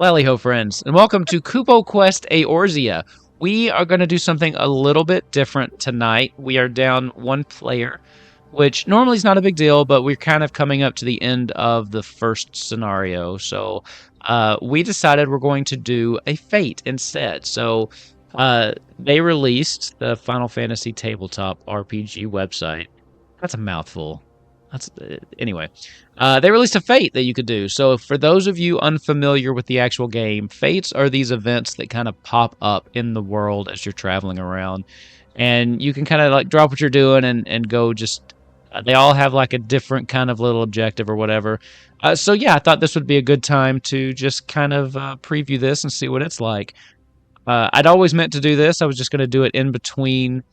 Lally-ho, friends, and welcome to Kupo Quest Eorzea. We are going to do something a little bit different tonight. We are down one player, which normally is not a big deal, but we're kind of coming up to the end of the first scenario. So we decided we're going to do a fate instead. So they released the Final Fantasy tabletop RPG website. That's a mouthful. Anyway. They released a fate that you could do. So for those of you unfamiliar with the actual game, fates are these events that kind of pop up in the world as you're traveling around, and you can kind of like drop what you're doing and go just. They all have like a different kind of little objective or whatever. So yeah, I thought this would be a good time to just kind of preview this and see what it's like. I'd always meant to do this. I was just going to do it in between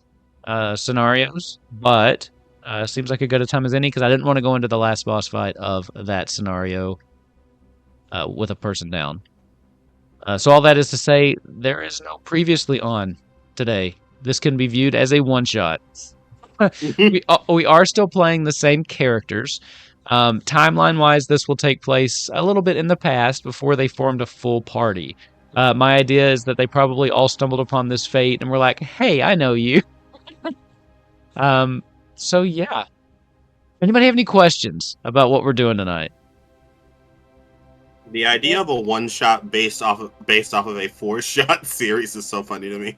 scenarios, but seems like as good a time as any because I didn't want to go into the last boss fight of that scenario with a person down. So all that is to say, there is no previously on today. This can be viewed as a one-shot. we are still playing the same characters. Timeline-wise, this will take place a little bit in the past before they formed a full party. My idea is that they probably all stumbled upon this fate and were like, hey, I know you. So yeah. Anybody have any questions about what we're doing tonight? The idea of a one-shot based off of a four-shot series is so funny to me.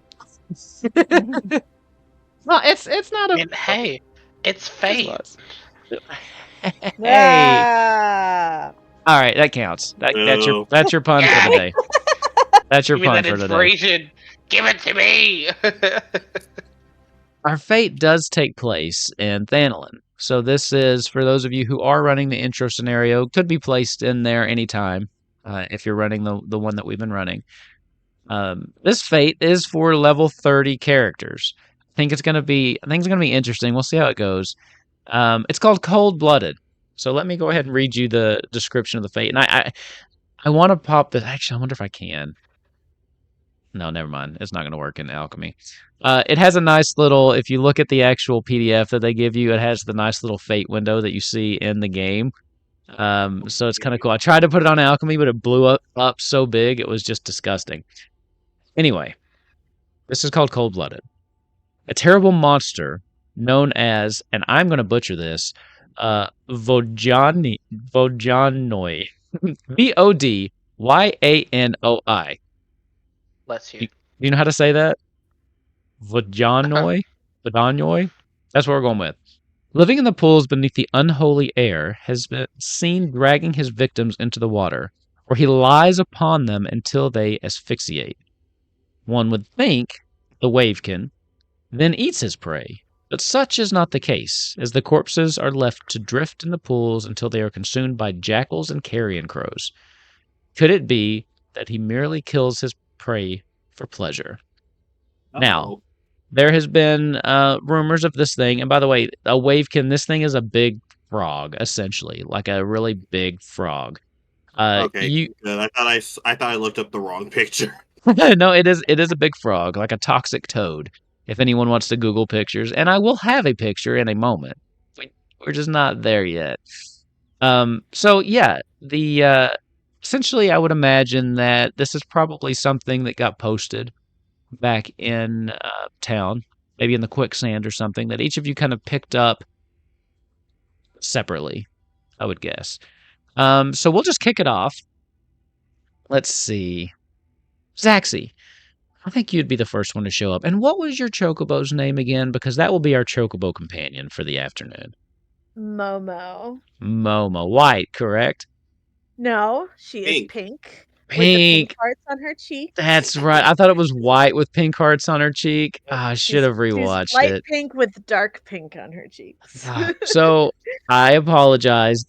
Well, it's not a. And hey, it's fate. Hey. Yeah. All right, that counts. That's your pun for today. That's your pun for today. Give it to me. Our fate does take place in Thanalin. So this is, for those of you who are running the intro scenario, could be placed in there anytime if you're running the one that we've been running. This fate is for level 30 characters. I think it's gonna be interesting. We'll see how it goes. It's called Cold Blooded. So let me go ahead and read you the description of the fate. And I want to pop this. Actually, I wonder if I can. No, never mind. It's not going to work in Alchemy. It has a nice little, if you look at the actual PDF that they give you, it has the nice little fate window that you see in the game. So it's kind of cool. I tried to put it on Alchemy, but it blew up so big, it was just disgusting. Anyway, this is called Cold Blooded. A terrible monster known as, and I'm going to butcher this, Vodyanoi. Vodyanoi. Bless you. You know how to say that? Vodyanoi? Vodyanoi? That's what we're going with. Living in the pools beneath the unholy air, has been seen dragging his victims into the water, where he lies upon them until they asphyxiate. One would think the wavekin then eats his prey, but such is not the case, as the corpses are left to drift in the pools until they are consumed by jackals and carrion crows. Could it be that he merely kills his prey for pleasure? Now, there has been rumors of this thing, and by the way, a wavekin, this thing is a big frog, essentially, like a really big frog. Okay, good. I thought I looked up the wrong picture. No, it is a big frog, like a toxic toad. If anyone wants to Google pictures, and I will have a picture in a moment. We're just not there yet. So yeah, the essentially, I would imagine that this is probably something that got posted back in town, maybe in the quicksand or something, that each of you kind of picked up separately, I would guess. So we'll just kick it off. Let's see. Zaxi, I think you'd be the first one to show up. And what was your chocobo's name again? Because that will be our chocobo companion for the afternoon. Momo. Momo. White, correct? No, she Pink. is pink. With the Pink. pink hearts on her cheek. That's right. I thought it was white with pink hearts on her cheek. I should have rewatched she's light it. pink with dark pink on her cheeks. So I apologize.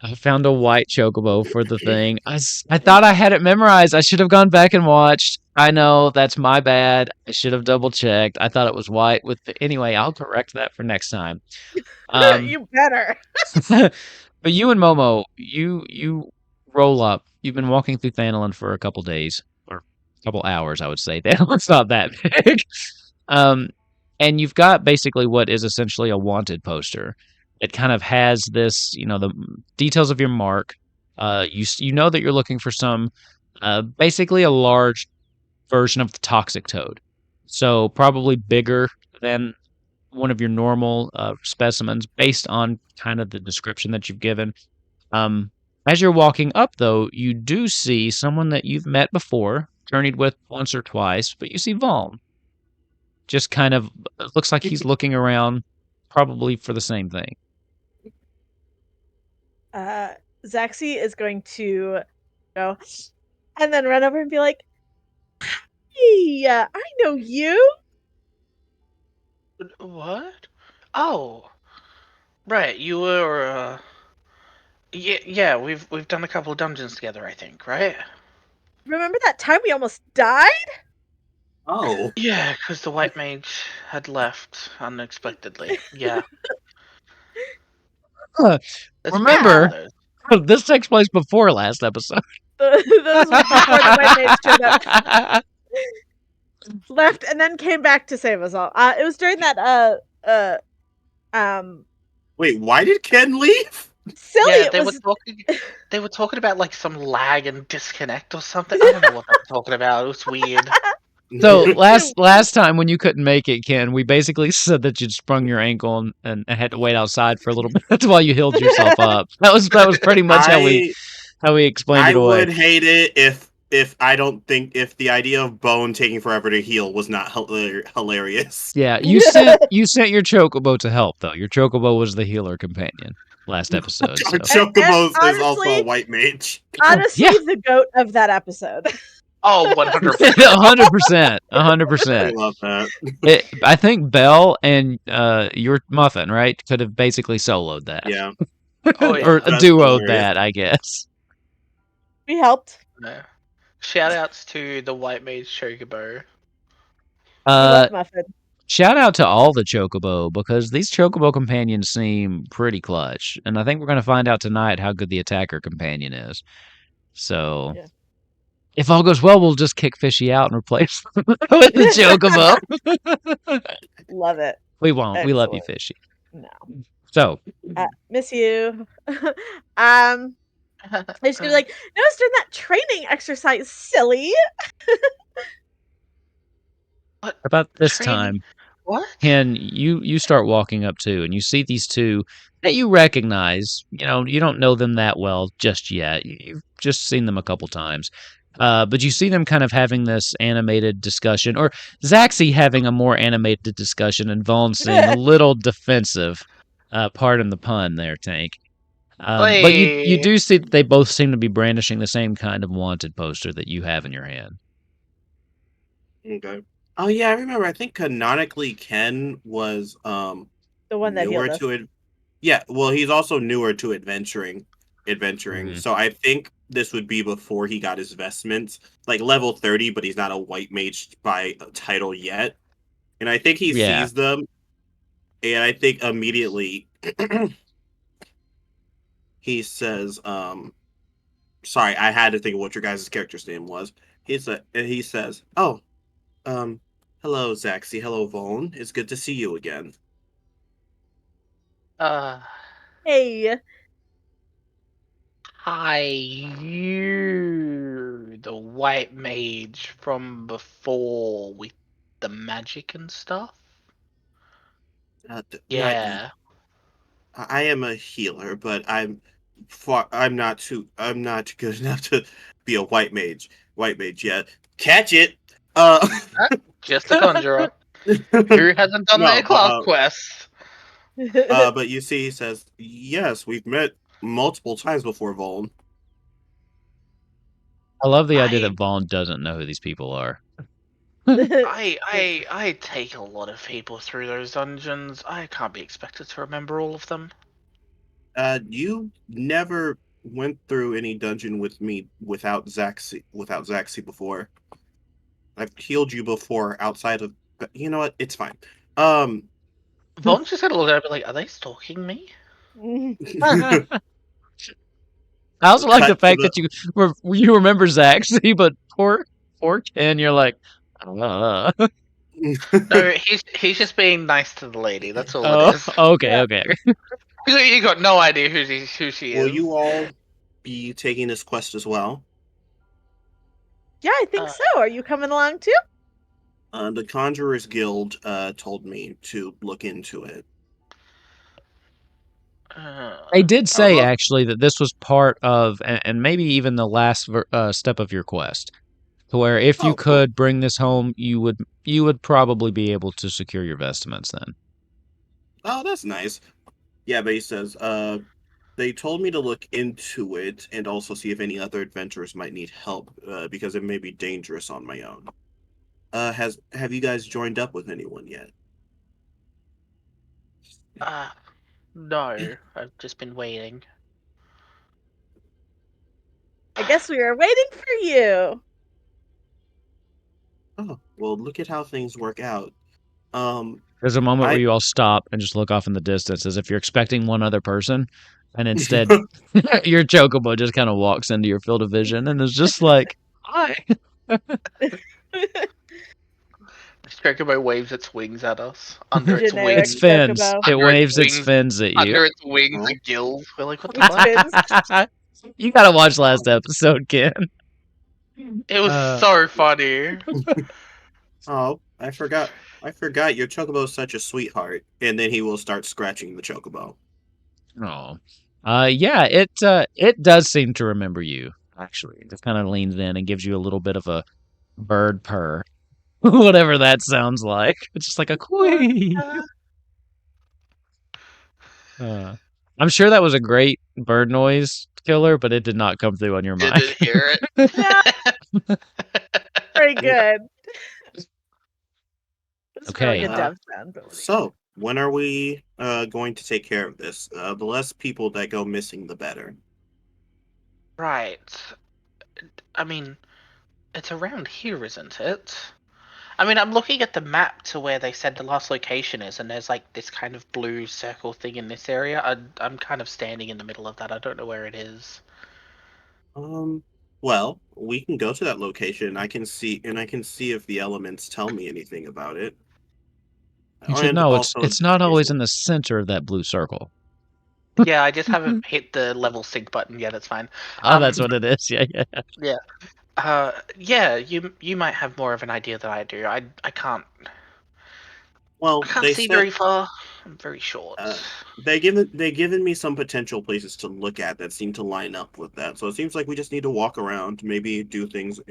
I found a white chocobo for the thing. I thought I had it memorized. I should have gone back and watched. I know, that's my bad. I should have double checked. I thought it was white with anyway, I'll correct that for next time. You better. But you and Momo, you roll up. You've been walking through Thanalin for a couple days, or a couple hours, I would say. Thanalin's not that big. And you've got basically what is essentially a wanted poster. It kind of has this, the details of your mark, You know that you're looking for some, basically a large version of the toxic toad. So probably bigger than one of your normal specimens based on kind of the description that you've given. As you're walking up, though, you do see someone that you've met before, journeyed with once or twice, but you see Vaughn. Just kind of looks like he's looking around, probably for the same thing. Zaxi is going to go and then run over and be like, "Hey, I know you." What? Oh, right. You were. Yeah. We've done a couple of dungeons together, I think, right? Remember that time we almost died? Oh. Yeah, because the white mage had left unexpectedly. Yeah. It's Remember, this takes place before last episode. This was before the white mage showed up, left, and then came back to save us all. It was during that Wait, why did Ken leave? silly. Yeah, it they was were talking. They were talking about like some lag and disconnect or something. I don't know what they were talking about. It was weird. So last time when you couldn't make it, Ken, we basically said that you'd sprung your ankle and had to wait outside for a little bit. That's while you healed yourself up. That was pretty much how we explained I it away. would hate it if I don't think if the idea of Bone taking forever to heal was not hilarious. Yeah, you sent your chocobo to help though. Your chocobo was the healer companion last episode. So. Chocobos And is also a white mage. honestly Yeah. the goat of that episode. Oh, 100%. 100%. I 100%. love that. I think Belle and your muffin, right, could have basically soloed that. Yeah. Oh, yeah. Or a That's duoed hilarious. that, I guess. We helped. Yeah. Shout outs to the white mage chocobo. We left Muffin. Shout out to all the chocobo, because these chocobo companions seem pretty clutch. And I think we're going to find out tonight how good the attacker companion is. So, Yeah. if all goes well, we'll just kick Fishy out and replace him with the chocobo. Love it. We won't. We love you, Excellent. Fishy. No. So, Miss you. He's gonna be like, no, it's during that training exercise, silly. What? about this Training? time, What? Ken, you start walking up too, and you see these two that you recognize. You know, you don't know them that well just yet. You've just seen them a couple times. But you see them kind of having this animated discussion, or Zaxi having a more animated discussion, and Vaughn seeming a little defensive. Pardon the pun there, Tank. But you do see that they both seem to be brandishing the same kind of wanted poster that you have in your hand. Okay. Oh yeah, I remember. I think canonically Ken was The one that newer healed us. to it. Yeah, well, he's also newer to adventuring. Mhm. So I think this would be before he got his vestments, like level 30, but he's not a white mage by title yet. And I think he Yeah. sees them, and I think immediately he says, sorry, I had to think of what your guys' character's name was. He says, "Oh, hello, Zaxi. Hello, Vaughn. It's good to see you again." Hey. Hi, you, the white mage from before with the magic and stuff? Not you. Yeah. I am a healer, but I'm not good enough to be a white mage. Yet. Catch it. Just a conjurer. Who hasn't done their class quest? But you see, he says, "Yes, we've met multiple times before, Vaughn." I love the idea that Vaughn doesn't know who these people are. I take a lot of people through those dungeons. I can't be expected to remember all of them. You never went through any dungeon with me without Zaxi before. I've healed you before outside of. You know what? It's fine. Vaughn just had a look at it like, are they stalking me? I also like the fact that you remember Zaxi, but poor Ken, you're like, No, he's just being nice to the lady. That's all it is. Okay. You got no idea who she is. Well, be taking this quest as well? Yeah, I think so. Are you coming along too? The Conjurers Guild told me to look into it. They did say Oh. actually that this was part of, and maybe even the last step of your quest, to where if you Oh, cool. could bring this home, you would probably be able to secure your vestments then. Oh, that's nice. Yeah, but he says, they told me to look into it and also see if any other adventurers might need help, because it may be dangerous on my own. Have you guys joined up with anyone yet? No, I've just been waiting. I guess we were waiting for you. Oh, well, look at how things work out. There's a moment where I you all stop and just look off in the distance as if you're expecting one other person, and instead your chocobo just kind of walks into your field of vision and is just like, "Hi." Chocobo waves its wings at us. Under its Generic wings. Its fins. chocobo. It Under its waves its wings- fins at you. Under its wings, Oh. the gills. We're like, what the Its fuck? fins. You gotta watch last episode, Ken. It was so funny. Oh, I forgot your chocobo is such a sweetheart. And then he will start scratching the chocobo. Oh, yeah. It does seem to remember you. Actually, it just kind of leans in and gives you a little bit of a bird purr, whatever that sounds like. It's just like a quee. I'm sure that was a great bird noise killer, but it did not come through on your mic. Didn't hear it. Very good. It's Okay. really good dev sound. But So, when are we going to take care of this? The less people that go missing, the better. Right. I mean, it's around here, isn't it? I mean, I'm looking at the map to where they said the last location is, and there's like this kind of blue circle thing in this area. I'm kind of standing in the middle of that. I don't know where it is. Well, we can go to that location. I can see if the elements tell me anything about it. You should And know also it's not always investigation. in the center of that blue circle. Yeah, I just haven't hit the level sync button yet. It's fine. Oh, that's what it is. Yeah, yeah. Yeah. Yeah. You might have more of an idea than I do. I can't. Well, I can't they see said very far. I'm very short. they given me some potential places to look at that seem to line up with that. So it seems like we just need to walk around, maybe do things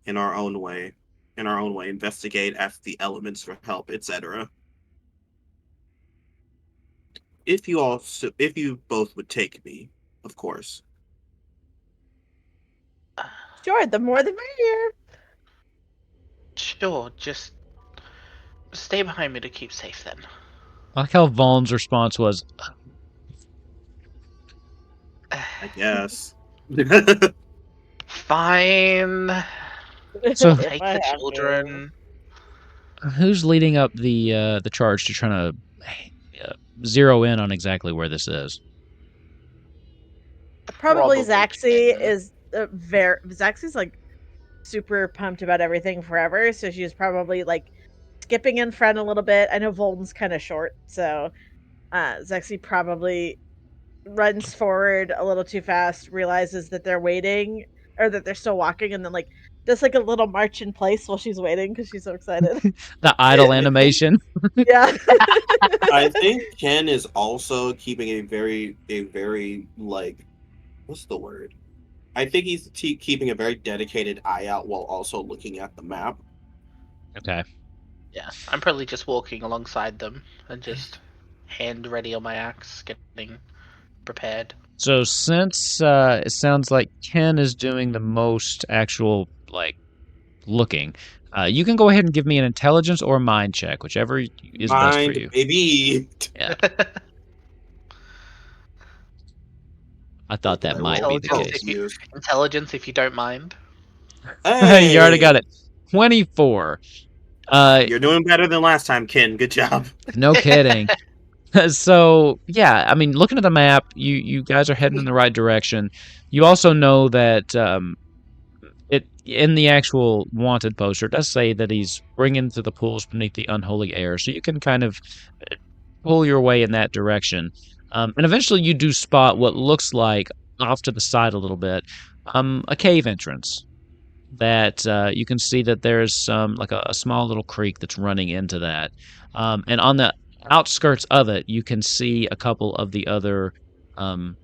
in our own way, investigate, ask the elements for help, etc. If you both would take me, of course. sure, the more the merrier. Sure. Just stay behind me to keep safe then. I like how Vaughn's response was, I guess. Fine. So- If Take I the have to. children. "Who's leading up the charge to trying to zero in on exactly where this is?" Probably Probably Zaxi Ken. is Zaxi's like super pumped about everything forever, so she's probably like skipping in front a little bit. I know Volden's kind of short, so Zaxi probably runs forward a little too fast, realizes that they're waiting or that they're still walking, and then like does like a little march in place while she's waiting because she's so excited. The idle animation. Yeah. I think Ken is also keeping a very like, what's the word? I think he's keeping a very dedicated eye out while also looking at the map. Okay. Yeah, I'm probably just walking alongside them and just hand ready on my axe, getting prepared. So since it sounds like Ken is doing the most actual like looking, you can go ahead and give me an intelligence or mind check, whichever is best for Mind, you. baby. Yeah, I thought that might be the Intelligence, case. Intelligence, if you don't mind. Hey, You already got it. 24. You're doing better than last time, Ken. Good job. No kidding. So yeah, I mean, looking at the map, you guys are heading in the right direction. You also know that it in the actual wanted poster it does say that he's bringing to the pools beneath the unholy air, so you can kind of pull your way in that direction. And eventually, you do spot what looks like off to the side a little bit, a cave entrance that you can see that there's some like a small little creek that's running into that, and on the outskirts of it, you can see a couple of the other um,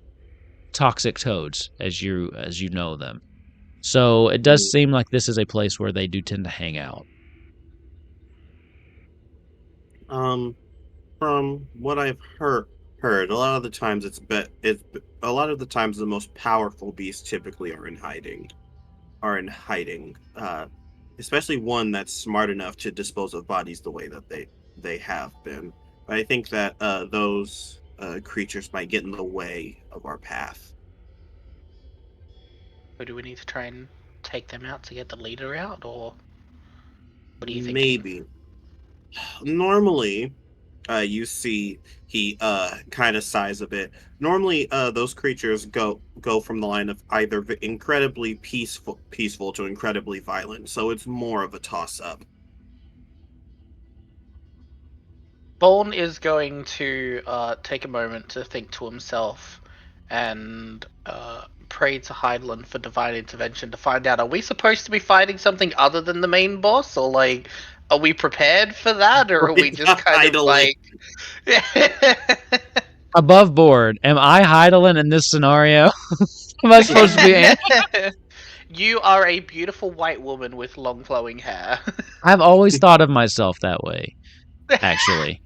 toxic toads as you know them. So it does seem like this is a place where they do tend to hang out. From what I've heard, a lot of the times a lot of the times the most powerful beasts typically are in hiding. Especially one that's smart enough to dispose of bodies the way that they have been. But I think that those creatures might get in the way of our path. Or do we need to try and take them out to get the leader out, or what are you thinking? Maybe. Normally, you see he kind of sighs a bit. Normally, those creatures go from the line of either incredibly peaceful to incredibly violent. So it's more of a toss up. Boln is going to take a moment to think to himself and pray to Hydaelyn for divine intervention to find out, are we supposed to be fighting something other than the main boss, or like, are we prepared for that, or are we just kind of like... Above board, am I Heidelin in this scenario? Am I supposed to be? You are a beautiful white woman with long flowing hair. I've always thought of myself that way, actually.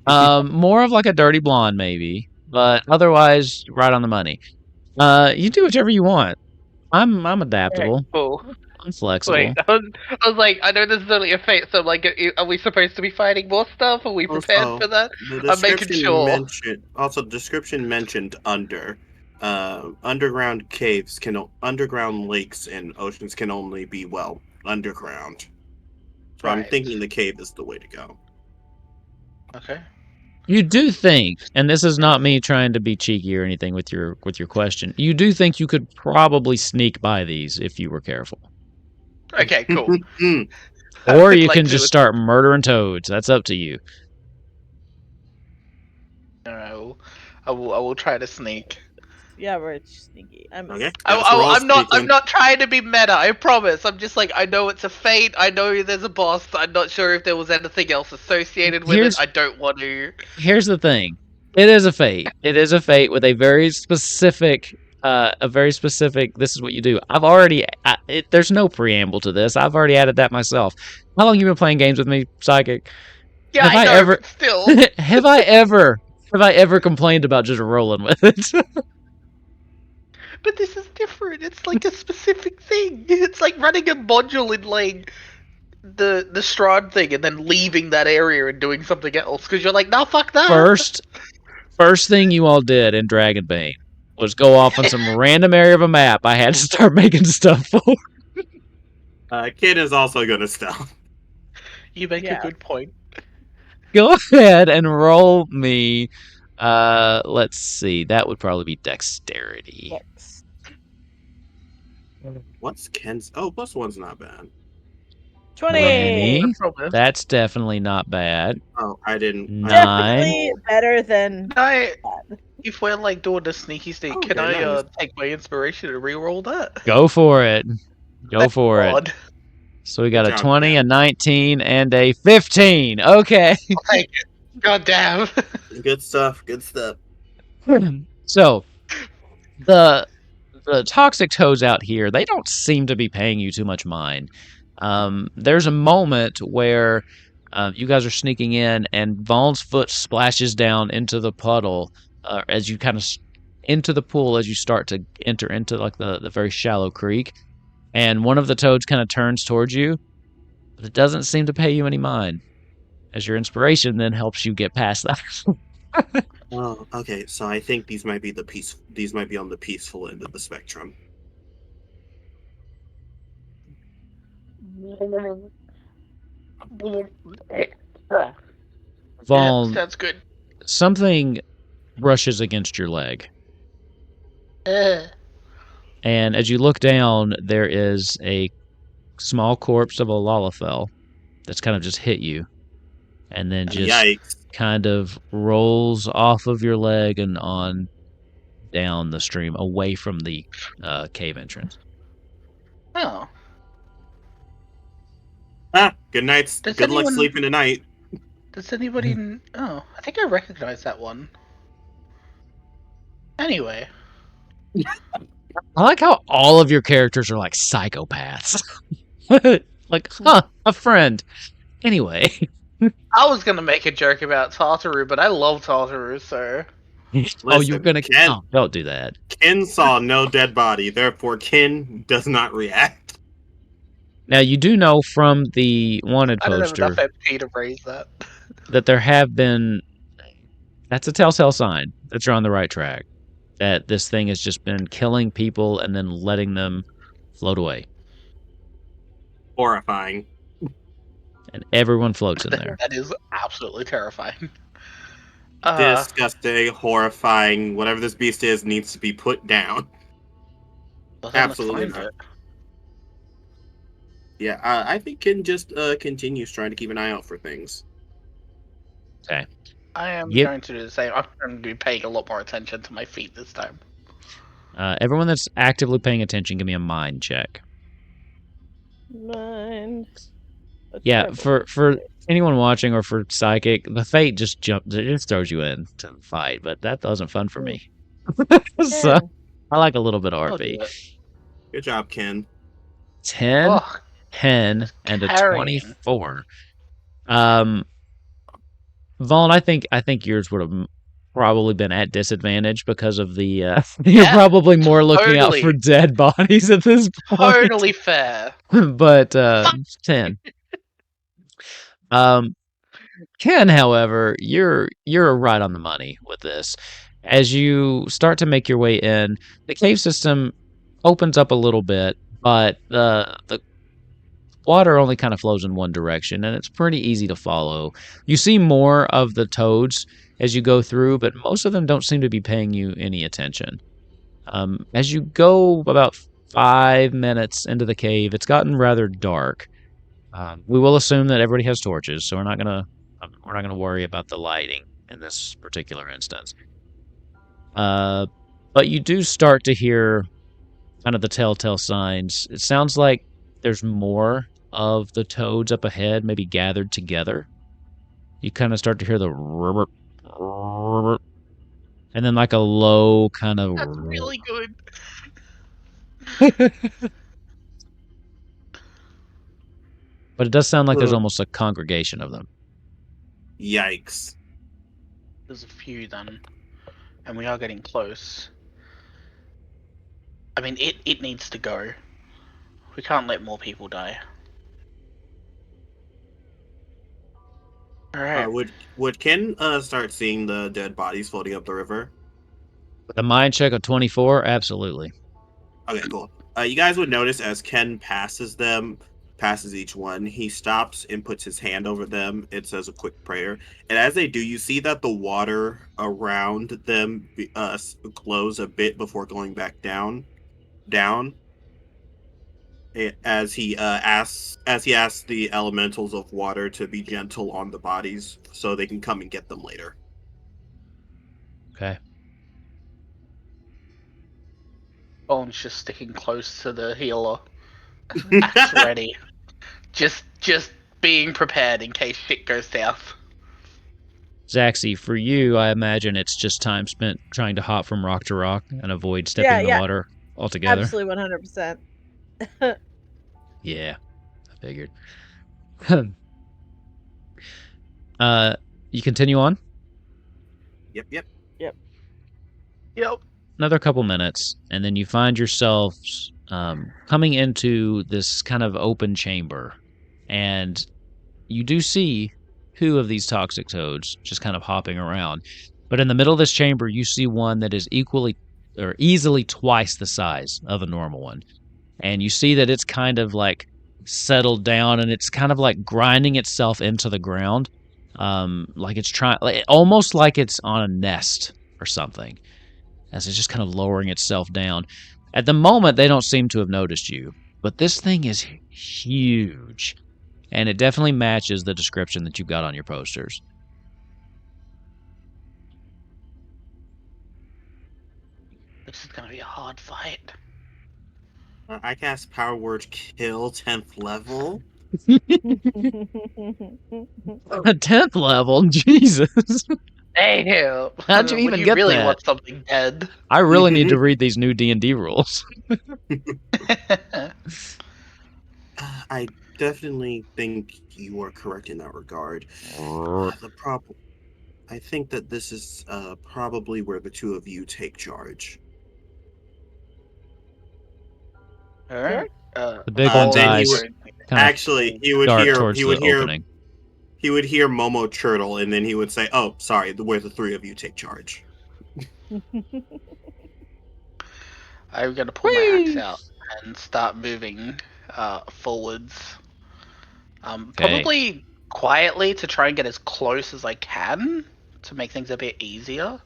More of like a dirty blonde, maybe, but otherwise, right on the money. You do whichever you want. I'm adaptable. Okay, cool. I'm flexible. Wait, I was like, I know this is only a fate, so I'm like, are we supposed to be fighting more stuff? Are we prepared for that? I'm making sure. The description mentioned underground underground lakes and oceans can only be, well, underground. So I'm thinking the cave is the way to go. Okay. You do think, and this is not me trying to be cheeky or anything with your question. You do think you could probably sneak by these if you were careful. Okay, cool. Or you can just start murdering toads. That's up to you. No, I will try to sneak. Yeah, we're sneaky. Okay. I'm not trying to be meta, I promise. I'm just like, I know it's a fate, I know there's a boss, I'm not sure if there was anything else associated with it, I don't want to... Here's the thing. It is a fate. It is a fate with a very specific, this is what you do. There's no preamble to this. I've already added that myself. How long have you been playing games with me, Psychic? Yeah, I know, still. Have I ever complained about just rolling with it? But this is different. It's like a specific thing. It's like running a module in like the Strahd thing and then leaving that area and doing something else because you're like, nah, fuck that. First thing you all did in Dragonbane was go off on some random area of a map I had to start making stuff for. Kid is also gonna stealth. You make a good point. Go ahead and roll me. Let's see. That would probably be dexterity. Yes. What's Ken's? Oh, +1's not bad. 20. That's definitely not bad. Oh, I didn't. 9. Definitely better than. If we're like doing a sneaky sneak, can I take my inspiration and re-roll that? Go for it. Go for it. So we got a 20, a 19, and a 15. Okay. God damn. Good stuff. Good stuff. So the toxic toads out here, they don't seem to be paying you too much mind. There's a moment where you guys are sneaking in, and Vaughn's foot splashes down into the puddle as you kind of into the pool as you start to enter into like the very shallow creek. And one of the toads kind of turns towards you, but it doesn't seem to pay you any mind, as your inspiration then helps you get past that. Oh, okay. So I think these might be on the peaceful end of the spectrum. Vaughn, that's good. Something brushes against your leg. And as you look down, there is a small corpse of a Lalafell that's kind of just hit you. And then just kind of rolls off of your leg and on down the stream away from the cave entrance. Oh. Good nights. Does Good luck anyone- sleeping tonight. Does anybody... Oh, I think I recognize that one. Anyway. I like how all of your characters are like psychopaths. Like, a friend. Anyway. I was gonna make a joke about Tartaru, but I love Tartaru, so... Oh, you're Listen, gonna... Ken- Oh, don't do that. Ken saw no dead body, therefore Ken does not react. Now, you do know from the wanted I don't have poster enough MP to raise that. that there have been... That's a telltale sign that you're on the right track. That this thing has just been killing people and then letting them float away. Horrifying. And everyone floats in there. That is absolutely terrifying. Disgusting, horrifying. Whatever this beast is needs to be put down. Well, then let's Absolutely find not. it. Yeah, I think Ken just continues trying to keep an eye out for things. Okay. I am Yep. going to do the same. I'm going to be paying a lot more attention to my feet this time. Everyone that's actively paying attention, give me a mind check. Mind. A Yeah, terrible for anyone watching or for Psychic, the fate just throws you in to the fight, but that wasn't fun for me. So Ken. I like a little bit of I'll do RP. it. Good job, Ken. 10, Oh, 10, and a carrying. 24. Vaughn, I think yours would have probably been at disadvantage because of the you're Yeah, probably more looking out totally. for dead bodies at this point. totally fair. But 10. Ken, however, you're right on the money with this. As you start to make your way in, the cave system opens up a little bit, but the water only kind of flows in one direction, and it's pretty easy to follow. You see more of the toads as you go through, but most of them don't seem to be paying you any attention. As you go about 5 minutes into the cave, it's gotten rather dark. We will assume that everybody has torches, so we're not gonna worry about the lighting in this particular instance. But you do start to hear kind of the telltale signs. It sounds like there's more of the toads up ahead, maybe gathered together. You kind of start to hear the rrrr, rrrr, and then like a low kind of That's really good. but it does sound like there's Ugh. almost a congregation of them. Yikes. There's a few then. And we are getting close. I mean, it needs to go. We can't let more people die. Alright. Would Ken start seeing the dead bodies floating up the river? With a mind check of 24, absolutely. Okay, cool. You guys would notice as Ken passes each one, he stops and puts his hand over them. It says a quick prayer. And as they do, you see that the water around them glows a bit before going back down. As he asks the elementals of water to be gentle on the bodies so they can come and get them later. Okay. Bone's just sticking close to the healer. Axe ready. Just being prepared in case shit goes south. Zaxi, for you, I imagine it's just time spent trying to hop from rock to rock and avoid stepping in the water altogether. Absolutely 100%. Yeah, I figured. You continue on? Yep. Yep. Another couple minutes, and then you find yourselves coming into this kind of open chamber, and you do see 2 of these toxic toads just kind of hopping around. But in the middle of this chamber, you see one that is easily twice the size of a normal one. And you see that it's kind of like settled down, and it's kind of like grinding itself into the ground, like it's trying, almost like it's on a nest or something, as it's just kind of lowering itself down. At the moment, they don't seem to have noticed you, but this thing is huge, and it definitely matches the description that you've got on your posters. This is gonna be a hard fight. I cast Power Word Kill 10th level. A 10th level? Jesus. Damn. How'd you When even you get really that? want something dead. I really need to read these new D&D rules. I definitely think you are correct in that regard. The problem, I think that this is probably where the two of you take charge. Alright. The big one's Then he eyes would kind of actually he would dart hear towards the opening. he would hear Momo churtle, and then he would say, "Oh, sorry, where the three of you take charge." I'm gonna pull my axe out and start moving forwards. Probably quietly to try and get as close as I can to make things a bit easier.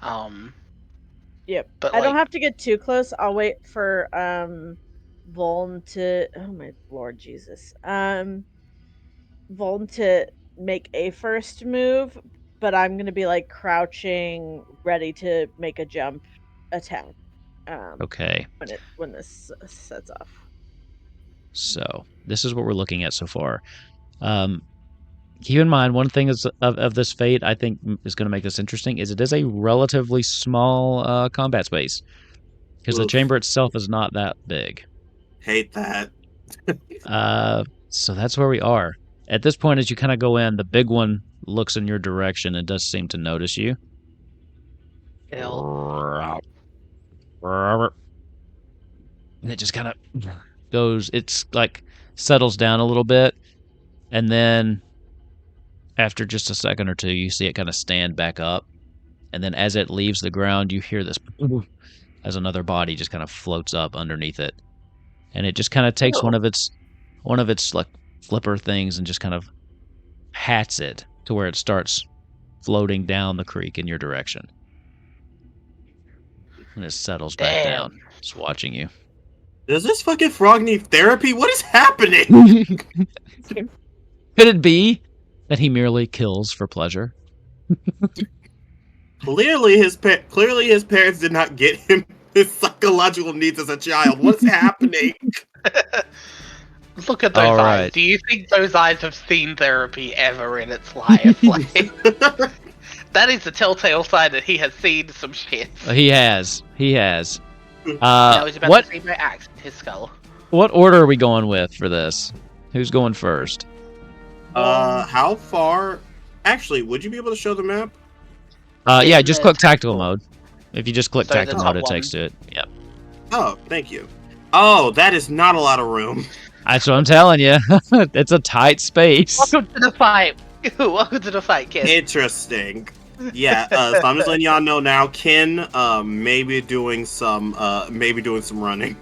Yep. But I don't like, have to get too close. I'll wait for Voln to oh my lord Jesus. Voln to make a first move, but I'm gonna be like crouching, ready to make a jump attack. Okay. When this sets off. So this is what we're looking at so far. Keep in mind, one thing is of this fate I think is going to make this interesting is it is a relatively small combat space because the chamber itself is not that big. Hate that. So that's where we are. At this point, as you kind of go in, the big one looks in your direction and does seem to notice you. And it just kind of goes, it's like settles down a little bit. And then after just a second or two, you see it kind of stand back up. And then as it leaves the ground, you hear this as another body just kind of floats up underneath it. And it just kind of takes one of its like flipper things and just kind of hats it to where it starts floating down the creek in your direction. And it settles back down, just watching you. Does this fucking frog need therapy? What is happening? Could it be that he merely kills for pleasure? Clearly his parents did not get him his psychological needs as a child. What's happening? Look at those All eyes. right. Do you think those eyes have seen therapy ever in its life? Like, that is the telltale sign that he has seen some shit. He has. Now he's about to see my axe in his skull. What order are we going with for this? Who's going first? How far? Actually, would you be able to show the map? Yeah, just click tactical tactical mode. If you just click So the tactical top mode, it one. takes to it. Yep. Oh, thank you. Oh, that is not a lot of room. That's what I'm telling you. It's a tight space. Welcome to the fight. Welcome to the fight, kid. Interesting. Yeah, so I'm just letting y'all know now. Ken, maybe doing some running.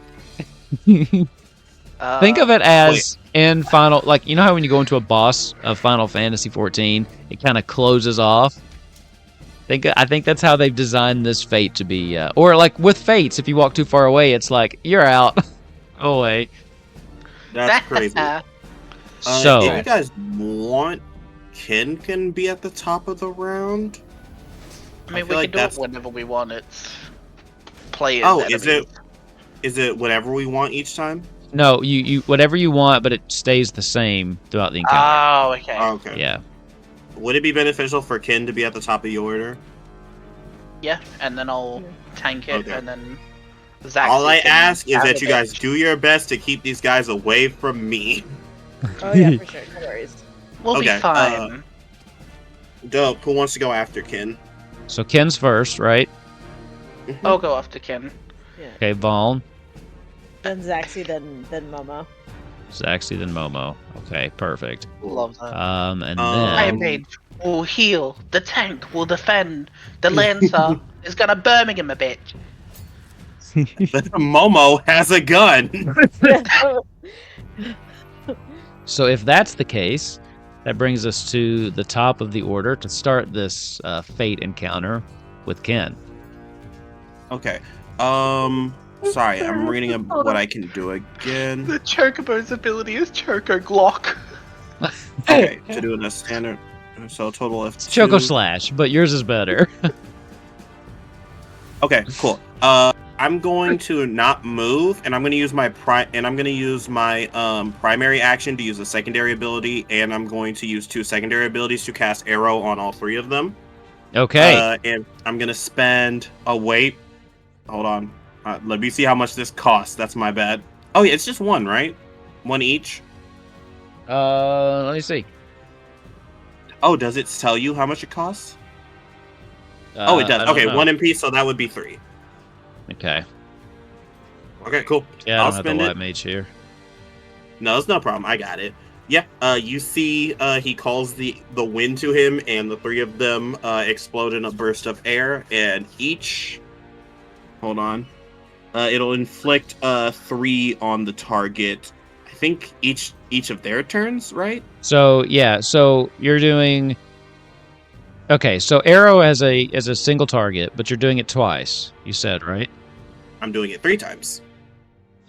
Think of it as in Final, like, you know how when you go into a boss of Final Fantasy 14, it kind of closes off. I think that's how they've designed this fate to be. Or like with fates, if you walk too far away, it's like you're out. Oh wait. That's crazy. So if you guys want, Ken can be at the top of the round. I mean, I we feel can do like it whenever we want. It's players. Oh, enemies. is it whatever we want each time? no, you whatever you want, but it stays the same throughout the encounter. Oh, okay. Okay. Yeah. Would it be beneficial for Ken to be at the top of your order? Yeah, and then I'll tank it, Okay. and then Zach. All I ask is have that a you guys bitch. do your best to keep these guys away from me. Oh yeah, for sure. No worries. We'll Okay, be fine. Dope. Who wants to go after Ken? So Ken's first, right? I'll go after Ken. Yeah. Okay, Vaughn, Then Zaxi, then Momo. Zaxi, then Momo. Okay, perfect. Love that. And My then mage will heal. The tank will defend. The Lancer is gonna Birmingham a bitch. Momo has a gun. so if that's the case, that brings us to the top of the order to start this fate encounter with Ken. Okay. Sorry, I'm reading what I can do again. The Chocobo's ability is Choco Glock. Okay, to do a standard. So total of Choco two. Slash, but yours is better. Okay, cool. I'm going to not move, and I'm going to use my primary action to use a secondary ability, and I'm going to use 2 secondary abilities to cast arrow on all 3 of them. Okay. And I'm going to spend. Oh wait, hold on. Let me see how much this costs. That's my bad. Oh yeah, it's just 1, right? 1 each. Let me see. Oh, does it tell you how much it costs? Oh, it does. I don't Okay, know. 1 MP, so that would be 3. Okay. Okay, cool. Yeah, I I'll don't have the spend white it. mage here. No, it's no problem. I got it. Yeah. You see, he calls the wind to him, and the 3 of them explode in a burst of air, and each. Hold on. It'll inflict 3 on the target. I think each of their turns, right? So yeah, so you're doing. Okay, so arrow as a single target, but you're doing it twice. You said, right? I'm doing it 3 times.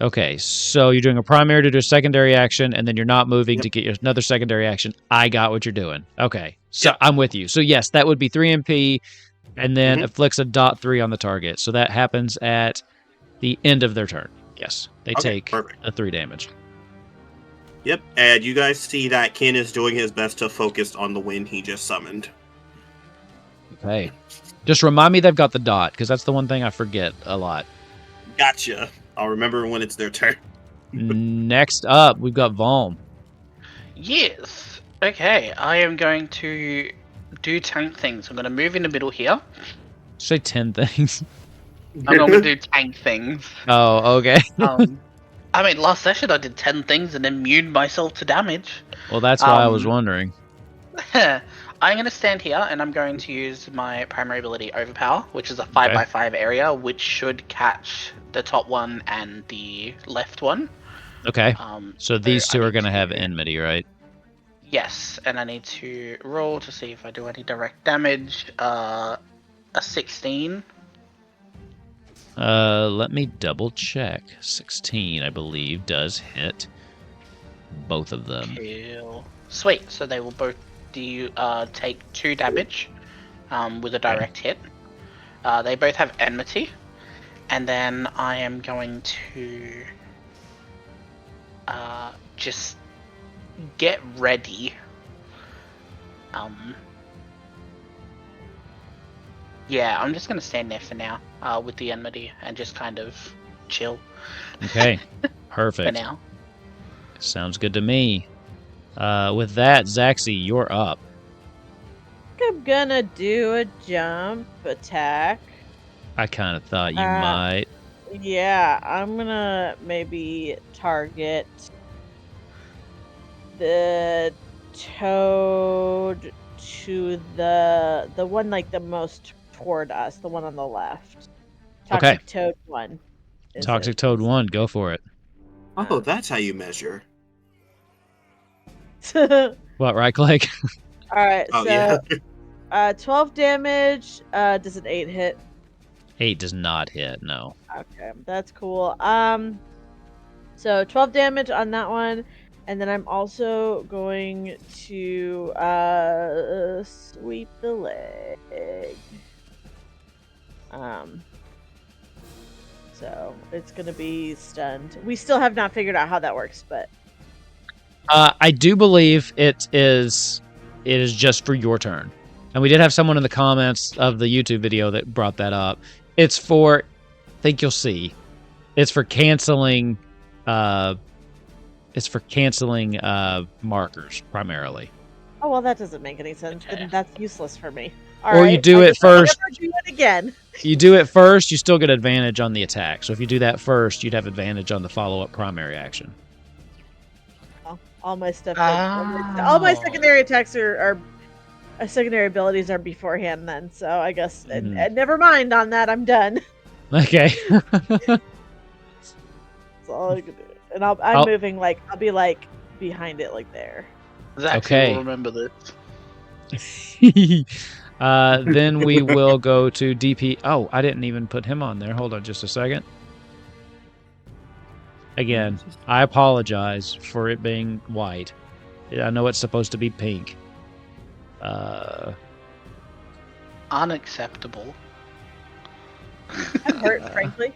Okay, so you're doing a primary to do a secondary action, and then you're not moving to Yep. get another secondary action. I got what you're doing. Okay, so Yep. I'm with you. So yes, that would be 3 MP, and then Mhm. afflicts a .3 on the target. So that happens at the end of their turn. Yes, they Okay, take perfect. a 3 damage. Yep. And you guys see that Ken is doing his best to focus on the wind he just summoned. Okay, just remind me they've got the dot, because that's the one thing I forget a lot. Gotcha. I'll remember when it's their turn. Next up, we've got Valm. Yes. Okay, I am going to do tank things. I'm going to move in the middle here. Say 10 things. I'm going to do tank things. Oh, okay. I mean, last session I did 10 things and then immune myself to damage. Well, that's why I was wondering. I'm going to stand here and I'm going to use my primary ability Overpower, which is a 5x5 area, which should catch the top one and the left one. Okay. So these I 2 are need going to have to- enmity, right? Yes, and I need to roll to see if I do any direct damage. A 16. Let me double check. 16, I believe, does hit both of them. Cool. Sweet. So they will both take 2 damage with a direct hit. They both have enmity. And then I am going to just get ready. Yeah, I'm just going to stand there for now with the enmity and just kind of chill. Okay. For Perfect. now. Sounds good to me. With that, Zaxi, you're up. I'm gonna do a jump attack. I kind of thought you might. Yeah, I'm gonna maybe target the toad to the one like the most toward us, the one on the left. Okay. Toxic Toad 1. Toxic Toad 1, go for it. Oh, that's how you measure. What, right click? Alright, Oh, so yeah. 12 damage. Does an 8 hit? 8 does not hit, no. Okay, that's cool. So 12 damage on that one, and then I'm also going to sweep the leg. So it's gonna be stunned. We still have not figured out how that works, but I do believe it is just for your turn. And we did have someone in the comments of the YouTube video that brought that up. It's for, I think you'll see, it's for canceling markers primarily. oh well, that doesn't make any sense. Okay. Then that's useless for me. Or you do it first. I'll never do it again. You do it first, you still get advantage on the attack. So if you do that first, you'd have advantage on the follow-up primary action. All my stuff, all my secondary attacks are secondary abilities are beforehand. Then, so I guess and never mind on that. I'm done. Okay. That's all I can do. And I'm moving like I'll be like behind it, like there. Zaxi will remember this. Then we will go to DP. Oh, I didn't even put him on there. Hold on just a second. Again, I apologize for it being white. I know it's supposed to be pink. Unacceptable. I'm hurt, frankly.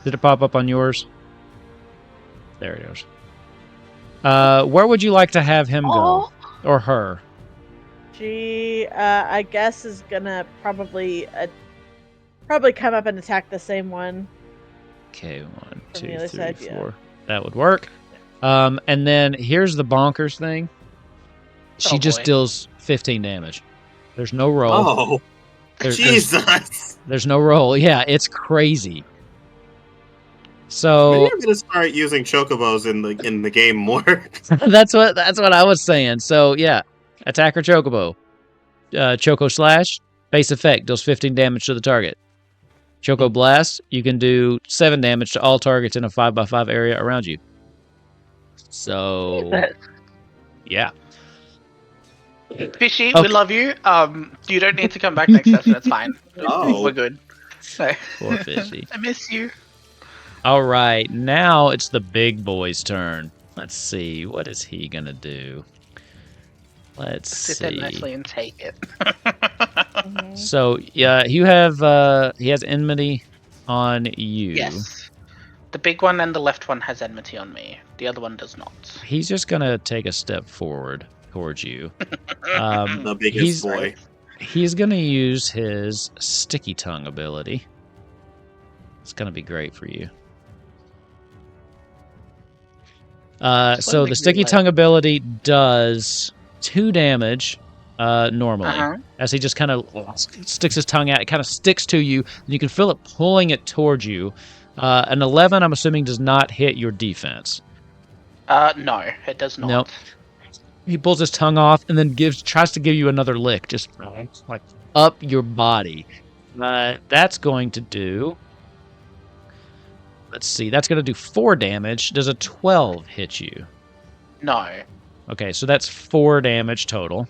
Did it pop up on yours? There it goes. Where would you like to have him go? Or her? She, I guess, is gonna probably come up and attack the same one. Okay, 1, From 2, the other 3, side, 4. yeah. That would work. And then here's the bonkers thing. She Oh, just boy. deals 15 damage. There's no roll. Oh, There's Jesus! no roll. Yeah, it's crazy. Maybe So I'm gonna start using chocobos in the game more. that's what I was saying. So yeah, attacker chocobo, choco slash, base effect deals 15 damage to the target. Choco blast, you can do 7 damage to all targets in a 5x5 area around you. So yeah. Fishy, Okay. we love you. You don't need to come back next session. It's fine. Oh. We're good. So, Poor Fishy. I miss you. All right, now it's the big boy's turn. Let's see, what is he gonna do? Let's Sit there see. nicely and take it. So yeah, you have he has enmity on you. Yes. The big one and the left one has enmity on me. The other one does not. He's just gonna take a step forward towards you. The biggest he's boy. he's gonna use his sticky tongue ability. It's gonna be great for you. So the sticky tongue ability does 2 damage normally. As he just kind of sticks his tongue out, it kind of sticks to you, and you can feel it pulling it towards you. An 11, I'm assuming, does not hit your defense. No, it does not. Nope. He pulls his tongue off and then tries to give you another lick, just like up your body. That's going to do. Let's see. That's going to do 4 damage. Does a 12 hit you? No. Okay, so that's 4 damage total.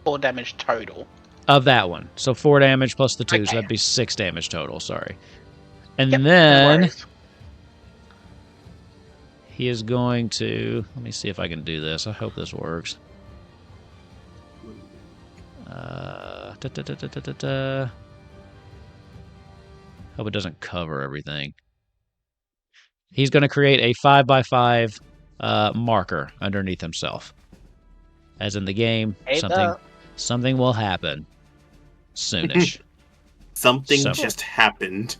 4 damage total. Of that one. So 4 damage plus the 2, Okay. so that'd be 6 damage total, sorry. And Yep, no then worries. he is going to... Let me see if I can do this. I hope this works. Hope it doesn't cover everything. He's going to create a 5x5 marker underneath himself. As in the game, Hey, something will happen soonish. Something So- just happened.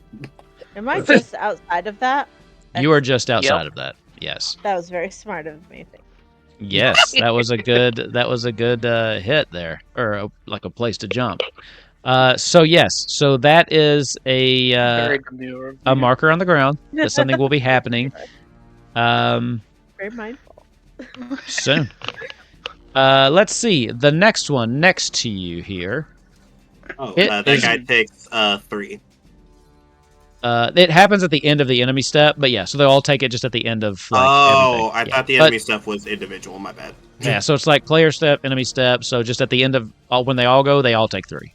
Am I just outside of that? You are just outside of that. Yes. That was very smart of me. Yes, that was a good hit there, or like a place to jump. So yes, so that is Very demure of a you. marker on the ground that something will be happening Very mindful. soon. Let's see the next one next to you here. Oh, It that is- guy takes 3. It happens at the end of the enemy step, but yeah, so they'll all take it just at the end of like Oh, everything. I Yeah. thought the But- enemy stuff was individual. My bad. Yeah, so it's like player step, enemy step. So just at the end of when they all go, they all take 3.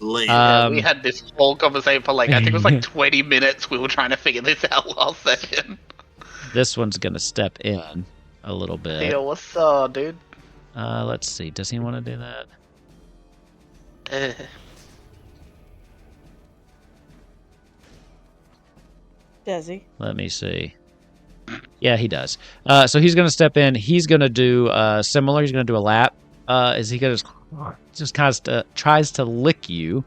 Lit. Yeah, we had this whole conversation for like, I think it was like 20 minutes. We were trying to figure this out last session. This one's gonna step in a little bit. Yo, what's up, dude? Let's see. Does he want to do that? Does he? Let me see. Yeah, he does. So he's gonna step in. He's gonna do similar. He's gonna do a lap. Is he gonna just kind of tries to lick you?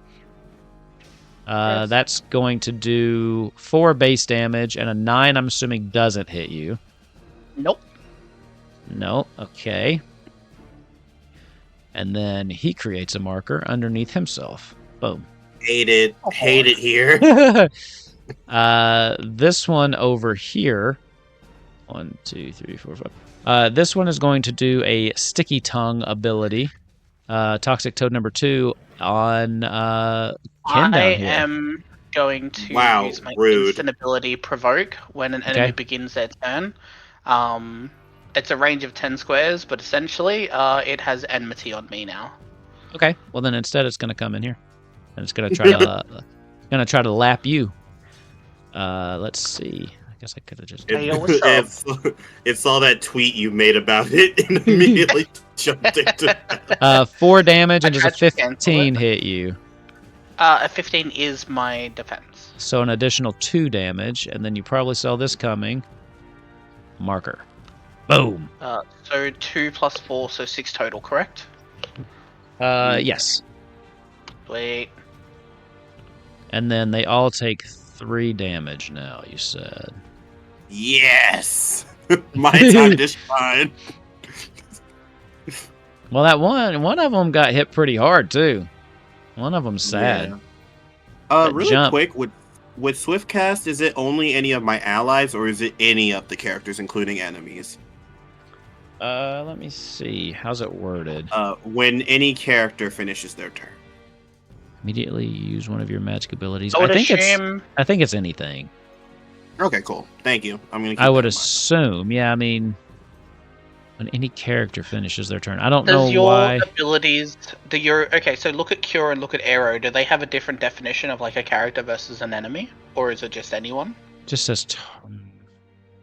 Yes. That's going to do 4 base damage, and a 9, I'm assuming, doesn't hit you. Nope. No. Okay. And then he creates a marker underneath himself. Boom. Hate it. Oh, Hate it here. This one over here. 1, 2, 3, 4, 5. This one is going to do a sticky tongue ability. Toxic Toad number 2 on Ken down I here. am going to Wow, use my rude. instant ability Provoke when an enemy Okay. begins their turn. It's a range of 10 squares, but essentially, it has enmity on me now. Okay. Well, then instead it's going to come in here, and it's going to try to lap you. Let's see. I guess I could have just. Hey, yo, what's up? It saw that tweet you made about it and immediately jumped into it. 4 damage and I does a tried to cancel 15 it. hit you? A 15 is my defense. So an additional 2 damage, and then you probably saw this coming. Marker. Boom. So 2 plus 4, so 6 total, correct? Yes. Wait. And then they all take 3 damage now, you said. Yes! My time to shine. Well, that one of them got hit pretty hard, too. One of them's sad. Yeah. That Really jump. quick, with Swiftcast, is it only any of my allies, or is it any of the characters, including enemies? Let me see. How's it worded? When any character finishes their turn. Immediately use one of your magic abilities. I would think assume... I think it's anything. Okay, cool. Thank you. I'm gonna. Keep I would that in mind. assume. Yeah, I mean, when any character finishes their turn. I don't Does know your why. abilities... Okay, so look at Cure and look at Arrow. Do they have a different definition of like a character versus an enemy? Or is it just anyone? Just says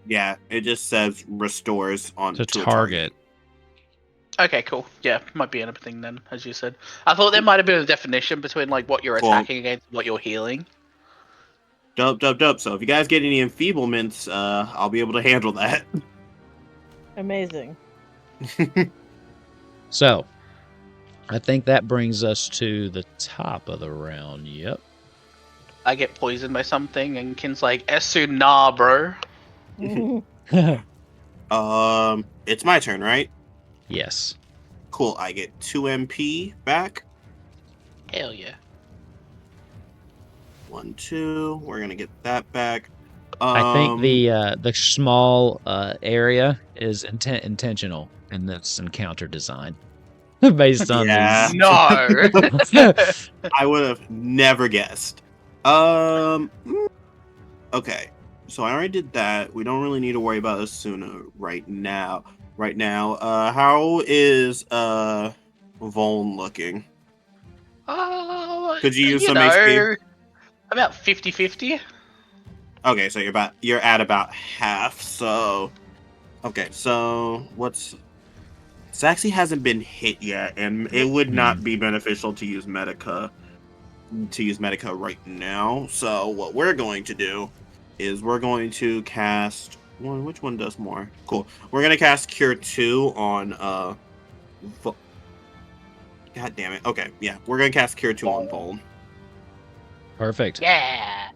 Yeah, it just says restores on to to a target. Okay, cool. Yeah, might be anything then, as you said. I thought there might have been a definition between like what you're Cool. attacking against and what you're healing. Dope. So if you guys get any enfeeblements, I'll be able to handle that. Amazing. So, I think that brings us to the top of the round. Yep. I get poisoned by something, and Kin's like, Esu, nah, bro. It's my turn, right? Yes. Cool. I get 2 MP back. Hell yeah. 1, 2. We're gonna get that back. I think the small area is intentional in this encounter design, based on Yeah. these. No! I would have never guessed. Okay. So I already did that. We don't really need to worry about Asuna right now. How is Voln looking? Could you use some HP? About 50-50. Okay, so you're at about half. So okay, so Zaxi hasn't been hit yet, and it would not be beneficial to use Medica right now. So what we're going to do is we're going to cast one. Which one does more? Cool. We're gonna cast Cure 2 on God damn it. Okay, yeah, we're gonna cast Cure 2 on Voln. Perfect. Yeah.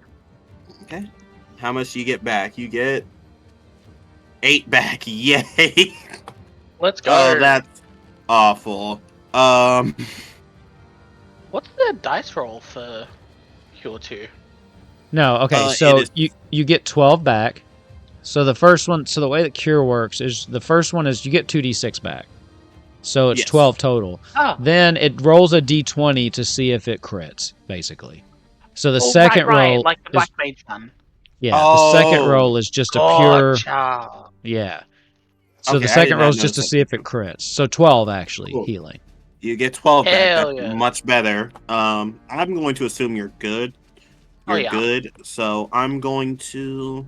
Okay. How much do you get back? You get 8 back. Yay! Let's go. Oh, that's awful. What's the dice roll for Cure 2? No, okay, It so is- you get 12 back. So the first one, so the way that Cure works is the first one is you get 2d6 back. So it's Yes. 12 total. Oh. Then it rolls a d20 to see if it crits, basically. So the Oh, second right, roll like the is, Black Mage done. yeah, the second Oh. roll is just a pure, Gotcha. yeah. So Okay, the I second did not roll is know just to the see if it crits. So 12 actually Cool. healing. You get 12 back. Hell That's yeah. much better. I'm going to assume you're good. Oh, You're yeah. good. So I'm going to.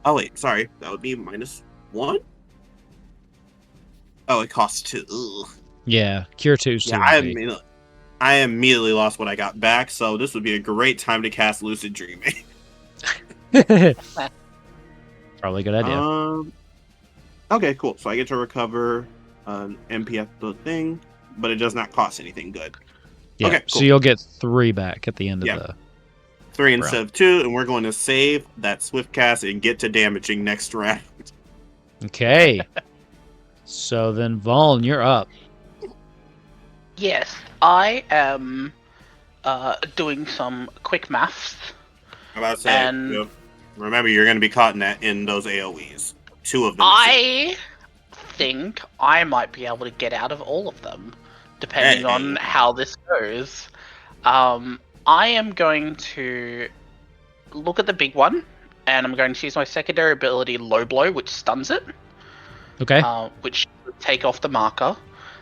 Oh wait, sorry. That would be -1. Oh, it costs 2. Ugh. Yeah, Cure 2's Yeah, 2 I immediately lost what I got back. So this would be a great time to cast Lucid Dreaming. Probably a good idea. Okay, cool. So I get to recover MPF the thing, but it does not cost anything good. Yeah, okay, so cool. you'll get 3 back at the end Yeah. of the... 3 instead of 2, and we're going to save that swift cast and get to damaging next round. Okay. So then, Voln, you're up. Yes, I am doing some quick maths. I'm about to say, And- remember, you're going to be caught in those AoEs. 2 of them. I think I might be able to get out of all of them, depending on how this goes. I am going to look at the big one, and I'm going to use my secondary ability, Low Blow, which stuns it, Okay. which would take off the marker.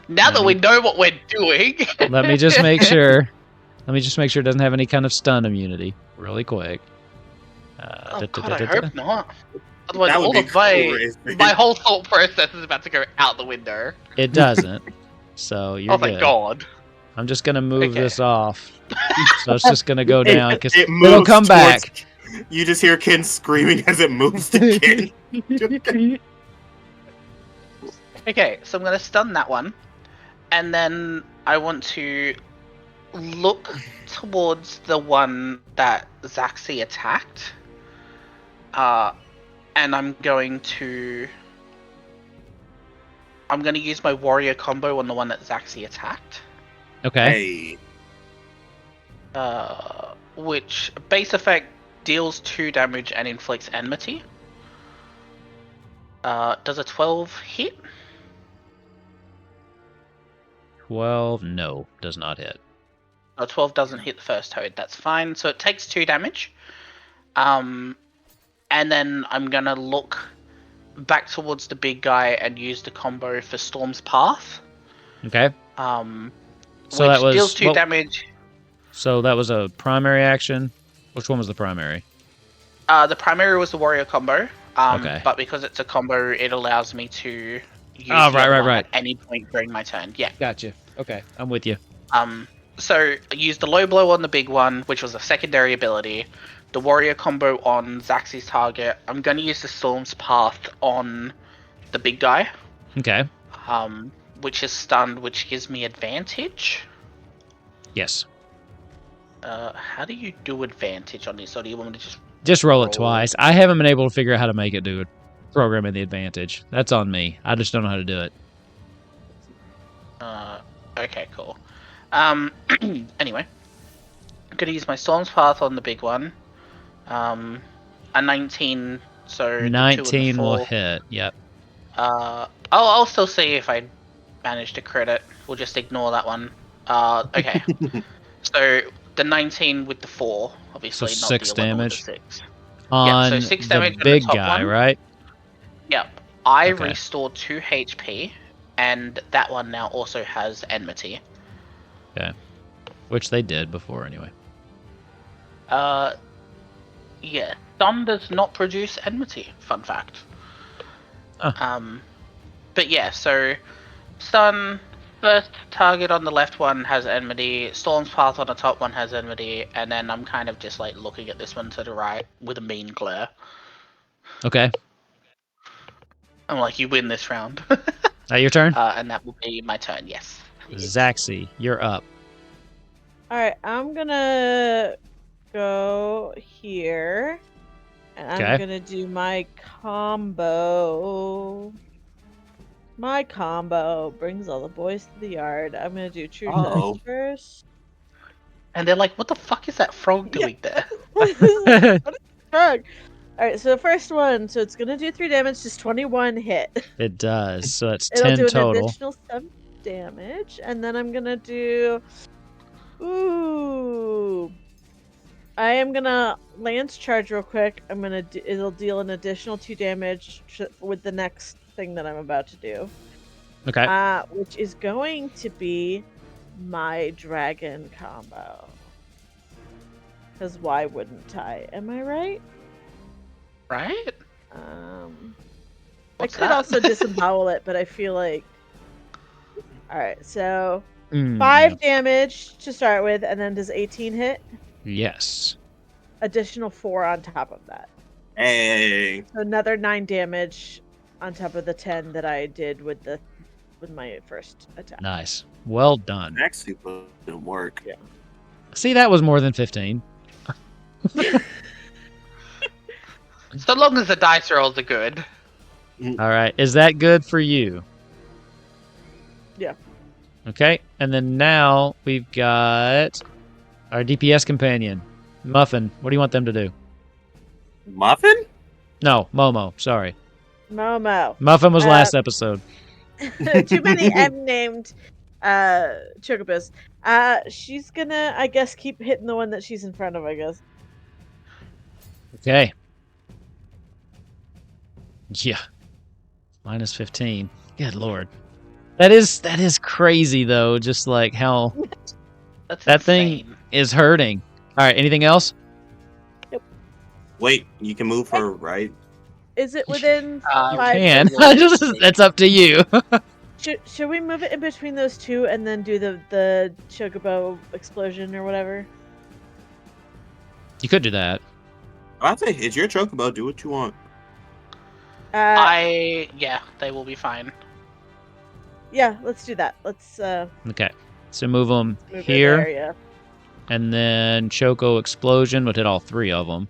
Now that we know what we're doing... Let me just make sure. Let me just make sure it doesn't have any kind of stun immunity. Really quick. Oh god, I hope not. Otherwise, That would all be of my whole thought process is about to go out the window. It doesn't. So you're Oh, good. thank god. I'm just gonna move Okay. this off. So it's just gonna go down because It it'll moves come towards- back. You just hear Ken screaming as it moves to Ken. Okay, so I'm gonna stun that one, and then I want to look towards the one that Zaxi attacked. And I'm going to use my warrior combo on the one that Zaxi attacked. Okay. Hey. Which base effect deals 2 damage and inflicts enmity. Does a 12 hit? 12, no, does not hit. No, 12 doesn't hit the first toad. That's fine. So it takes 2 damage. And then I'm gonna look back towards the big guy and use the combo for Storm's Path. Okay. So So which that was deals 2 damage. So that was a primary action. Which one was the primary? The primary was the warrior combo. Okay. But because it's a combo, it allows me to use Oh, the right, other right, one right. at any point during my turn. Yeah. Gotcha. Okay, I'm with you. So I used the low blow on the big one, which was a secondary ability. The warrior combo on Zaxi's target. I'm gonna use the Storm's Path on the big guy. Okay. Which is stunned, which gives me advantage. Yes. How do you do advantage on this? Or do you want me to Just roll it Roll. twice. I haven't been able to figure out how to make it do it. Programming the advantage. That's on me. I just don't know how to do it. Okay, cool. Anyway, I'm gonna use my Storm's Path on the big one. A 19, so the 19 2 will and the 4. hit. Yep. I'll still see if I manage to crit it. We'll just ignore that one. Okay. So the 19 with the 4, obviously So not 6 the 11 damage. with the 6. On so 6 the damage on big the top guy, one. right? Yep. I Okay. restore 2 HP, and that one now also has enmity. Okay. Which they did before anyway. Yeah. Stun does not produce enmity. Fun fact. But yeah, so stun. First target on the left one has enmity. Storm's Path on the top one has enmity, and then I'm kind of just like looking at this one to the right with a mean glare. Okay. I'm like, you win this round. That your turn? And that will be my turn. Yes. Zaxi, you're up. All right, I'm gonna go here, and I'm Okay. gonna do my combo. My combo brings all the boys to the yard. I'm gonna do true Uh-oh. test first. And they're like, what the fuck is that frog doing there? What is frog? All right, so the first one, so it's gonna do 3 damage, just 21 hit. It does. So it's It'll 10 do an total. additional 7 damage, and then I'm gonna do. Ooh. I am gonna lance charge real quick. I'm gonna. It'll deal an additional 2 damage with the next thing that I'm about to do. Okay. Which is going to be my dragon combo. Because why wouldn't I? Am I right? Right? I could also disembowel it, but I feel like. Alright, so 5 damage to start with, and then does 18 hit? Yes. Additional 4 on top of that. Hey. So another 9 damage on top of the 10 that I did with my first attack. Nice. Well done. Actually put in work. Yeah. See, that was more than 15. So long as the dice rolls are good. All right. Is that good for you? Yeah. Okay. And then now we've got our DPS companion, Muffin. What do you want them to do? Muffin? No, Momo. Sorry. Momo. Muffin was last episode. Too many M-named chocobos. She's gonna, I guess, keep hitting the one that she's in front of, I guess. Okay. Yeah. Minus 15. Good lord. That is crazy though, just like how That's that insane. thing is hurting. Alright, anything else? Wait, you can move her, right? Is it within You 5? Can. can. That's up to you. Should we move it in between those two and then do the chocobo explosion or whatever? You could do that. I think it's your chocobo. Do what you want. Yeah, they will be fine. Yeah, let's do that. Let's Okay. So move them move here, her there, yeah. and then Choco Explosion would hit all 3 of them.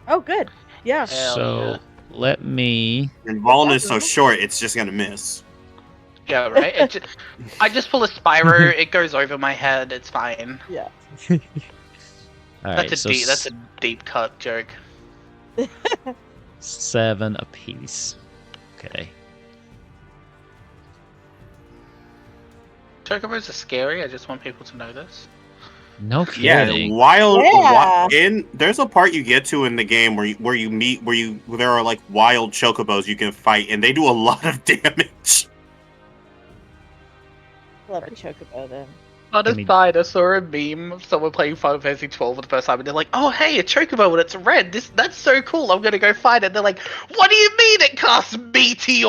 Oh, good. Yeah. Hell So yeah. let me. And Vaughn is so short, it's just gonna miss. Yeah, right. I just pull a Spyro. It goes over my head. It's fine. Yeah. All right, That's so a deep cut joke. 7 apiece. Okay. Chocobos are scary. I just want people to know this. No Yeah, kidding. there's a part you get to in the game where there are like wild chocobos you can fight, and they do a lot of damage. Love a chocobo then. On a side, I saw a meme of someone playing Final Fantasy 12 for the first time, and they're like, "Oh, hey, a chocobo, and it's red. That's so cool. I'm gonna go find it." And they're like, "What do you mean it casts meteor?"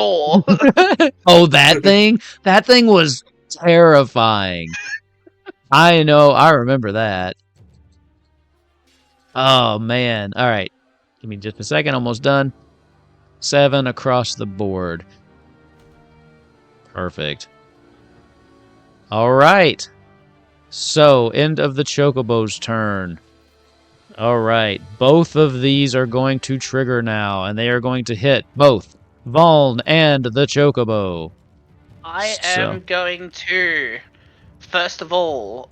Oh, that thing? That thing was terrifying. I know. I remember that. Oh, man. All right. Give me just a second. Almost done. 7 across the board. Perfect. All right. So, end of the Chocobo's turn. All right. Both of these are going to trigger now, and they are going to hit both Voln and the Chocobo. I am going to, first of all,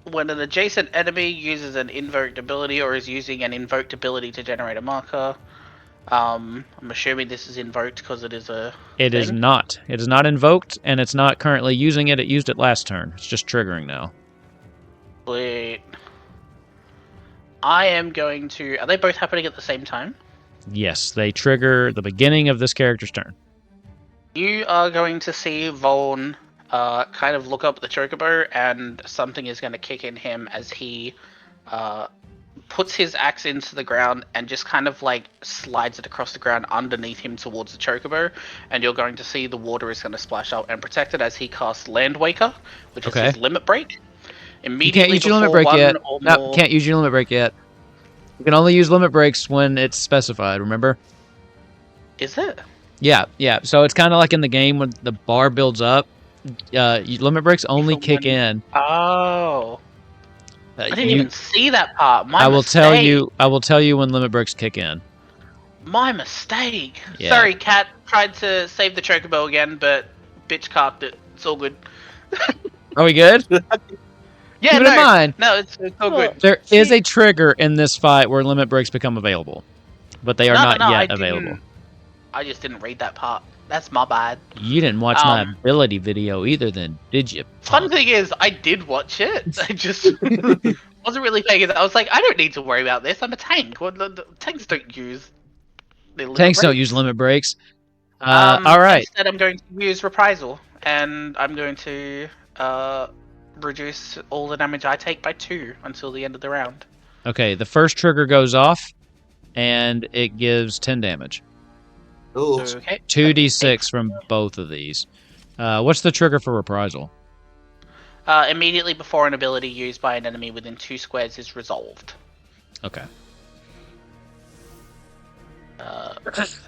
when an adjacent enemy uses an invoked ability or is using an invoked ability to generate a marker, I'm assuming this is invoked because it is a It is not. It is not invoked, and it's not currently using it. It used it last turn. It's just triggering now. Sweet. I am going to... Are they both happening at the same time? Yes, they trigger the beginning of this character's turn. You are going to see Voln kind of look up the Chocobo, and something is going to kick in him as he puts his axe into the ground and just kind of like slides it across the ground underneath him towards the Chocobo, and you're going to see the water is going to splash up and protect it as he casts Land Waker, which is his limit break. Immediately you can't use your limit break yet. No, more... can't use your limit break yet. You can only use limit breaks when it's specified, remember? Is it? Yeah. So it's kind of like in the game when the bar builds up. Limit breaks only kick in. Oh. I didn't even see that part. I will tell you when limit breaks kick in. My mistake. Yeah. Sorry, Cat. Tried to save the Chocobo again, but bitch carved it. It's all good. Are we good? Yeah, Keep it in mind. No, it's all good. There is a trigger in this fight where limit breaks become available, but they are not yet available. I just didn't read that part. That's my bad. You didn't watch my ability video either, then, did you? Fun thing is, I did watch it. I just wasn't really paying attention. I was like, I don't need to worry about this. I'm a tank. Well, the tanks don't use the limit breaks. Don't use limit breaks. All right. Instead, I'm going to use reprisal, and I'm going to reduce all the damage I take by 2 until the end of the round. Okay, the first trigger goes off, and it gives 10 damage. Ooh. Okay. 2d6 from both of these. What's the trigger for reprisal? Immediately before an ability used by an enemy within 2 squares is resolved. Okay.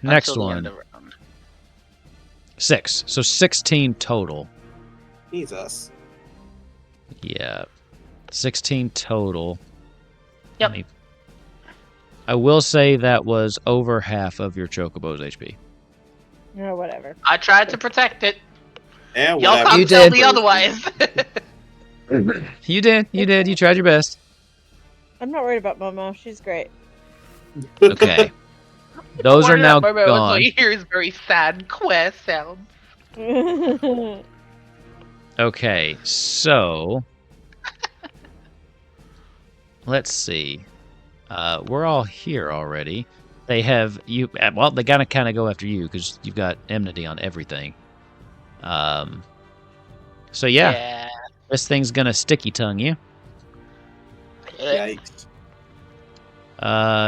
Next one. 6. So 16 total. Jesus. Yeah. 16 total. Yep. I will say that was over half of your Chocobo's HP. No, whatever. I tried to protect it. And Y'all can't tell me otherwise. You did. You tried your best. I'm not worried about Momo. She's great. Okay. Those are now gone. All you hear is very sad quest sounds. Okay, so let's see. We're all here already. They have you. Well, they gotta kind of go after you because you've got enmity on everything. So yeah, this thing's gonna sticky tongue you. Yikes.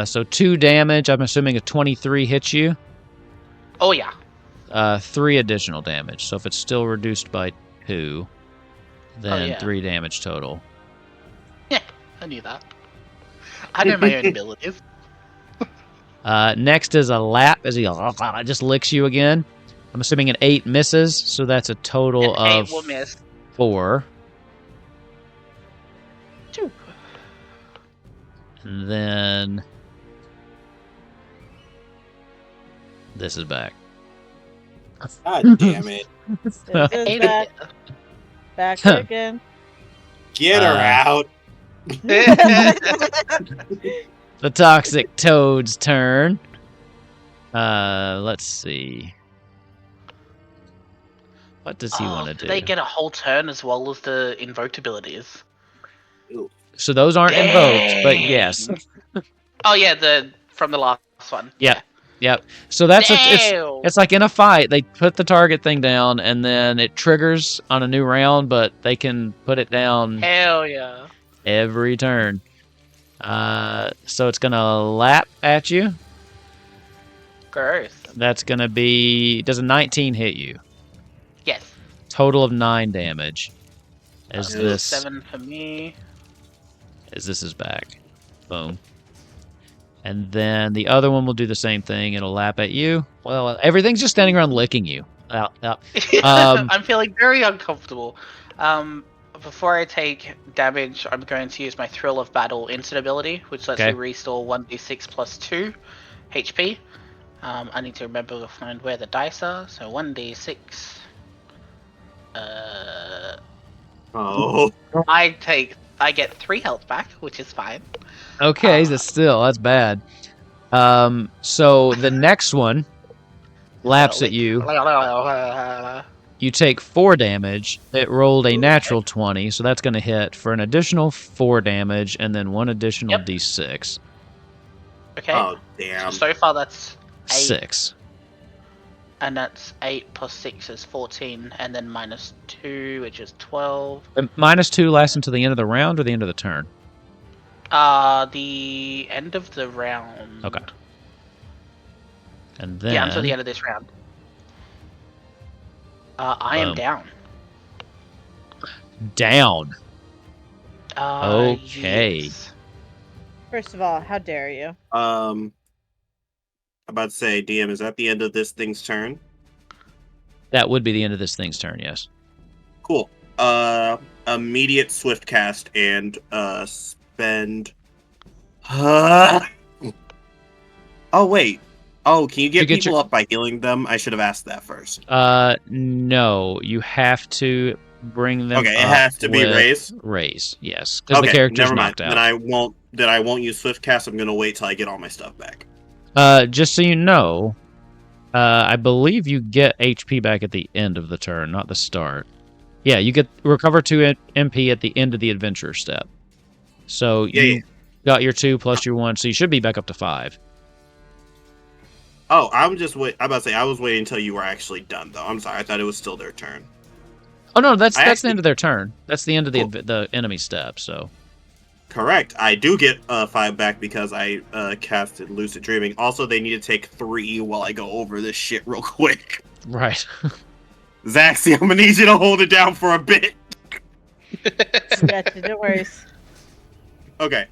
So 2 damage. I'm assuming a 23 hits you. Oh yeah. 3 additional damage. So if it's still reduced by 2, then yeah. 3 damage total. Yeah, I knew that. I know my own abilities. Next is a lap as he just licks you again. I'm assuming an 8 misses, so that's a total An 8 of will miss. 4. Two. And then this is back. God damn it. This I is hated back. Back again. Get her out. it. The Toxic Toad's turn. Let's see. What does he want to do? They get a whole turn as well as the invoked abilities. So those aren't invoked, but yes. Oh yeah, from the last one. Yep. Yep. So that's Damn. it's like in a fight, they put the target thing down and then it triggers on a new round, but they can put it down Hell yeah. every turn. So it's gonna lap at you. Gross. That's gonna be, does a 19 hit you? Yes. Total of 9 damage. As So this 7 for me. is back. Boom. And then the other one will do the same thing. It'll lap at you. Well, everything's just standing around licking you. I'm feeling very uncomfortable. Before I take damage, I'm going to use my Thrill of Battle instant ability, which lets me restore 1d6 plus 2 HP. I need to remember to find where the dice are. So 1d6. Oh. I get 3 health back, which is fine. Okay, that's bad. So the next one laps at you. You take 4 damage. It rolled a natural 20, so that's going to hit for an additional 4 damage and then 1 additional d6. Okay. Oh, damn. So far that's 8. 6. And that's 8 plus 6 is 14, and then minus 2, which is 12. Minus 2 lasts until the end of the round or the end of the turn? The end of the round. Okay. And then... Yeah, until the end of this round. I am down. Down. Okay. Yes. First of all, how dare you? I'm about to say, DM, is that the end of this thing's turn? That would be the end of this thing's turn, yes. Cool. Immediate swift cast and spend. Oh wait. Oh, can you get people up by healing them? I should have asked that first. No, you have to bring them. Okay, it up has to be raised. Raise, yes, because the character's never mind. knocked out. Then I won't use swift cast. I'm gonna wait till I get all my stuff back. Just so you know, I believe you get HP back at the end of the turn, not the start. Yeah, you get recover 2 MP at the end of the adventure step. So you got your 2 plus your 1, so you should be back up to 5. Oh, I'm about to say I was waiting until you were actually done, though. I'm sorry, I thought it was still their turn. Oh no, that's the end of their turn. That's the end of the enemy step. So. Correct. I do get 5 back because I casted Lucid Dreaming. Also, they need to take 3 while I go over this shit real quick. Right. Zaxi, I'm gonna need you to hold it down for a bit. Gotcha, no worries. Okay.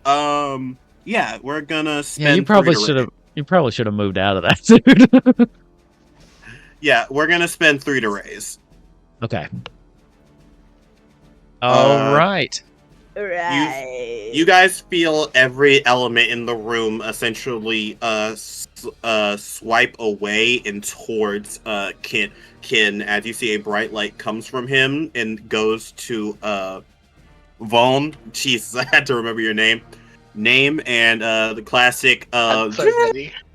Yeah, we're gonna spend. Yeah, you probably should have. You probably should have moved out of that, dude. Yeah, we're gonna spend 3 to raise. Okay. All right. Right. You guys feel every element in the room essentially swipe away and towards Kin as you see a bright light comes from him and goes to Vaughn. Jesus, I had to remember your name and the classic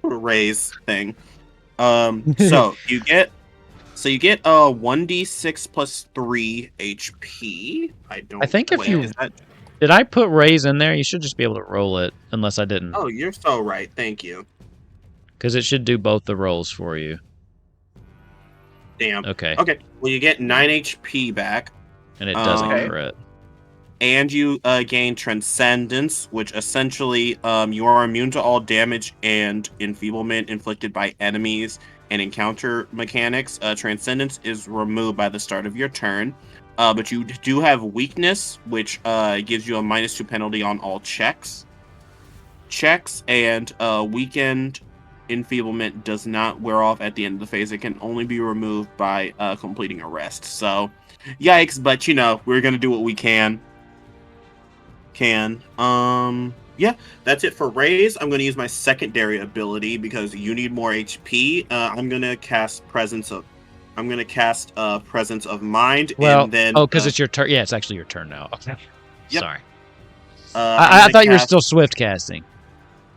raise thing. So you get 1d6 plus 3 HP. I think if you did I put raise in there, you should just be able to roll it unless I didn't. Oh, you're so right. Thank you. Because it should do both the rolls for you. Damn. Okay. Okay. Well, you get 9 HP back. And it doesn't crit. And you gain Transcendence, which essentially you are immune to all damage and enfeeblement inflicted by enemies and encounter mechanics, Transcendence is removed by the start of your turn. But you do have Weakness, which gives you a -2 penalty on all checks. And Weakened Enfeeblement does not wear off at the end of the phase. It can only be removed by completing a rest. So, yikes! But we're gonna do what we can. Yeah, that's it for Raise. I'm gonna use my secondary ability because you need more HP. I'm gonna cast Presence of Mind, Well, and then because it's your turn. Yeah, it's actually your turn now. Okay. Yep. Sorry. I'm I gonna thought you were cast- still swift casting.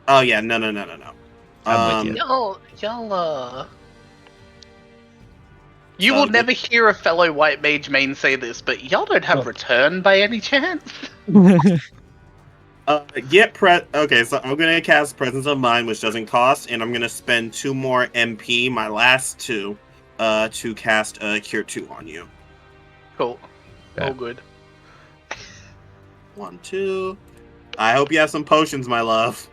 Oh yeah, no. I'm with you. Y'all, you So will the- never hear a fellow white mage main say this, but y'all don't have Oh. return by any chance? Okay, so I'm gonna cast Presence of Mind, which doesn't cost, and I'm gonna spend 2 more MP, my last 2, to cast Cure 2 on you. Cool. Okay. All good. 1, 2. I hope you have some potions, my love.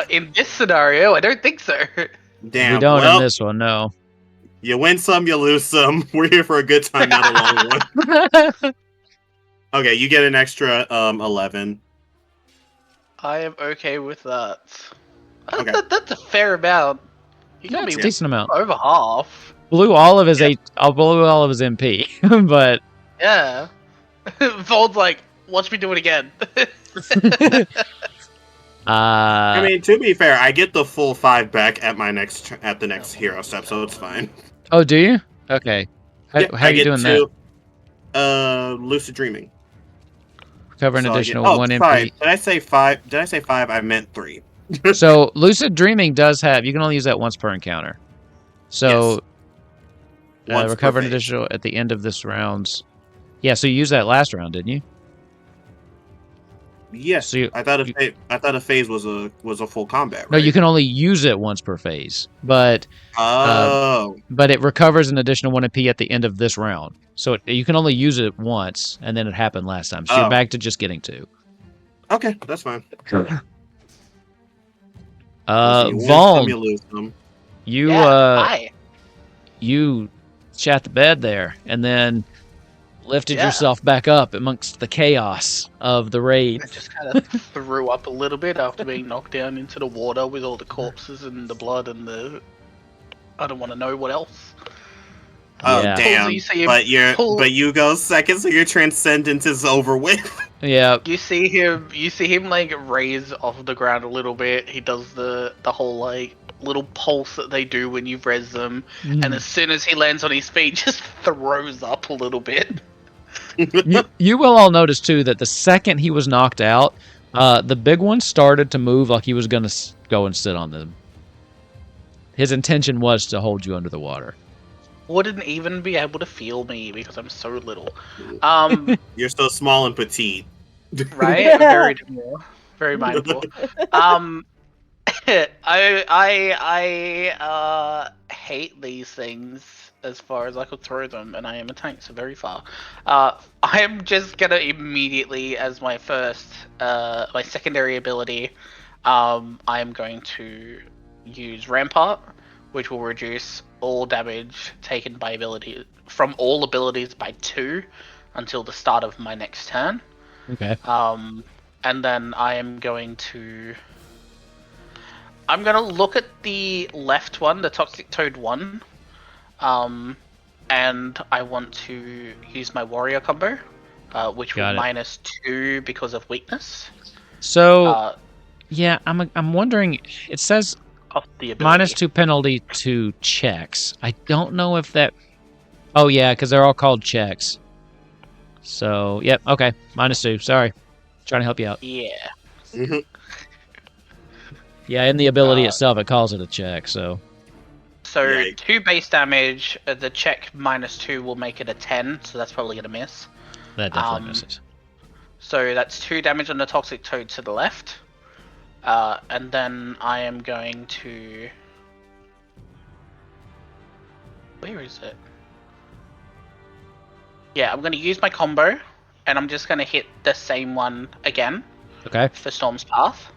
In this scenario, I don't think so. Damn. We don't well, in this one, no. you win some, you lose some. We're here for a good time, not a long one. Okay, you get an extra 11. I am okay with that. Okay. That's a fair amount. You got That's me a decent amount. over half. Blew all of his Yeah. blew all of his MP, but Yeah. Vold's like, watch me do it again. I mean, to be fair, I get the full 5 back at the next hero step, so it's fine. oh, do you? Okay. How Yeah, are you doing that? Lucid Dreaming. Cover an So I get- additional 1 sorry. MP. Did I say 5? I meant 3. So lucid dreaming does have. You can only use that once per encounter. So Once per recover an phase. additional at the end of this round's. Yeah. So you used that last round, didn't you? Yes, So I thought a phase was a full combat. Right? No, you can only use it once per phase, but Oh, it recovers an additional 1 MP at the end of this round. So you can only use it once, and then it happened last time. So you're Oh. back to just getting 2. okay, that's fine. You win some, Vaughn, you lose some. you Hi. you shat the bed there, and then lifted Yeah. yourself back up amongst the chaos of the raid. I just kind of threw up a little bit after being knocked down into the water with all the corpses and the blood and the... I don't want to know what else. Oh Yeah. damn! You see him But pull- you go second, so your transcendence is over with. Yeah. You see him like raise off the ground a little bit. He does the whole like little pulse that they do when you res them, and as soon as he lands on his feet, just throws up a little bit. You will all notice too that the second he was knocked out, the big one started to move like he was going to go and sit on them. His intention was to hold you under the water. Wouldn't even be able to feel me because I'm so little. You're so small and petite. Right? Very demure. Very mindful. I hate these things as far as I could throw them, and I am a tank, so very far. I am just gonna immediately, as my first, my secondary ability, I am going to use Rampart, which will reduce all damage taken by from all abilities by 2 until the start of my next turn. Okay. And then I'm gonna look at the left one, the Toxic Toad one, and I want to use my warrior combo, which will -2 because of weakness. So, yeah, I'm wondering. It says Off the ability. -2 penalty to checks. I don't know if that. Oh yeah, because they're all called checks. So, yep. Okay, -2. Sorry, trying to help you out. Yeah. Mhm. Yeah, in the ability itself, it calls it a check. So. So Yikes. 2 base damage. The check -2 will make it a 10, so that's probably gonna miss. That definitely misses. So that's 2 damage on the Toxic Toad to the left. And then I am going to... Where is it? Yeah, I'm going to use my combo, and I'm just going to hit the same one again. Okay. For Storm's Path.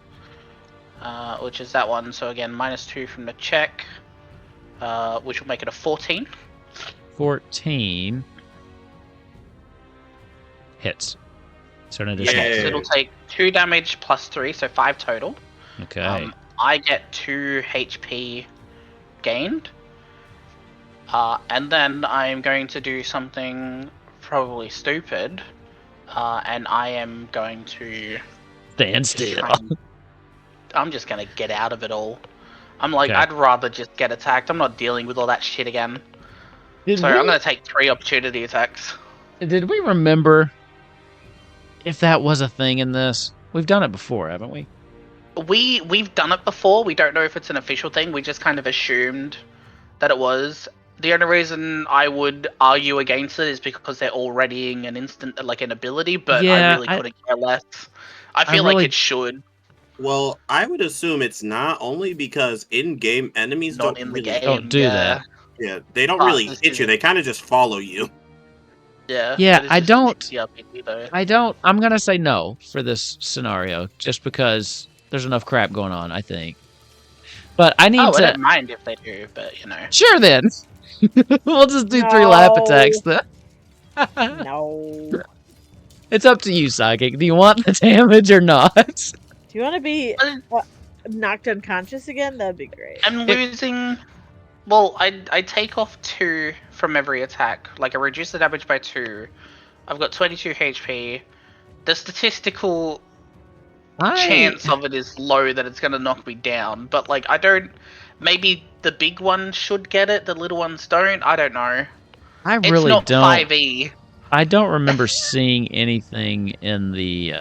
Which is that one. So again, -2 from the check. which will make it a 14. 14 hits. So an additional Okay, so 3. it'll take 2 damage plus 3, so 5 total. Okay. I get 2 HP gained. And then I'm going to do something probably stupid. And I am going to Stand just still. I'm just gonna get out of it all. I'm like, Okay. I'd rather just get attacked. I'm not dealing with all that shit again. Did So I'm gonna take 3 opportunity attacks. Did we remember if that was a thing in this? We've done it before, haven't we? We've done it before. We don't know if it's an official thing. We just kind of assumed that it was. The only reason I would argue against it is because they're all readying an instant, like an ability, but I Yeah, really couldn't care less. I feel really- like it should. Well, I would assume it's not, only because in-game enemies Not don't in the really game. Don't do yeah. that. Yeah, they don't But really this hit you. is- They kind of just follow you. Yeah. Yeah, but it's I just don't- TTRPG though. I'm gonna say no for this scenario, just because there's enough crap going on, I think. But I need I to. don't mind if they do, but you know. Sure then. We'll just do 3 lap No. attacks then. No. It's up to you, Psychic. Do you want the damage or not? Do you want to be Uh, knocked unconscious again? That'd be great. I'm losing. Well, I take off 2 from every attack. Like I reduce the damage by 2. I've got 22 HP. The statistical chance of it is low that it's gonna knock me down, but like I don't. Maybe the big ones should get it, the little ones don't. I don't know. I It's really not don't. 5e. I don't remember seeing anything in the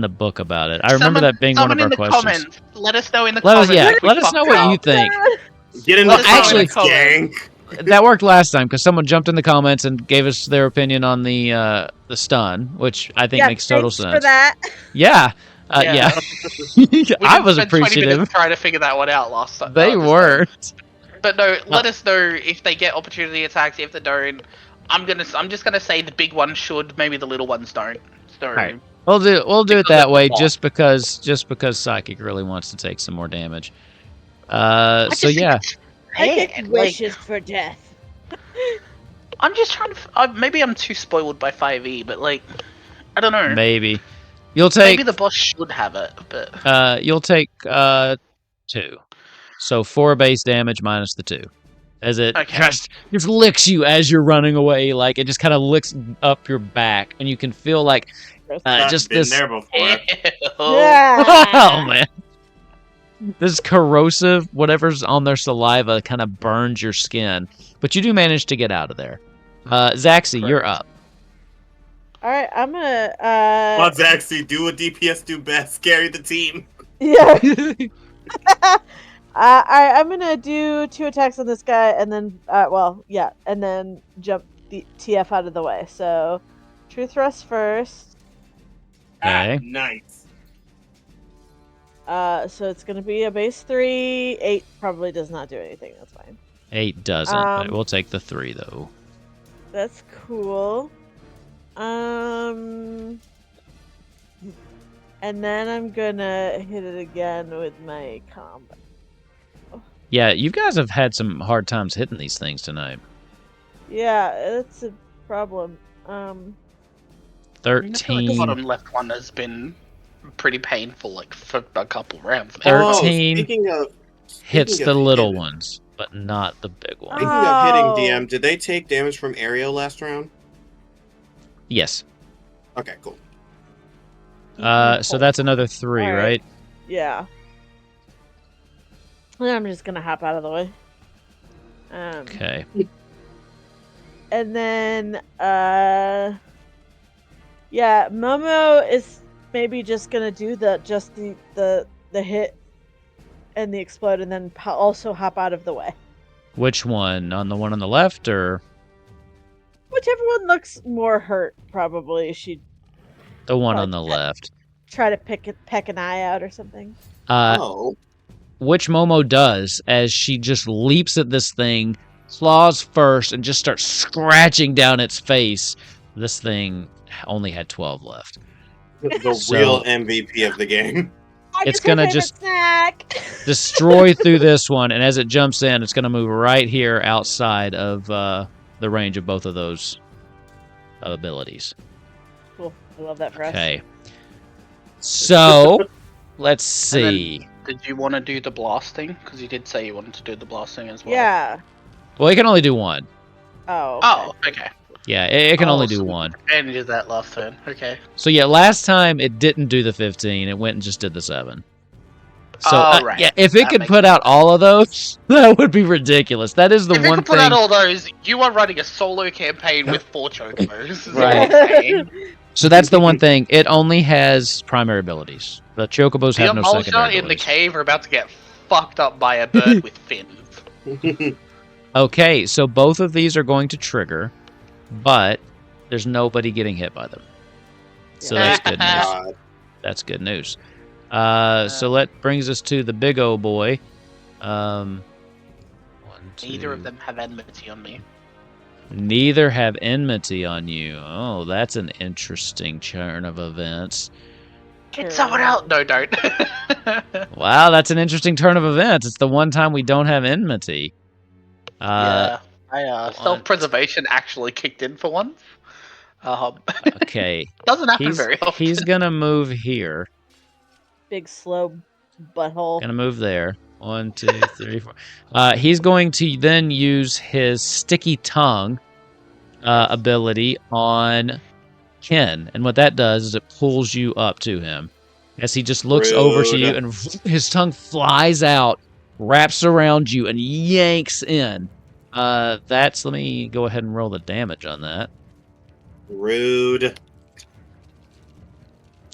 book about it. I remember that being one of someone our in the questions. comments. Let us know in the Let us- comments. yeah, if we let us know fucked what you up. think. Get in Let the us know in the comments, gang. That worked last time because someone jumped in the comments and gave us their opinion on the stun, which I think makes total thanks sense. for that. Yeah, Yeah. I We was spent 20 appreciative. minutes trying to figure that one out last time. They were. But no, let us know if they get opportunity attacks. If they don't, I'm just gonna say the big ones should. Maybe the little ones don't. So, Alright. We'll do it Because that of way, the just because Psychic really wants to take some more damage. I So just think yeah, it's I bad, get like- wishes for death. I'm just trying to. Maybe I'm too spoiled by 5e, but like, I don't know. maybe you'll take Maybe the boss should have it, but you'll take 2, so 4 base damage minus the 2, as it Okay. just licks you as you're running away. Like it just kind of licks up your back, and you can feel like I've just been this. there before. Oh man. This corrosive, whatever's on their saliva, kind of burns your skin. But you do manage to get out of there. Zaxi, you're up. All right, I'm gonna. Come on, Zaxi, do what DPS do best. Carry the team. Yeah. I'm gonna do 2 attacks on this guy, and then, and then jump the TF out of the way. So, true thrust first. Okay. Ah, nice. So it's gonna be a base 3. 8 probably does not do anything. That's fine. 8 doesn't, but we'll take the 3 though. That's cool. And then I'm gonna hit it again with my combo. Yeah, you guys have had some hard times hitting these things tonight. Yeah, that's a problem. I mean, I feel like the 13. bottom left one has been pretty painful, like for a couple rounds. Third- Oh, 13 speaking of hits speaking the of little hitting- ones, but not the big one. Speaking of hitting Oh. DM, did they take damage from Aerial last round? Yes. Okay, cool. So that's another 3, All right. right? Yeah. And I'm just gonna hop out of the way. Okay. And then, yeah, Momo is maybe just gonna do the hit and the explode, and then also hop out of the way. Which one? On the one on the left, or Whichever one looks more hurt, probably she'd the one Probably on the left? try to peck an eye out or something. Oh. Which Momo does as she just leaps at this thing, claws first, and just starts scratching down its face. This thing only had 12 left. The So- real MVP of the game. it's gonna just snack. destroy through this one, and as it jumps in, it's gonna move right here outside of the range of both of those abilities. Cool. I love that for us. Okay. So, let's see. Did you want to do the blasting? Because you did say you wanted to do the blasting as well. Yeah. Well, it can only do one. Oh. Okay. Oh, okay. Yeah, it can only do one. And did that last turn. Okay. So yeah, last time it didn't do the 15. It went and just did the 7. So right. yeah, if it That could makes put out all of those, that would be ridiculous. That is the if you one can put thing. out all those, you are running a solo campaign with 4 chocobos. Right. So that's the one thing. It only has primary abilities. The chocobos The have no secondary emulsion in the abilities. cave are about to get fucked up by a bird with fins. Okay, so both of these are going to trigger, but there's nobody getting hit by them. So that's good news. God. That's good news. So that brings us to the big old boy. One, Neither of two. them have enmity on me. Neither have enmity on you. Oh, that's an interesting turn of events. Get someone else. No, don't. Wow, that's an interesting turn of events. It's the one time we don't have enmity. Yeah. Self-preservation actually kicked in for once. Okay. Doesn't happen very often. He's gonna move here. Big slow butthole. Gonna move there. 1, 2, 3, 4. He's going to then use his sticky tongue ability on Ken, and what that does is it pulls you up to him. As he just looks over to you, and his tongue flies out, wraps around you, and yanks in. Let me go ahead and roll the damage on that. Rude.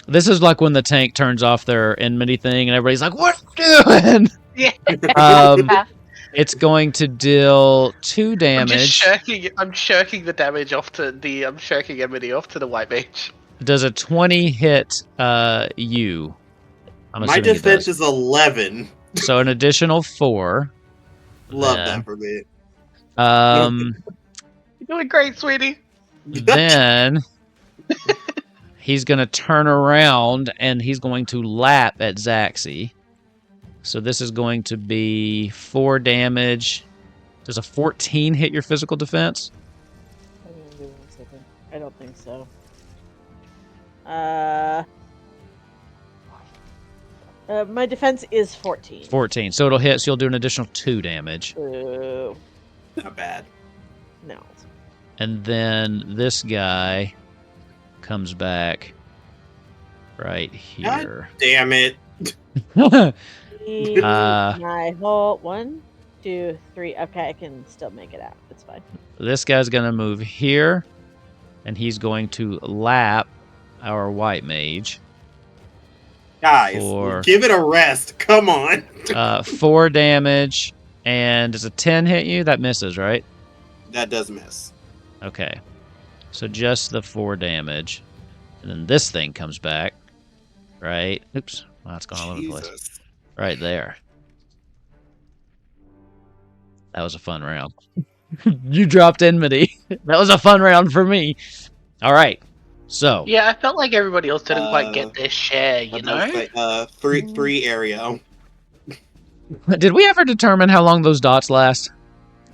This is like when the tank turns off their enmity thing, and everybody's like, "What are you doing?" Yeah. It's going to deal 2 damage. I'm shirking the damage off to the. I'm shirking enmity off to the white mage. Does a 20 hit you? My defense is 11. So an additional 4. Love then, that for me. You're doing great, sweetie. Then he's going to turn around and he's going to lap at Zaxi. So this is going to be 4 damage. Does a 14 hit your physical defense? I don't think so. My defense is 14. 14. So it'll hit, so you'll do an additional 2 damage. Ooh. Not bad. No. And then this guy comes back right here. Damn it. My whole 1, 2, 3. Okay, I can still make it out. It's fine. This guy's going to move here, and he's going to lap our white mage. Guys, give it a rest. Come on. 4 damage, and does a 10 hit you? That misses, right? That does miss. Okay. So just the 4 damage. And then this thing comes back. Right? Oops. Wow, it's gone all over the place. Right there. That was a fun round. You dropped enmity. That was a fun round for me. All right. So. Yeah, I felt like everybody else didn't quite get their share, you know? Like, 3 area. Did we ever determine how long those dots last?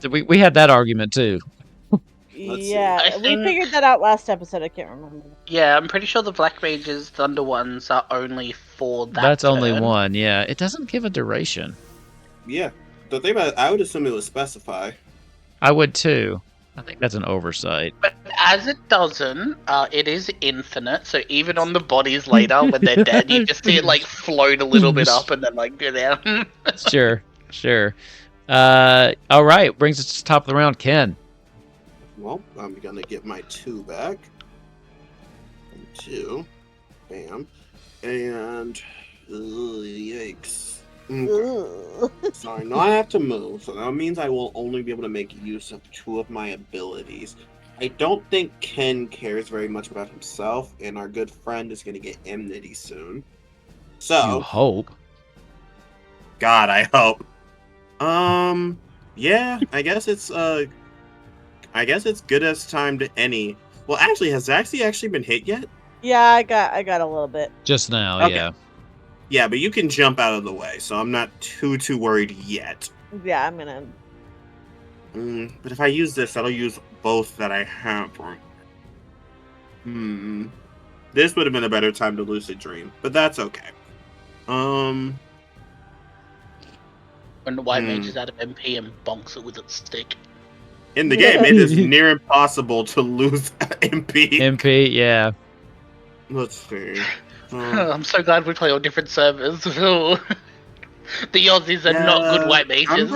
We had that argument too. Yeah, we figured that out last episode. I can't remember. Yeah, I'm pretty sure the Black Mage's Thunder ones are only for that. That's turn. only one. Yeah, it doesn't give a duration. Yeah, the thing about it, I would assume it would specify. I would too. I think that's an oversight. But as it doesn't, it is infinite. So even on the bodies later, when they're dead, you just see it like float a little bit up and then like go down. Sure. All right, brings us to the top of the round, Ken. Well, I'm gonna get my 2 back. 2. Bam. And yikes. Okay. Sorry, now I have to move, so that means I will only be able to make use of 2 of my abilities. I don't think Ken cares very much about himself, and our good friend is gonna get enmity soon. So You hope. God, I hope. Yeah, I guess it's good as time to any. Well, actually, has Zaxi actually been hit yet? Yeah, I got a little bit. Just now, Okay. yeah. Yeah, but you can jump out of the way, so I'm not too worried yet. Yeah, I'm gonna. But if I use this, I'll use both that I have. This would have been a better time to lucid dream, but that's okay. When the white mage is out of MP and bonks it with its stick. In the game, it is near impossible to lose MP. MP, yeah. Let's see. I'm so glad we play on different servers. The Aussies are not good white mages.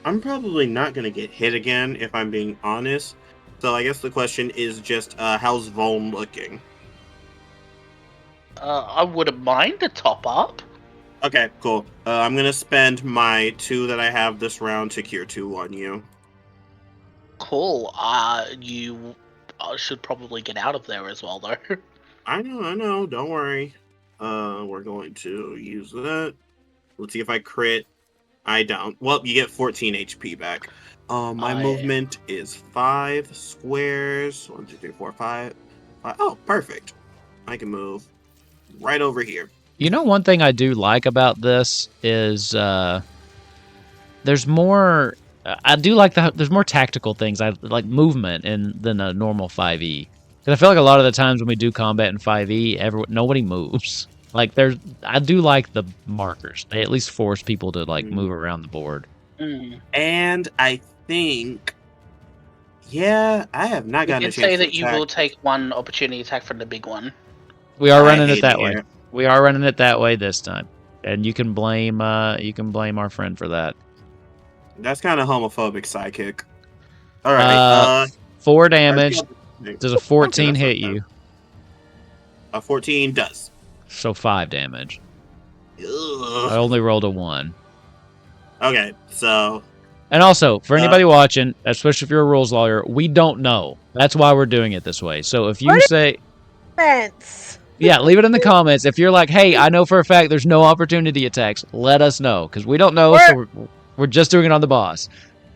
I'm probably not gonna get hit again if I'm being honest. So I guess the question is just how's Voln looking? I wouldn't mind a top up. Okay, cool. I'm gonna spend my 2 that I have this round to cure 2 on you. Cool. You should probably get out of there as well, though. I know. Don't worry. We're going to use that. Let's see if I crit. I don't. Well, you get 14 HP back. My movement is 5 squares. 1, 2, 3, 4, 5. Oh, perfect. I can move right over here. You know, one thing I do like about this is there's more. I do like there's more tactical things. I like movement than a normal 5e. Because I feel like a lot of the times when we do combat in 5e, nobody moves. Like I do like the markers. They at least force people to like move around the board. And I think, I have not gotten a chance to say that you attack. will take one opportunity attack from the big one. We are running it that way. We are running it that way this time, and you can blame our friend for that. That's kind of homophobic, sidekick. All right. 4 damage. Does a 14 hit you? A 14 does. So 5 damage. Ugh. I only rolled a 1. Okay, so. And also, for anybody watching, especially if you're a rules lawyer, we don't know. That's why we're doing it this way. So if you say... Yeah, leave it in the comments. If you're like, hey, I know for a fact there's no opportunity attacks, let us know. Because we don't know, so we're just doing it on the boss.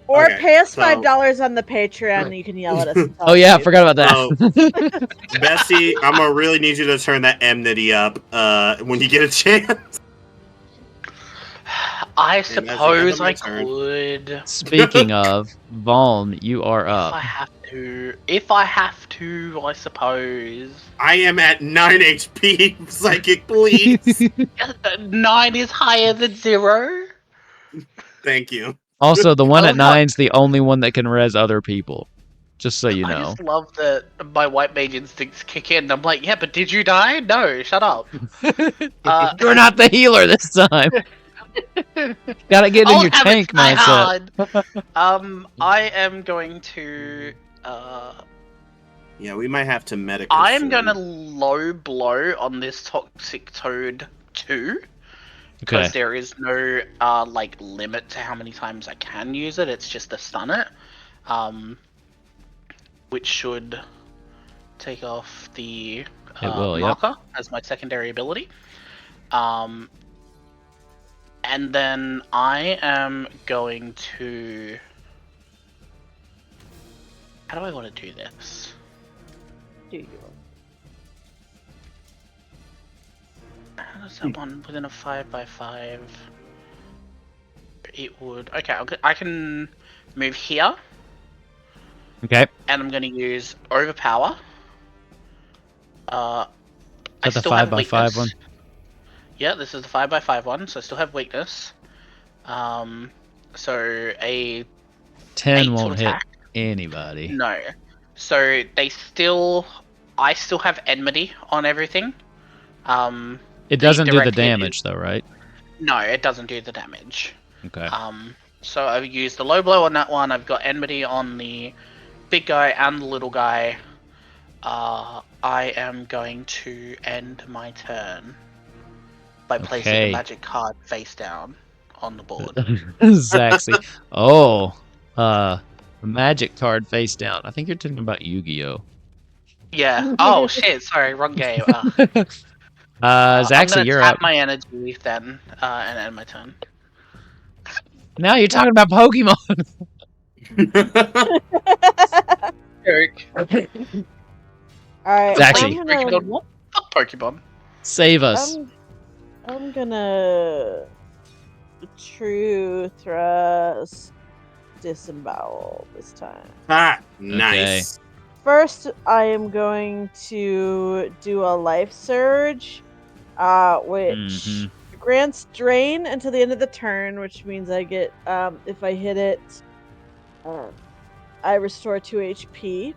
Or pay us $5 on the Patreon and you can yell at us. Oh, yeah, I forgot about that. Bessie, I'm going to really need you to turn that enmity up when you get a chance. I suppose I could. Speaking of, Voln, you are up. If I have to, I suppose. I am at 9 HP, psychic, please. 9 is higher than 0. Thank you. Also, the one at 9's the only one that can res other people. Just so you know. I just love that my white mage instincts kick in. I'm like, yeah, but did you die? No, shut up. You're not the healer this time. Gotta get in your tank mindset. I am going to. Yeah, we might have to medic. I am going to low blow on this Toxic Toad 2. Because there is no like limit to how many times I can use it. It's just to stun it. Which should take off the marker as my secondary ability. And then I am going to... How do I want to do this? How does that one within a 5x5? It would... Okay, I can move here. Okay. And I'm going to use Overpower. I the still have 5x5 one? Yeah, this is the 5x5 one, so I still have weakness. So a 10 won't hit anybody. No. So I still have enmity on everything. It doesn't do the damage though, right? No, it doesn't do the damage. Okay. So I've used the low blow on that one. I've got enmity on the big guy and the little guy. I am going to end my turn by placing a magic card face down on the board. Zaxi. A magic card face down. I think you're talking about Yu-Gi-Oh. Yeah. Oh shit. Sorry, wrong game. Zaxi, you're up. I'm gonna tap my energy then and end my turn. Now you're talking about Pokemon. Eric. Alright, Zaxi. Pokemon. Save us. I'm gonna true thrust disembowel this time. Ah, nice. First, I am going to do a life surge, which grants drain until the end of the turn, which means I get, if I hit it, I restore 2 HP.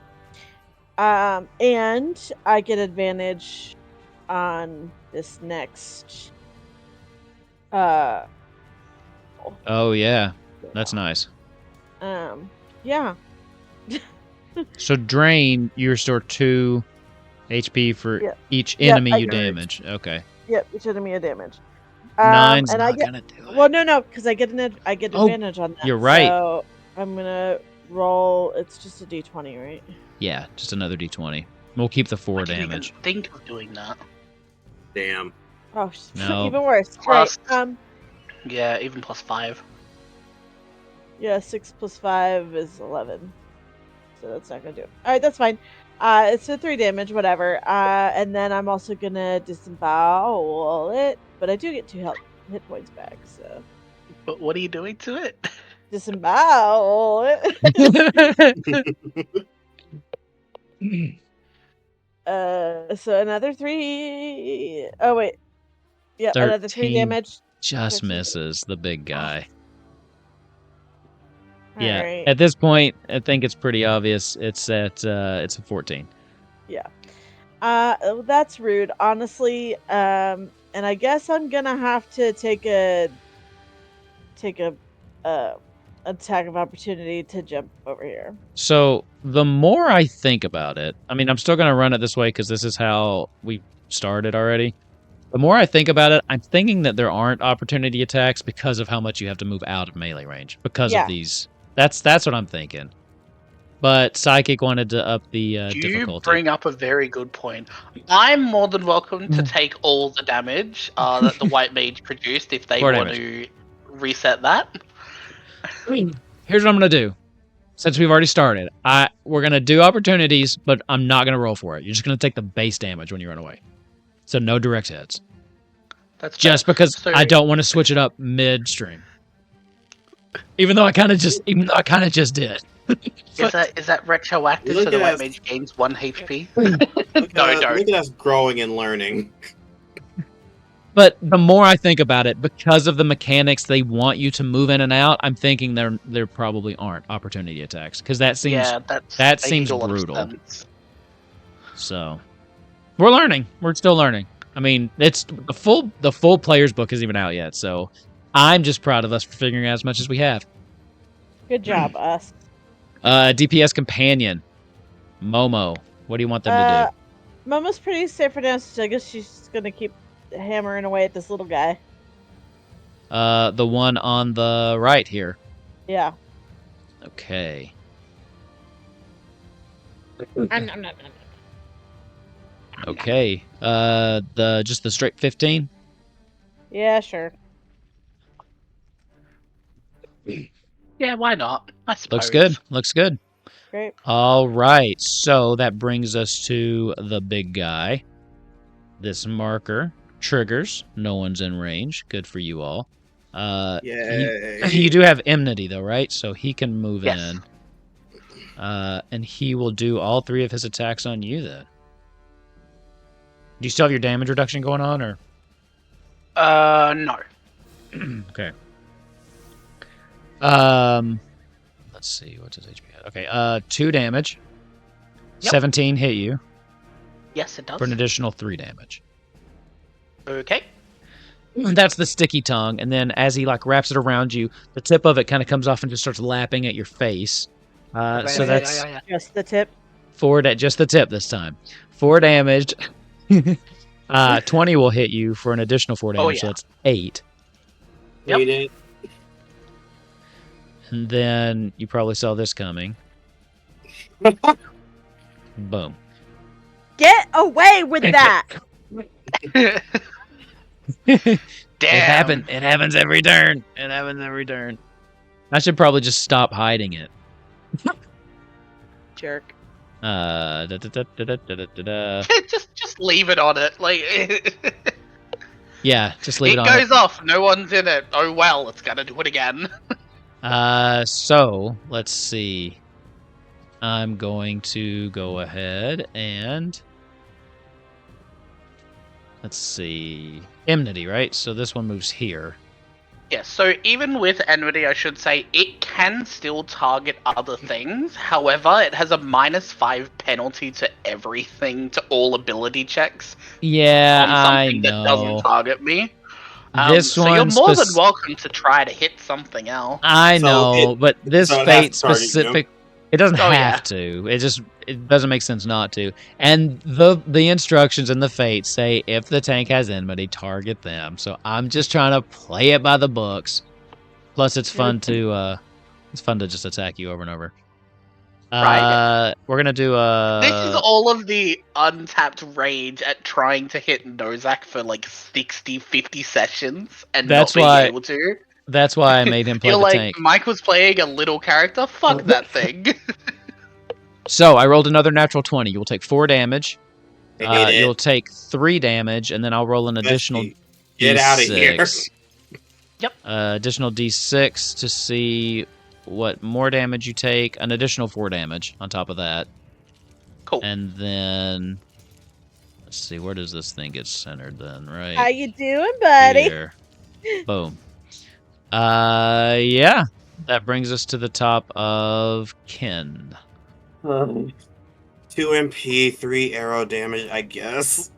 And I get advantage on this next. Oh yeah, that's nice. Yeah. So drain, you restore 2 HP for each enemy you damage. Okay. Yep, each enemy you damage. Nine's and not I get, gonna do it. well, no, because I get advantage on that. You're right. So I'm gonna roll. It's just a D20, right? Yeah, just another D20. We'll keep the 4 damage. Even think of doing that. Damn. Oh, No. even worse. Plus, Right. Yeah, even +5. Yeah, 6 plus 5 is 11. So that's not gonna do it. All right, that's fine. It's a 3 damage, whatever. And then I'm also gonna disembowel it, but I do get 2 hit points back. So. But what are you doing to it? Disembowel it. So another 3. Oh wait. Yeah, another 3 damage. Just misses the big guy. Yeah. Right. At this point, I think it's pretty obvious. It's at it's a 14. Yeah. That's rude, honestly. And I guess I'm gonna have to take a attack of opportunity to jump over here. So the more I think about it, I mean, I'm still gonna run it this way because this is how we started already. The more I think about it, I'm thinking that there aren't opportunity attacks because of how much you have to move out of melee range because of these. That's what I'm thinking. But Psychic wanted to up the difficulty. You bring up a very good point. I'm more than welcome to take all the damage that the white mage produced if they want to reset that. Here's what I'm gonna do. Since we've already started, we're gonna do opportunities, but I'm not gonna roll for it. You're just gonna take the base damage when you run away. So no direct hits. That's just fair. because I don't want to switch it up midstream. Even though I kind of just did. Is that retroactive so the white mage gains 1 HP? Look at us growing and learning. But the more I think about it, because of the mechanics they want you to move in and out, I'm thinking there probably aren't opportunity attacks because that seems brutal. So we're learning. We're still learning. I mean, it's the full player's book isn't even out yet, so I'm just proud of us for figuring out as much as we have. Good job, us. DPS companion, Momo. What do you want them to do? Momo's pretty safe for now, so I guess she's gonna keep hammering away at this little guy. The one on the right here. Yeah. Okay. Okay. Just the straight 15? Yeah, sure. Yeah, why not? I suppose. Looks good. Great. All right. So that brings us to the big guy. This marker triggers. No one's in range. Good for you all. You do have enmity though, right? So he can move in. And he will do all 3 of his attacks on you then. Do you still have your damage reduction going on, or? No. Okay. Let's see. What's his HP? Okay. 2 damage. Yep. 17 hit you. Yes, it does. For an additional 3 damage. Okay. That's the sticky tongue, and then as he wraps it around you, the tip of it kind of comes off and just starts lapping at your face. So that's just the tip. 4 just the tip this time. 4 damage. 20 will hit you for an additional 4 damage, so that's 8. Yep. And then you probably saw this coming. Boom. Get away with that! Damn. It happens every turn. I should probably just stop hiding it. Jerk. Just leave it on it. Yeah, just leave it It on goes off. No one's in it. Oh well, it's gonna do it again. So let's see. I'm going to go ahead and let's see. Enmity, right? So this one moves here. Yeah, so even with enmity, I should say, it can still target other things. However, it has a -5 penalty to everything, to all ability checks Yeah, on I something that doesn't know. target me. This So you're one more than welcome to try to hit something else. I So know, but this so it has fate to target you. specific it doesn't Oh, have yeah. to. It doesn't make sense not to. And the instructions in the fate say if the tank has enmity, target them. So I'm just trying to play it by the books. Plus it's fun to just attack you over and over. Right. We're gonna do This is all of the untapped rage at trying to hit Nozak for like 60, 50 sessions and That's not being why able to. that's why I made him play You're the like, tank. Mike was playing a little character? Fuck that thing. So I rolled another natural 20. You'll take 4 damage. Hate You'll it. take 3 damage, and then I'll roll an additional Bestie, get out of here. D6. Yep. Additional D6 to see what more damage you take. An additional 4 damage on top of that. Cool. And then let's see, where does this thing get centered then? Right. How you doing, buddy? Here. Boom. Yeah. That brings us to the top of Ken. 2 MP, 3 arrow damage, I guess.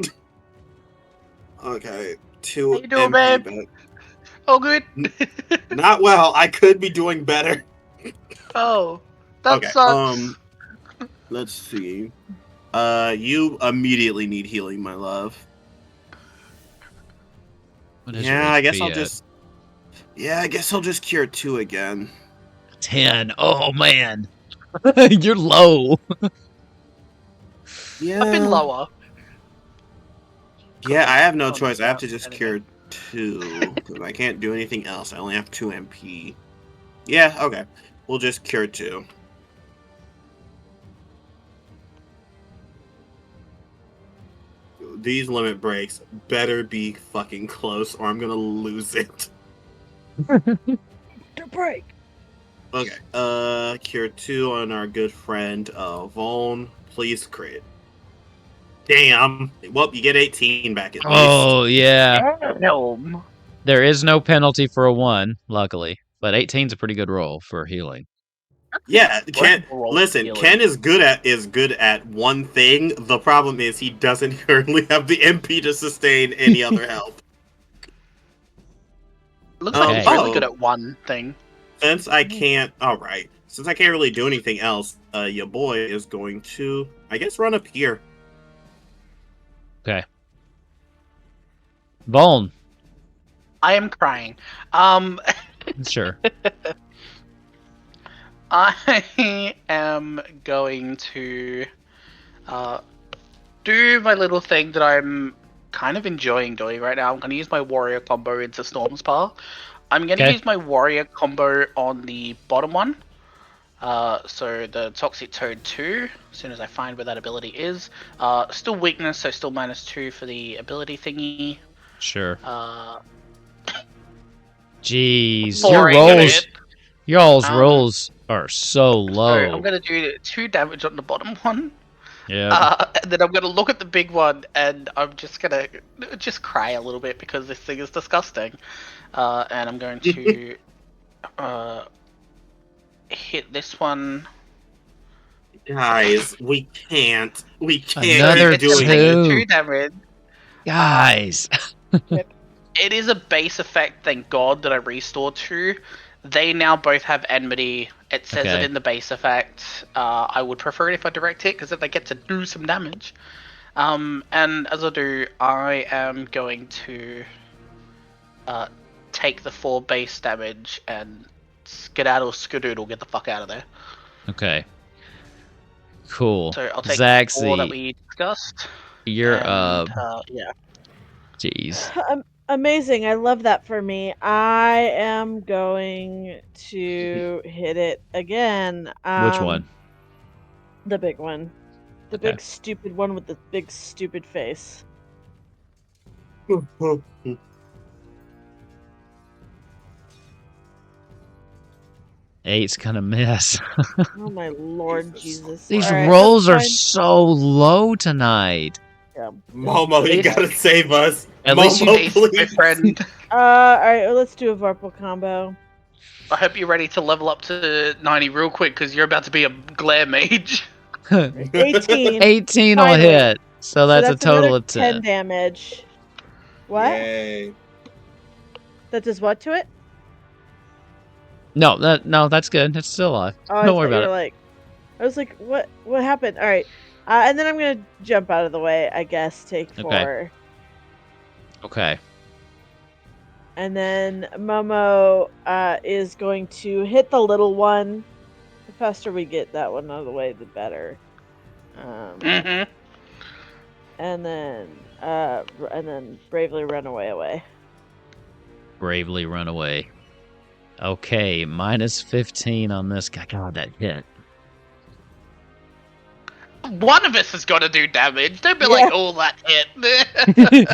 Okay, 2 How you doing, MP, babe? Oh, good. but not well. I could be doing better. Oh, that Okay, sucks. let's see. You immediately need healing, my love. What is your Yeah, I guess HP I'll at? just. Yeah, I guess I'll just cure 2 again. 10. Oh man. You're low. Yeah. I've been lower. Yeah, I have no Oh, choice. I have to no, just anything. cure 2 because I can't do anything else. I only have 2 MP. Yeah, okay. We'll just cure 2. These limit breaks better be fucking close or I'm gonna lose it. To break. Okay, cure 2 on our good friend Vaughn. Please crit. Damn. Well, you get 18 back at least. Oh yeah. No. There is no penalty for a 1, luckily. But 18's a pretty good roll for healing. Yeah, Ken. Roll Listen, healing. Ken is good at one thing. The problem is he doesn't currently have the MP to sustain any other help. Looks like he's really Oh. good at one thing. Since I can't really do anything else, your boy is going to, I guess, run up here. Okay. Bone. I am crying. Sure. I am going to do my little thing that I'm kind of enjoying doing right now. I'm going to use my warrior combo into Storm's Path. I'm going to Okay. use my warrior combo on the bottom one. So the Toxic Toad 2, as soon as I find where that ability is. Still weakness, so still -2 for the ability thingy. Sure. 4 Jeez, your English. y'all's rolls are so low. So I'm going to do 2 damage on the bottom one. Yeah. And then I'm going to look at the big one, and I'm just going to just cry a little bit because this thing is disgusting. And I'm going to hit this one. Guys, we can't Another keep doing two. it. 2 damage. Guys. It is a base effect, thank God, that I restored to. They now both have enmity. It says it Okay. in the base effect. I would prefer it if I direct hit, because then they get to do some damage. And as I do, I am going to take the 4 base damage and skedaddle skadoodle, get the fuck out of there. Okay. Cool. So I'll take the 4 that Zaxi, we discussed. you're And, yeah. Jeez. Amazing. I love that for me. I am going to hit it again. Which one? The big one. The Okay. big stupid one with the big stupid face. 8's gonna miss. Oh my lord, Jesus. Jesus! These All right, rolls that's are fine. so low tonight. Yeah. Momo, you Least- gotta save us. At least you- Momo, Ace, my please. friend. All right, well, let's do a Vorpal combo. I hope you're ready to level up to 90 real quick because you're about to be a glare mage. 18. 18 will Finally. hit. So that's a total another of 10. 10 damage. What? Yay. That does what to it? No, that's good. It's still alive. Oh, Don't worry about it. Like, I was like, what happened? All right. And then I'm going to jump out of the way, I guess, take 4. Okay. And then Momo is going to hit the little one. The faster we get that one out of the way, the better. Mm-hmm. And then bravely run away. Bravely run away. Okay, minus 15 on this guy. God, that hit. One of us has got to do damage. Don't be Yeah. like, oh, that hit. You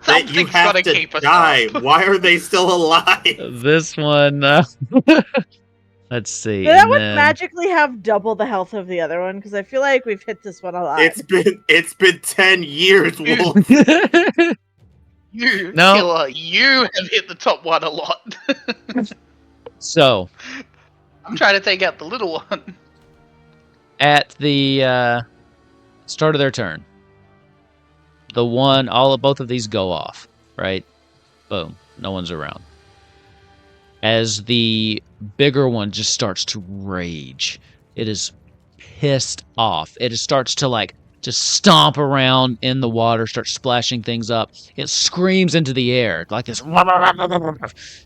Something's have got to to keep us die. up. Why are they still alive? This one, let's see. Did that and one then- magically have double the health of the other one? Because I feel like we've hit this one a lot. It's been 10 years, Wolf. You, No. killer, you have hit the top one a lot. So, I'm trying to take out the little one. at the start of their turn, both of these go off, right? Boom. No one's around. As the bigger one just starts to rage, it is pissed off. It starts to just stomp around in the water, start splashing things up. It screams into the air like this,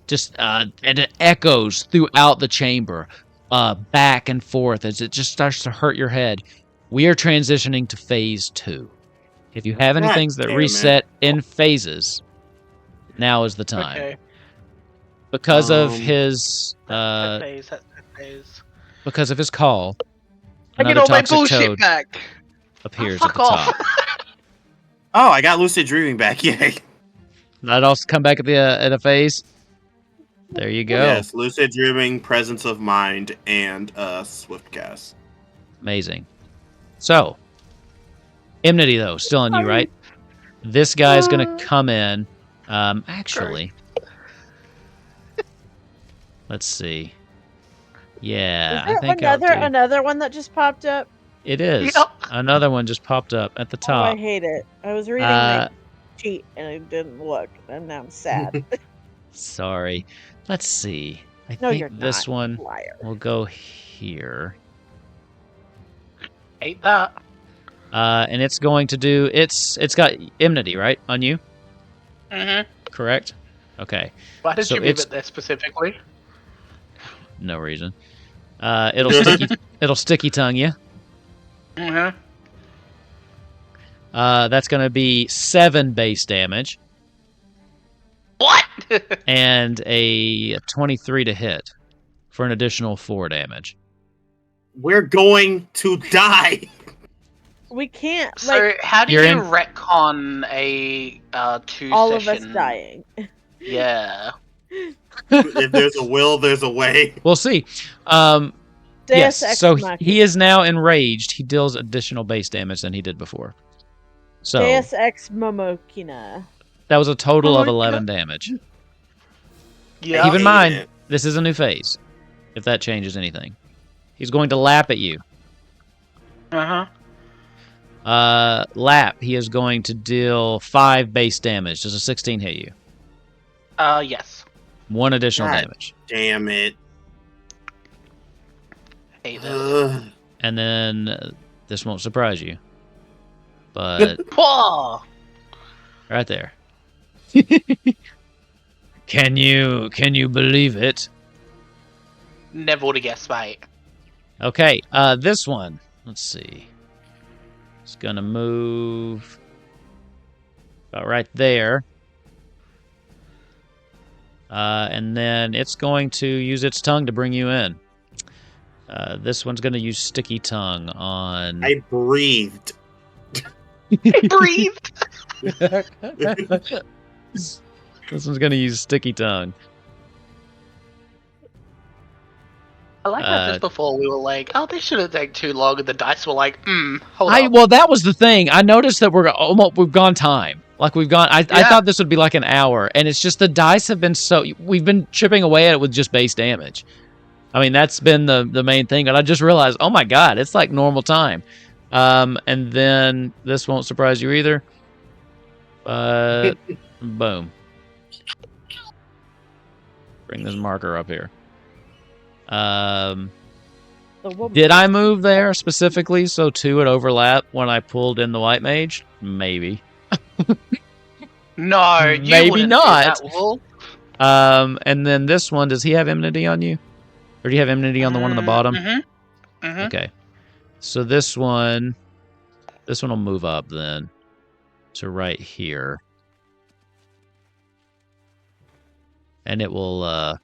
just and it echoes throughout the chamber, back and forth as it just starts to hurt your head. We are transitioning to phase 2. If you have any God things that damn it. reset in phases, now is the time. Okay. Because of His his That's the phase. because of his call, I get another all my toxic bullshit toad back. appears Oh, at fuck the off. top. Oh, I got lucid dreaming back. Yay. That also come back at a phase. There you go. Yes, lucid dreaming, presence of mind, and swift cast. Amazing. So, enmity though, still on you, right? This guy's gonna come in. Actually, let's see. Yeah, I Is think there I'll do. another one that just popped up? It is. Yep. Another one just popped up at the Oh, I top. hate it. I was reading Uh, my sheet and I didn't look, and now I'm sad. Sorry. Let's see. I No, think you're this not, one liar. will go here. Hate that. And it's going to do it's got enmity, right? On you? Mm-hmm. Correct? Okay. Why did So you move it's- it there specifically? No reason. It'll sticky tongue you. Mm-hmm. That's gonna be 7 base damage What? and a 23 to hit for an additional 4 damage. We're going to die. We can't, So like, how do You're you in- retcon a 2 all of session? us dying. Yeah. If there's a will, there's a way. We'll see. Deus Yes, Ex so Machina. he is now enraged. He deals additional base damage than he did before. So Deus Ex Momokina. that was a total of Oh my 11 damage. Yeah. Keep in hate mind, it. this is a new phase. If that changes anything, he's going to lap at you. Uh-huh. Lap. He is going to deal 5 base damage. Does a 16 hit you? Yes. 1 additional God. damage, Damn it. Hate this. Ugh. and then this won't surprise you, but Whoa! right there. Can you believe it? Never would have guessed, mate. Okay, this one. Let's see. It's gonna move about right there. And then it's going to use its tongue to bring you in. This one's gonna use sticky tongue on. I breathed. I breathed. This one's gonna use sticky tongue. I like how just before we were like, oh, this shouldn't take too long, and the dice were like, hold on. Well, that was the thing. I noticed that we've gone time. Like we've gone. I thought this would be like an hour, and it's just the dice have been we've been chipping away at it with just base damage. I mean, that's been the main thing, and I just realized, oh my god, it's like normal time. And then this won't surprise you either. But boom. Bring this marker up here. Did I move there specifically so 2 would overlap when I pulled in the white mage? Maybe. No, you maybe wouldn't not. do that, Wolf. And then this one, does he have enmity on you? Or do you have enmity on the one on the bottom? Okay. So this one will move up then to right here. And it will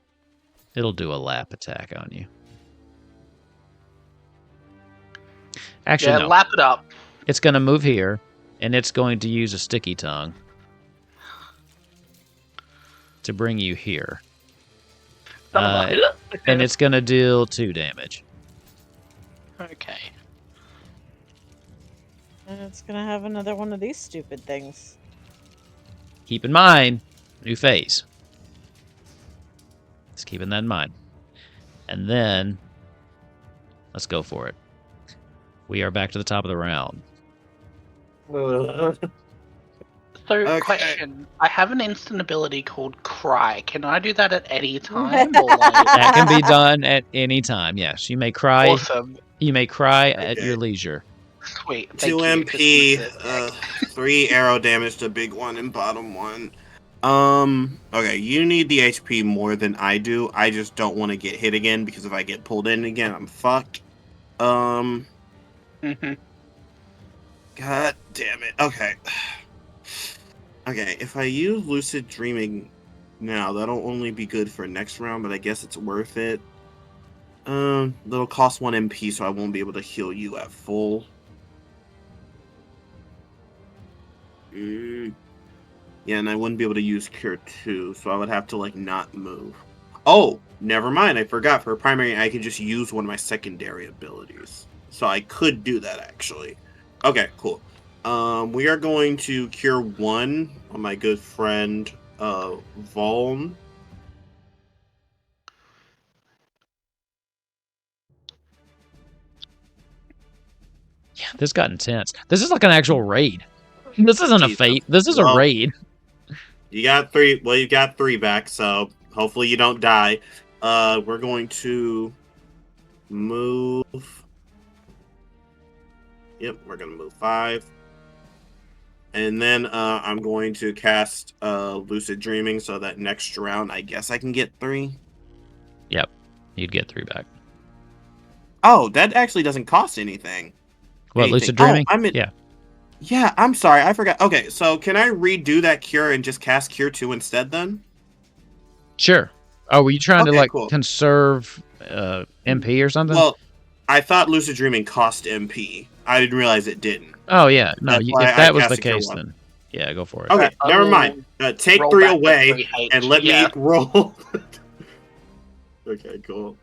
it'll do a lap attack on you. Actually, no. Lap it up. It's going to move here, and it's going to use a sticky tongue to bring you here. And it's going to deal 2 damage. Okay. And it's going to have another one of these stupid things. Keep in mind, new phase. Just keeping that in mind. And then, let's go for it. We are back to the top of the round. So, question. I have an instant ability called Cry. Can I do that at any time? Or That can be done at any time, yes. You may cry. Awesome. You may cry at your leisure. Sweet. 2 MP, 3 arrow damage to big one and bottom one. Okay, you need the HP more than I do. I just don't want to get hit again, because if I get pulled in again, I'm fucked. God damn it. Okay. Okay, if I use Lucid Dreaming now, that'll only be good for next round, but I guess it's worth it. That'll cost 1 MP, so I won't be able to heal you at full. Yeah, and I wouldn't be able to use Cure 2, so I would have to, like, not move. Oh, never mind. I forgot. For primary, I can just use one of my secondary abilities. So I could do that, actually. Okay, cool. We are going to Cure 1 on my good friend, Voln. Yeah, this got intense. This is like an actual raid. This isn't a fate. This is a raid. You got 3. Well, you got 3 back, so hopefully you don't die. We're going to move. Yep, we're going to move 5. And then I'm going to cast Lucid Dreaming so that next round, I guess I can get 3. Yep, you'd get 3 back. Oh, that actually doesn't cost anything. What, Lucid Dreaming? Yeah. Yeah, I'm sorry, I forgot. Okay, so can I redo that cure and just cast Cure 2 instead then? Sure. Oh, were you trying to like cool. conserve MP or something? Well, I thought Lucid Dreaming cost MP. I didn't realize it didn't. Oh yeah, no. If that was the case, then yeah, go for it. Okay, never mind. Take 3 away and let me roll. Okay, cool.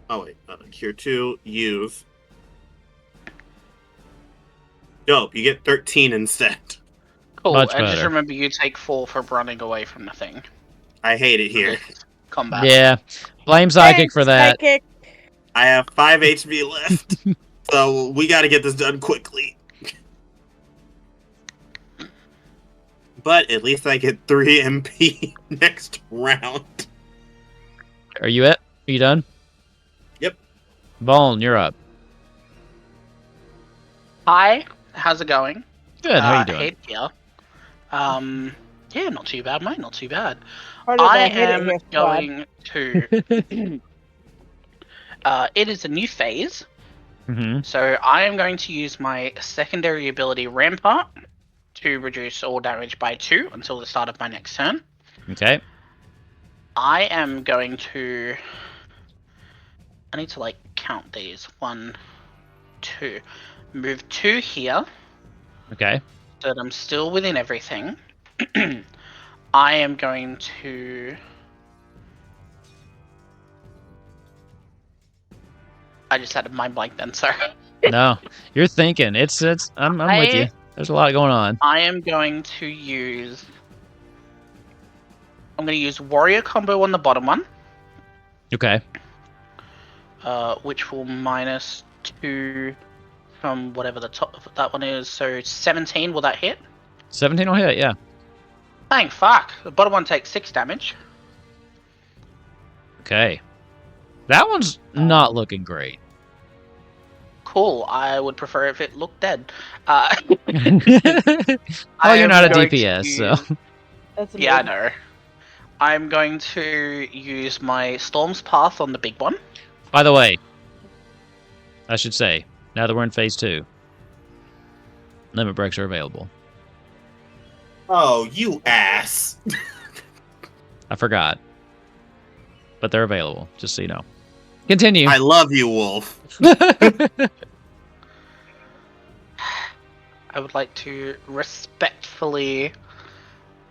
Oh wait, Cure 2, use. Dope, you get 13 instead. Cool, and just remember you take 4 for running away from the thing. I hate it here. Combat. Yeah, blame Psychic for that. Psychic. I have 5 HP left, so we got to get this done quickly. But at least I get 3 MP next round. Are you it? Are you done? Yep. Voln, you're up. Hi, how's it going? Good, how are you doing? Hate here. Yeah, not too bad, mate, not too bad. I am going to... it is a new phase, so I am going to use my secondary ability Rampart to reduce all damage by 2 until the start of my next turn. Okay. I am going to... I need to, like, count these. 1, 2. Move 2 here. Okay. So that I'm still within everything. I am going to... I just had a mind blank then, sorry. No, you're thinking. I'm with you. There's a lot going on. I am going to use... I'm going to use Warrior Combo on the bottom one. Okay. Which will minus 2 from whatever the top of that one is. So 17, will that hit? 17 will hit, yeah. Thank fuck. The bottom one takes 6 damage. Okay. That one's not looking great. Cool. I would prefer if it looked dead. Oh, you're not a DPS, so... That's Yeah, I amazing. know. I'm going to use my Storm's Path on the big one. By the way, I should say, now that we're in phase 2, limit breaks are available. Oh, you ass! I forgot. But they're available, just so you know. Continue. I love you, Wolf. I would like to respectfully...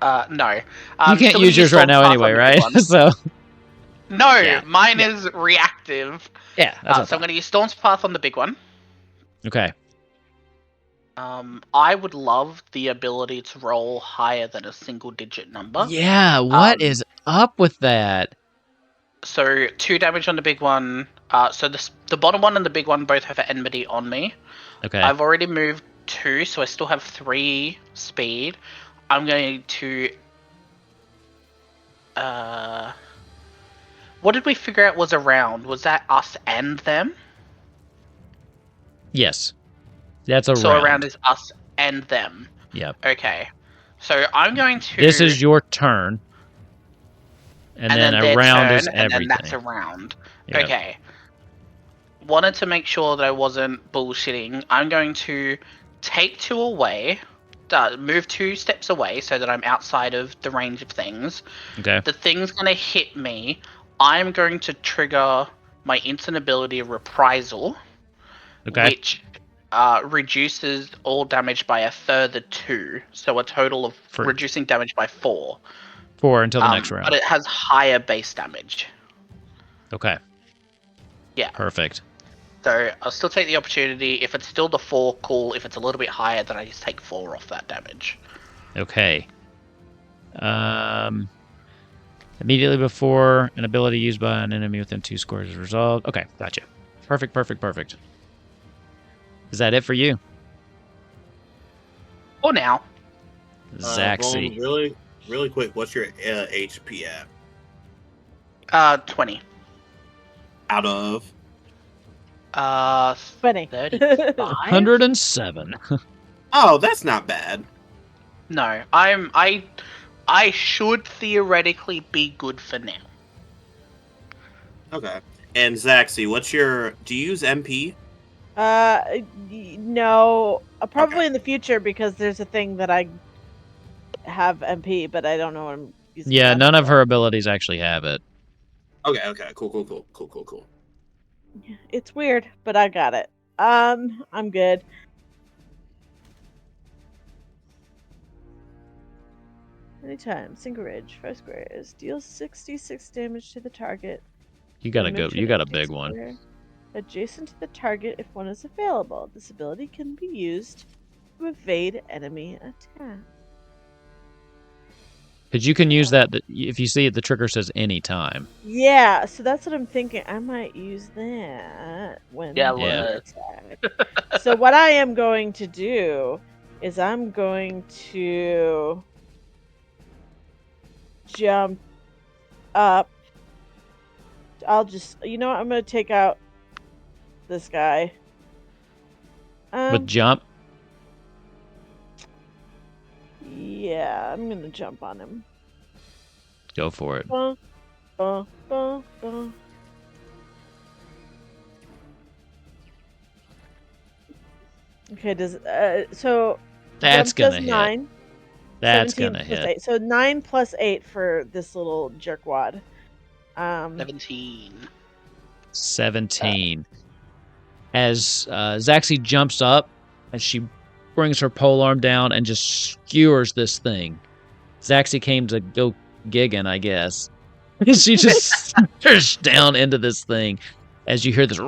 no. You can't use yours right now anyway, right? So No, Yeah. mine is reactive. yeah, that's So I'm going to use Storm's Path on the big one. okay. I would love the ability to roll higher than a single-digit number. Yeah, what is up with that? So 2 damage on the big one. So the bottom one and the big one both have enmity on me. Okay. I've already moved 2, so I still have 3 speed. I'm going to... What did we figure out was around? Was that us and them? Yes. That's a So round. around is us and them. Yep. Okay. So I'm going to... This is your turn. And then their a round turn, is and everything. then that's a round. Yep. Okay. Wanted to make sure that I wasn't bullshitting. I'm going to take 2 away, move 2 steps away so that I'm outside of the range of things. Okay. The thing's going to hit me. I'm going to trigger my instant ability Reprisal, Okay. which reduces all damage by a further 2. So a total of reducing damage by 4. 4 until the next round. But it has higher base damage. Okay. Yeah. Perfect. So I'll still take the opportunity. If it's still the 4, cool. If it's a little bit higher, then I just take 4 off that damage. Okay. Immediately before an ability used by an enemy within 2 squares is resolved. Okay, gotcha. Perfect, perfect, perfect. Is that it for you? For now. Zaxi. Vaughn, really quick, what's your HP at? 20. Out of? 20. 35? 107. Oh, that's not bad. No, I should theoretically be good for now. Okay. And Zaxi, do you use MP? No, probably Okay. in the future because there's a thing that I have MP, but I don't know what I'm using. Yeah, that none of for. her abilities actually have it. Okay, cool. It's weird, but I got it. I'm good. Anytime, single ridge, 5 squares, deals 66 damage to the target. You got a Image you got a of big a one. square adjacent to the target if one is available. This ability can be used to evade enemy attack. Because you can use that if you see it, the trigger says anytime. Yeah, so that's what I'm thinking. I might use that when Yeah, they yeah. attack. So what I am going to do is I'm going to jump up. I'll just, you know what, I'm going to take out this guy. With jump? Yeah, I'm going to jump on him. Go for it. Bum, bum, bum, bum. Okay, so That's jump gonna does hit. 9. That's 17 gonna plus hit. 8. So 9 plus 8 for this little jerkwad. 17. 17. As Zaxi jumps up, and she brings her polearm down and just skewers this thing. Zaxi came to go gigging, I guess. She just smashed down into this thing. as you hear this.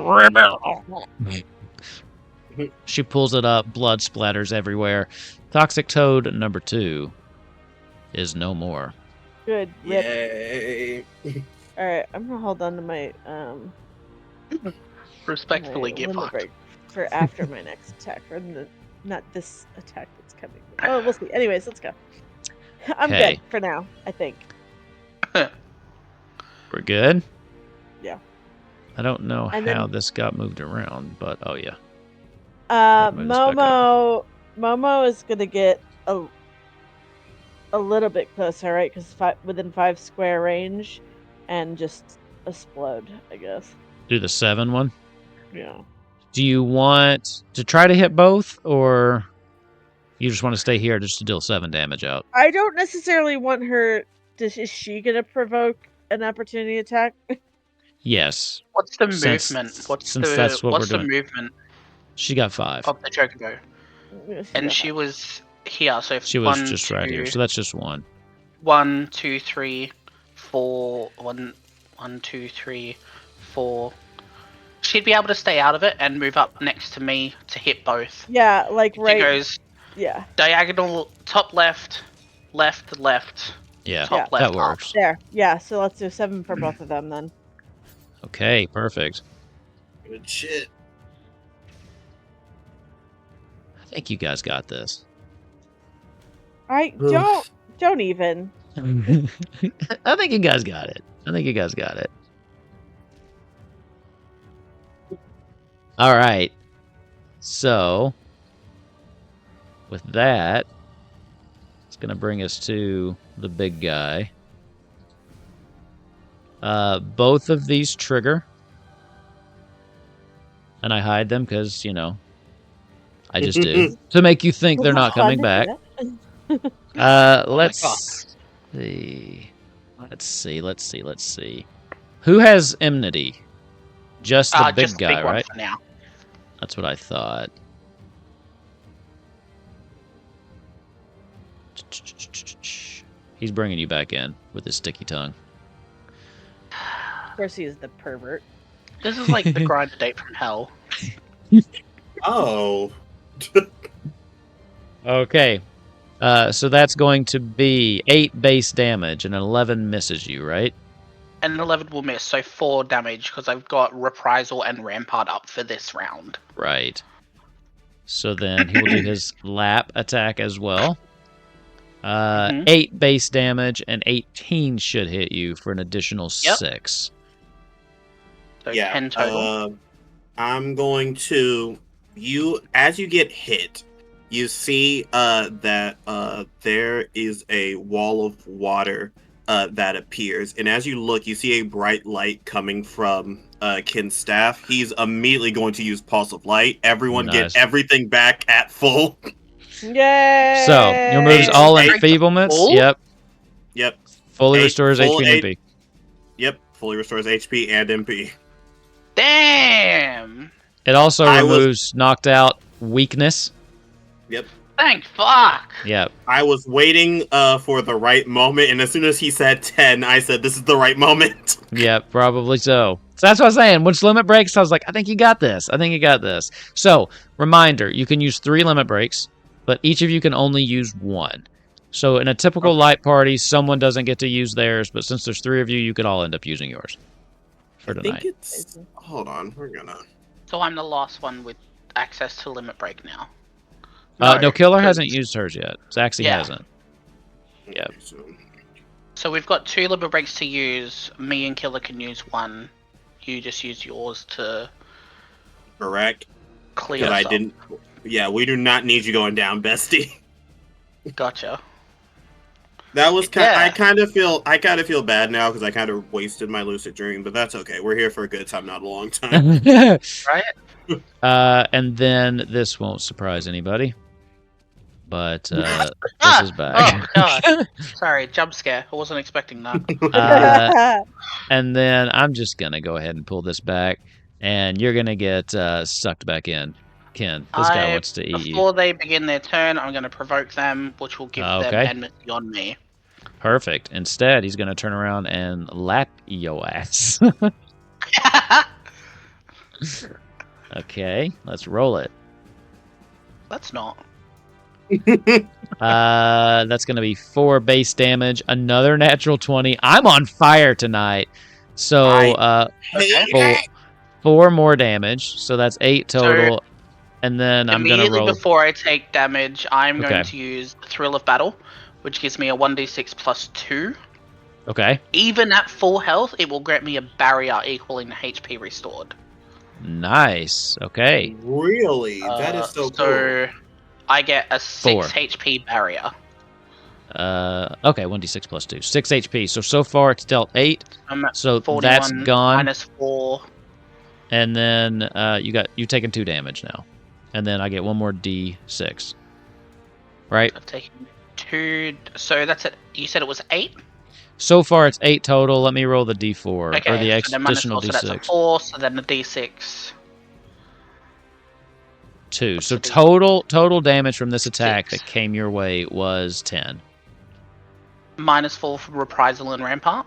She pulls it up. Blood splatters everywhere. Toxic Toad number 2 is no more. Good. Rip. Yay. All right, I'm gonna hold on to my Respectfully my get limit fucked. break for after my next attack, or not this attack that's coming. Oh, we'll see. Anyways, let's go. I'm Okay. good for now, I think. We're good? Yeah. I don't know And how then- this got moved around, but oh yeah. Move this back Momo is gonna get a little bit closer, right? Because within 5 square range, and just explode, I guess. Do the 7 one. Yeah. Do you want to try to hit both, or you just want to stay here just to deal 7 damage out? I don't necessarily want her. Is she gonna provoke an opportunity attack? Yes. What's the Since- movement? What's since that's what what's we're the doing. movement She got 5. of the Chocobo? And she was here, so She was just right here, so that's just 1. 1, 2, 3, 4. 1, 2, 3, 4. She'd be able to stay out of it and move up next to me to hit both. Yeah, like right. She goes Yeah. diagonal, top left, left, left. Yeah, Top that left, works. There. Yeah. So let's do 7 for both of them then. Okay, perfect. Good shit. I think you guys got this. All right. Don't even. I think you guys got it. All right. So, with that, it's going to bring us to the big guy. Both of these trigger. And I hide them because, I just do. To make you think they're not coming back. Let's see. Let's see. Who has enmity? Just the big just the guy, big one right? for now. That's what I thought. He's bringing you back in with his sticky tongue. Of course, he is the pervert. This is like the grind date from hell. Oh. Okay. So that's going to be 8 base damage and an 11 misses you, right? And an 11 will miss, so 4 damage because I've got Reprisal and Rampart up for this round. Right. So then he will do his lap attack as well. 8 base damage and 18 should hit you for an additional 6. So 10 total. I'm going to as you get hit, you see that there is a wall of water that appears, and as you look, you see a bright light coming from Kin's staff. He's immediately going to use Pulse of Light. Everyone Nice. get everything back at full. Yay! So your move's all enfeeblements. Full? Yep. Fully restores full HP and MP. Yep, fully restores HP and MP. Damn! It also removes knocked out weakness. Yep. Thank fuck! Yep. I was waiting for the right moment, and as soon as he said 10, I said, this is the right moment. Yep, probably so. So that's what I was saying. Once limit breaks, I was like, I think you got this. So, reminder, you can use 3 limit breaks, but each of you can only use 1. So in a typical light party, someone doesn't get to use theirs, but since there's 3 of you, you could all end up using yours for tonight. Hold on, we're gonna... So I'm the last one with access to limit break now. No, Killer hasn't used hers yet. Zaxi hasn't. Yep. So we've got 2 limit breaks to use. Me and Killer can use 1. You just use yours to... Correct. Clear I didn't... Yeah, we do not need you going down, bestie. Gotcha. That was I kind of feel bad now because I kind of wasted my lucid dream, but that's okay. We're here for a good time, not a long time. Right? And then this won't surprise anybody, but this is back. Oh god! Sorry, jump scare. I wasn't expecting that. And then I'm just gonna go ahead and pull this back, and you're gonna get sucked back in. Ken, this guy wants to eat you. Before they begin their turn, I'm going to provoke them, which will give them enmity on me. Perfect. Instead, he's going to turn around and lap your ass. Okay, let's roll it. Let's not. That's gonna be 4 base damage. Another natural 20. I'm on fire tonight. So Okay. four, 4 more damage. So that's 8 So, total. And then I'm gonna Immediately roll. before I take damage, I'm Okay. going to use Thrill of Battle, which gives me a 1d6 plus 2. Okay. Even at full health, it will grant me a barrier equaling the HP restored. Nice. Okay. Really? That is so cool. So I get a 6 4. HP barrier. Okay, 1d6 plus 2. 6 HP. So far it's dealt 8. I'm at So 41 that's gone. minus 4. And then you've taken 2 damage now. And then I get 1 more d6. Right? I've taken 2. So that's it. You said it was 8? So far it's 8 total. Let me roll the d4. Okay, Or the so then minus additional 4, so that's a d6. 4, so then a d6. 2. So a D- total damage from this attack 6. that came your way was 10. Minus 4 for Reprisal and Rampart.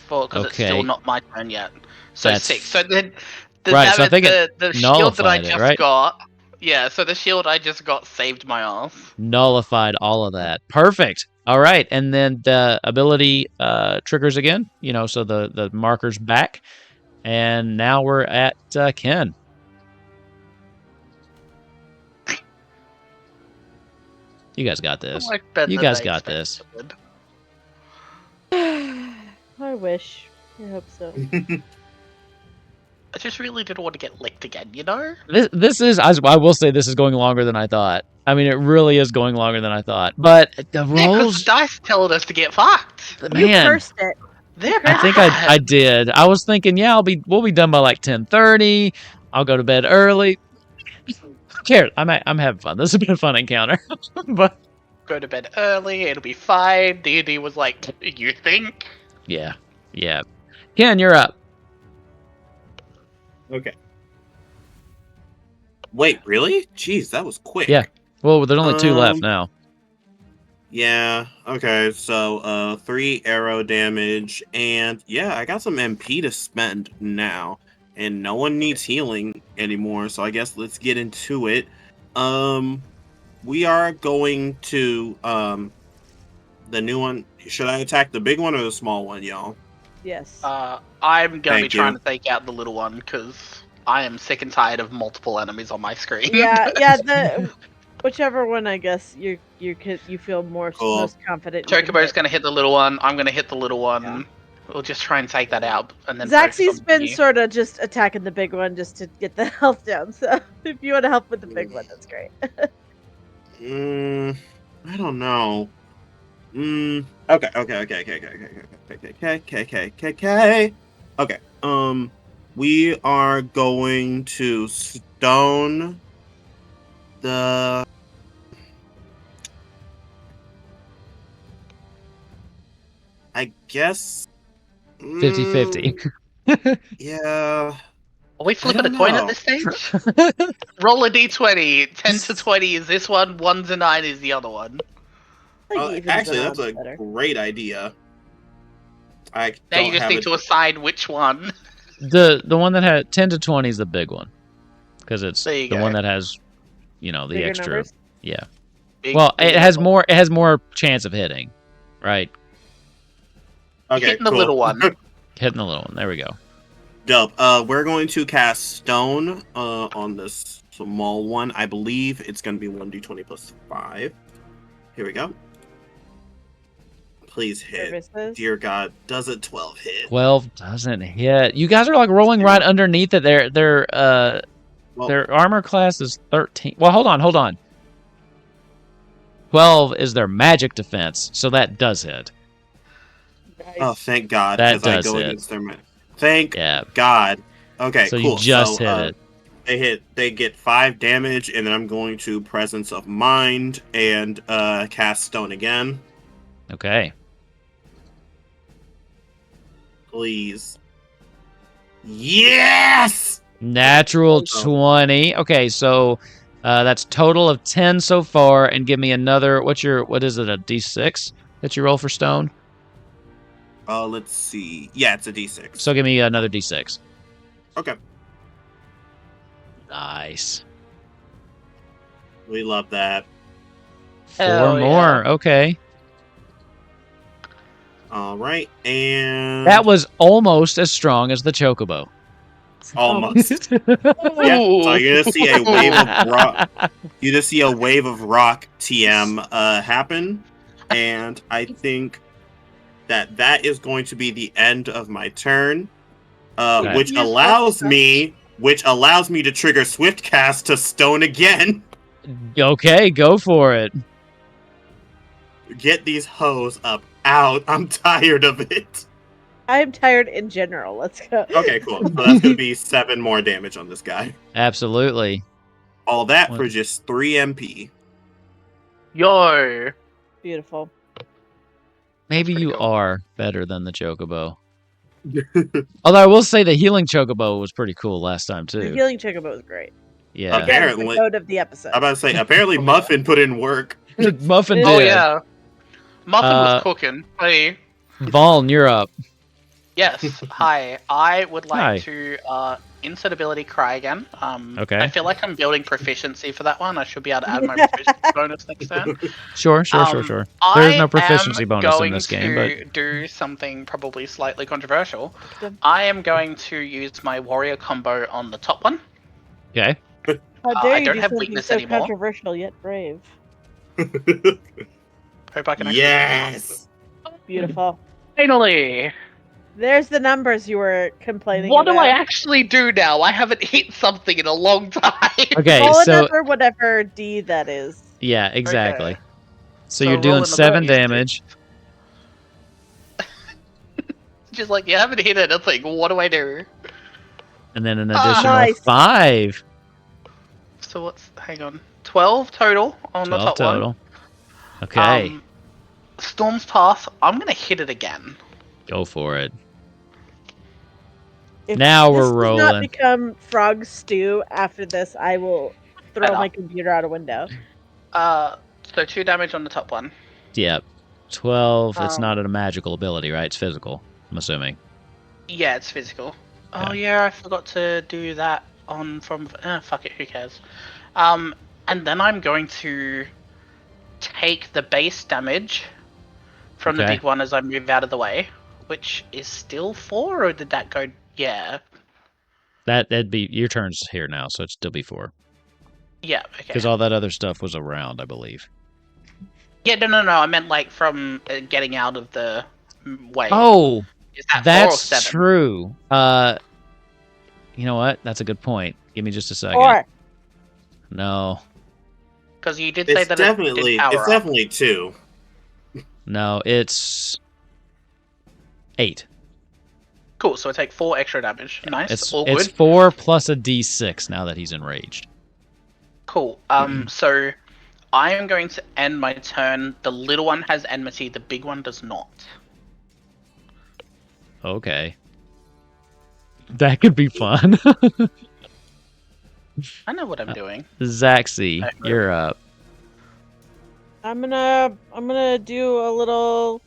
Because it's still Okay. not my turn yet. So That's 6. So then right, so I think it the shield that I nullified it, just right? got. Yeah, so the shield I just got saved my ass. Nullified all of that. Perfect. All right, and then the ability triggers again. So the marker's back, and now we're at Ken. You guys got this. You guys got this. I wish. I hope so. I just really didn't want to get licked again, you know? This is, I will say, this is going longer than I thought. I mean, it really is going longer than I thought. But the Yeah, because rolls, the dice told us to get fucked. You man. cursed it. They're I think I did. I was thinking, yeah, we'll be done by like 10:30. I'll go to bed early. Who cares? I'm having fun. This has been a fun encounter. But go to bed early, it'll be fine. D&D was like, you think? yeah. Ken, you're up. Okay. Wait, really? Jeez, that was quick. Yeah. Well, there's only 2 left Um, now. Yeah, okay, so 3 arrow damage, and yeah, I got some MP to spend now, and no one needs healing anymore, so I guess let's get into it. We are going to, the new one. Should I attack the big one or the small one, y'all? Yes. I'm going to be Thank trying you. to take out the little one, because I am sick and tired of multiple enemies on my screen. Yeah. Whichever one, I guess you feel Cool. most confident. you can Chocobo's hit. going to hit the little one. I'm going to hit the little one. Yeah. We'll just try and take that out, and then focus Zaxby's on been you. sort of just attacking the big one just to get the health down. So if you want to help with the big one, that's great. I don't know. Okay. Okay. We are going to stone the. I guess. 50-50. Yeah. Are we flipping a don't coin know. at this stage? Roll a d20. 10 to 20 is this one, 1 to 9 is the other one. I think evens Actually, it that's out a better. great idea. I Now don't you just have need it. to assign which one. The one that had 10 to 20 is the big one, because it's There you the go. one that has, the Bigger extra. numbers? Yeah. Big- Well, big it has one. more. It has more chance of hitting, right? Okay, Hitting the cool. little one. Hitting the little one. There we go. Dope. We're going to cast stone on this small one. I believe it's going to be 1d20 plus 5. Here we go. Please hit. Services? Dear God, does a 12 hit? 12 doesn't hit. You guys are like rolling right underneath it. Their armor class is 13. Well, hold on. 12 is their magic defense, so that does hit. Nice. Oh, thank God. That Because I does go hit. against their Thank Yeah. God. Okay, So cool. you just So, hit it. They get 5 damage, and then I'm going to Presence of Mind and cast Stone again. Okay. Please. Yes! Natural Oh. 20. Okay, so that's total of 10 so far, and give me another. What is it? A D6 that you roll for stone? Let's see. Yeah, it's a D6. So give me another D6. Okay. Nice. We love that. 4 Hell yeah. more. Okay. All right, and That was almost as strong as the chocobo. almost. Yeah, so you're gonna see a wave of rock. You just see a wave of rock TM happen, and I think that is going to be the end of my turn, Okay. which allows me to trigger Swift Cast to stone again. Okay, go for it. Get these hoes up out. I'm tired of it. I'm tired in general. Let's go. Okay, cool. So that's gonna be 7 more damage on this guy. Absolutely. All that What? for just 3 MP. Yo. Beautiful. Maybe pretty you cool. are better than the chocobo. Although I will say the healing chocobo was pretty cool last time The too. healing chocobo was great. Yeah. Again, it's the Apparently. code of the episode. I'm about to say, apparently Muffin put in work. Muffin did. Oh yeah. Muffin was Uh, cooking. Hey. Vaughn, you're up. Yes. Hi. I would Hi. like to insert ability cry again. Okay. I feel like I'm building proficiency for that one. I should be able to add my proficiency bonus next turn. Sure. There is no proficiency bonus in this game, but I am going to do something probably slightly controversial. Good. I am going to use my warrior combo on the top one. okay. How dare I you don't do have something weakness so anymore. controversial yet brave? Hope I can actually. Yes. Beautiful. Finally. There's the numbers you were complaining What about. do I actually do now? I haven't hit something in a long time. Okay. Roll So another whatever D that is. yeah, exactly. Okay. So you're doing roll 7 another damage. Just like you haven't hit anything. What do I do? And then an Ah. additional Nice. 5. So what's? Hang on. 12 total on the 12 top total. one. Okay. Storm's Path. I'm gonna hit it again. Go for it. If Now this we're does not rolling. become frog stew after this, I will throw Better. my computer out a window. So 2 damage on the top one. Yep. 12. It's Um, not a magical ability, right? It's physical, I'm assuming. Yeah, it's physical. Oh Okay. yeah, I forgot to do that on from. Fuck it, who cares? And then I'm going to take the base damage from the Okay. big one as I move out of the way, which is still 4, or did that go? Yeah. That'd be your turn's here now, so it'd still be 4. Yeah. Okay. Because all that other stuff was around, I believe. Yeah. No. I meant like from getting out of the way. Oh, Is that 4 or that's 7? true. You know what? That's a good point. Give me just a second. 4. No, Because you did say It's that definitely it did power up. 2. no, it's 8. Cool. So I take 4 extra damage. Nice. It's All it's good. 4 plus a d6 now that he's enraged. Cool. So I am going to end my turn. The little one has enmity. The big one does not. Okay. That could be fun. I know what I'm doing. Zaxi, you're up. I'm gonna do a little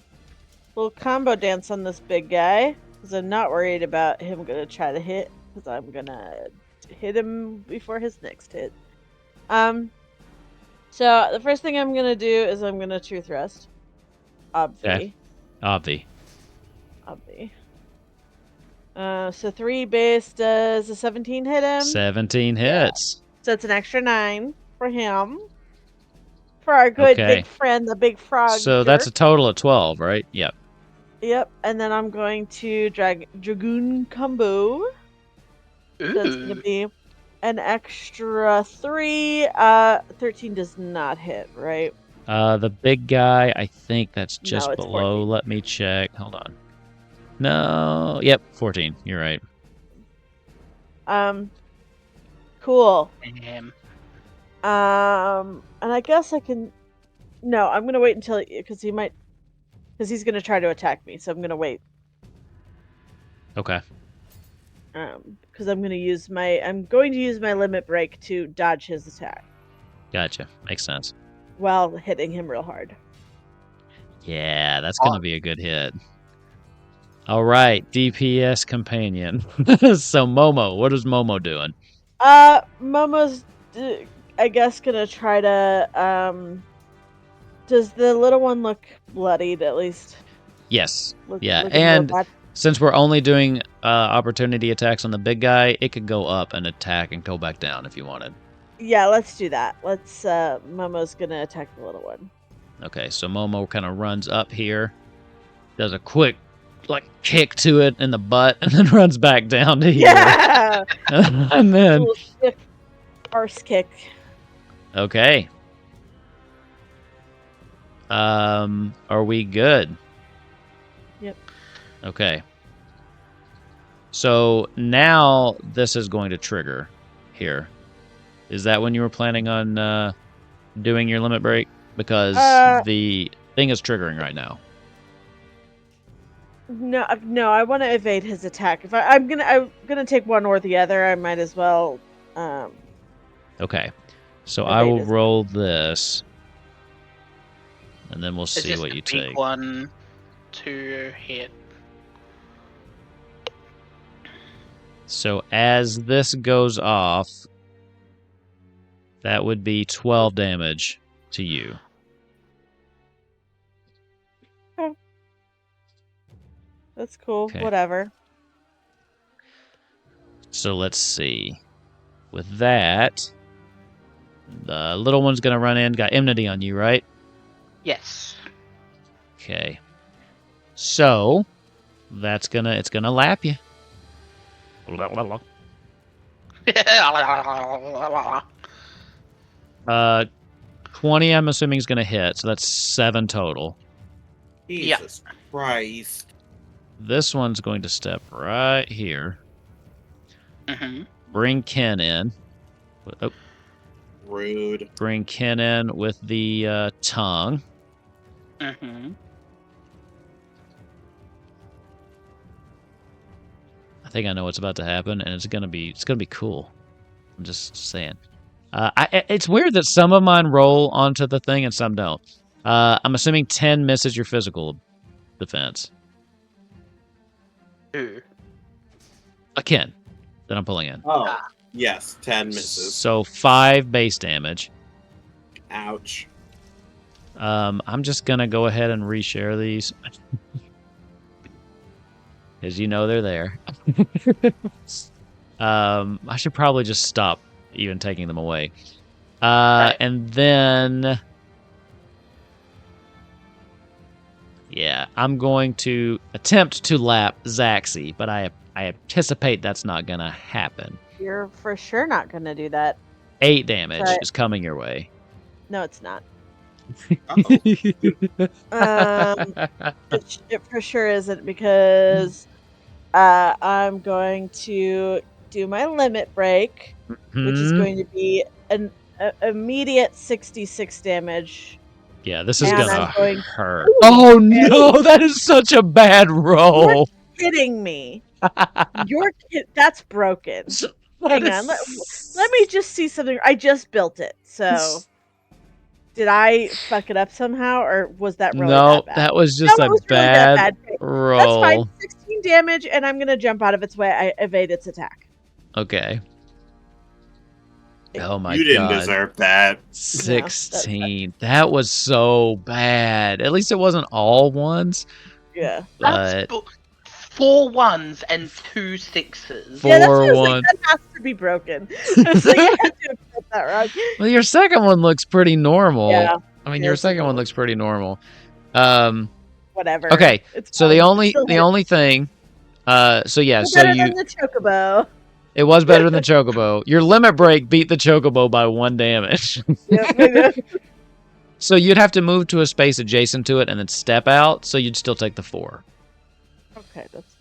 combo dance on this big guy because I'm not worried about him gonna try to hit because I'm gonna hit him before his next hit. So the first thing I'm gonna do is I'm gonna true thrust. Okay. Obvi. So 3 base does a 17 hit him. 17 hits. So it's an extra 9 for him. For our good Okay. big friend, the big frog. So that's a total of 12, right? Yep. Yep, and then I'm going to Dragoon combo. Ooh. So it's going to be an extra 3. 13 does not hit, right? The big guy, I think that's just it's below. 14. Let me check. Hold on. No. Yep, 14. You're right. Cool. Damn. And I guess I can. No, I'm gonna wait until because he's gonna try to attack me. So I'm gonna wait. Okay. Because I'm going to use my limit break to dodge his attack Gotcha. Makes sense. while hitting him real hard. Yeah, that's going to be a good hit. All right, DPS companion. So Momo, what is Momo doing? Momo's, I guess, gonna try to. Does the little one look bloodied at least? Yes. Look, Yeah, looking real and bad? since we're only doing opportunity attacks on the big guy, it could go up and attack and go back down if you wanted. Yeah, let's do that. Let's. Momo's gonna attack the little one. Okay, so Momo kind of runs up here, does a quick kick to it in the butt, and then runs back down to here. Yeah. And then Little stiff arse kick. okay. Are we good? Yep. Okay. So now this is going to trigger here. Is that when you were planning on doing your limit break? Because the thing is triggering right now. No, I want to evade his attack. If I'm gonna take one or the other, I might as well. Okay, so I will roll this, and then we'll see what you take. One to hit. So as this goes off, that would be 12 damage to you. That's cool. Okay. Whatever. So let's see. With that, the little one's gonna run in. Got enmity on you, right? Yes. Okay. So it's gonna lap you. 20. I'm assuming is gonna hit. So that's 7 total. Jesus Christ. This one's going to step right here. Mm-hmm. Bring Ken in. Oh. Rude. Bring Ken in with the tongue. Mm-hmm. I think I know what's about to happen, and it's gonna be cool. I'm just saying. It's weird that some of mine roll onto the thing and some don't. I'm assuming 10 misses your physical defense. Who? A Ken that I'm pulling in. Oh, yes, 10 misses. So 5 base damage. Ouch. I'm just gonna go ahead and reshare these. Because you know they're there. I should probably just stop even taking them away. Right. And then... yeah, I'm going to attempt to lap Zaxi, but I anticipate that's not going to happen. You're for sure not gonna do that. 8 damage Right. is coming your way. No, it's not. Uh-oh. It for sure isn't, because I'm going to do my limit break, which is going to be an immediate 66 damage. Yeah, this is And going to I'm going- hurt. Oh no, that is such a bad roll. Kidding me? That's broken. Hang on, let me just see something. I just built it, so did I fuck it up somehow, or was that really no, that bad? that was just No, it a was really bad that bad. roll. That's fine. 16 damage, and I'm gonna jump out of its way. I evade its attack. Okay. Oh my god. You didn't deserve that. 16. That was so bad. At least it wasn't all ones. Yeah. But 4 1s and 2 6s. Yeah, that's what I 4 was like, 1. that has to be broken. So you had to have put that wrong. Well, your second one looks pretty normal. Yeah. I mean, Yeah, your it's second cool. one looks pretty normal. Whatever. Okay. It's So fine. the only Still thing so yeah, it's so better you than the chocobo. it was better than the chocobo. Your limit break beat the chocobo by 1 damage. Yep, I know. So you'd have to move to a space adjacent to it and then step out, so you'd still take the 4. Okay, that's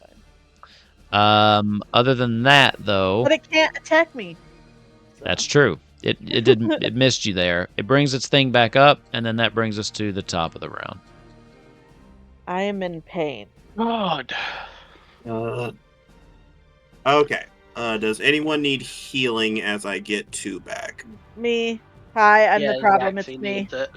fine. Other than that though, But it can't attack me. So. that's true. It didn't it missed you there. It brings its thing back up, and then that brings us to the top of the round. I am in pain. God. Okay. Does anyone need healing as I get 2 back? Me. Hi, I'm Yeah, the problem. Zaxi It's me. needs it.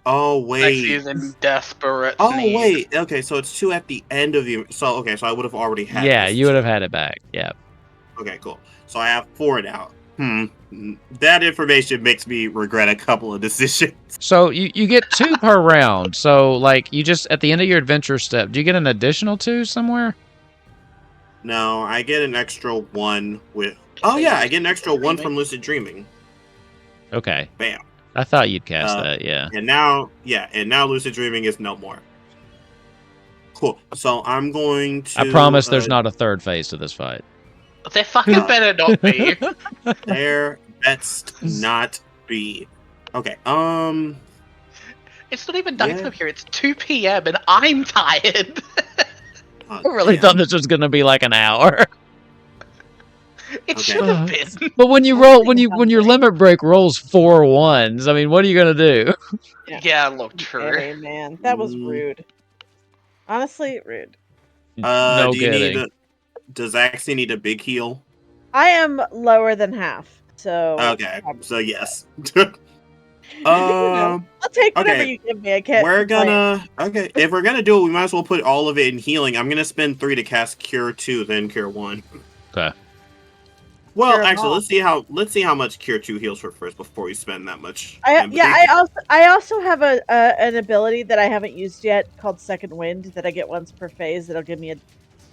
Oh, Zaxi wait. is in desperate Oh, need. wait. Okay, so it's 2 at the end of you. So, okay, so I would have already had Yeah, this you would have too. had it back. Yeah. Okay, cool. So I have 4 now. That information makes me regret a couple of decisions. So you get 2 per round. So like you just at the end of your adventure step, do you get an additional 2 somewhere? No, I get an extra 1 with. Oh yeah, I get an extra 1 from lucid dreaming. Okay. Bam. I thought you'd cast that, yeah. And now lucid dreaming is no more. Cool. So I'm going to. I promise there's not a third phase to this fight. There fucking better not be. There best not be. Okay. It's not even nighttime here. It's 2 p.m. and I'm tired. I really thought this was gonna be like an hour. It should have been. But when you roll, when your limit break rolls 4 ones, I mean, what are you gonna do? Yeah, look, true. Hey, man, that was rude. Honestly, rude. No do you kidding. does Axie need a big heal? I am lower than half, so. Okay, so yes. I'll take whatever you give me. I can't. We're gonna if we're gonna do it, we might as well put all of it in healing. I'm gonna spend 3 to cast Cure 2, then Cure 1. Okay. Well, Cure actually, off. let's see how much Cure 2 heals for first before we spend that much. I also have an ability that I haven't used yet called Second Wind that I get once per phase. That'll give me a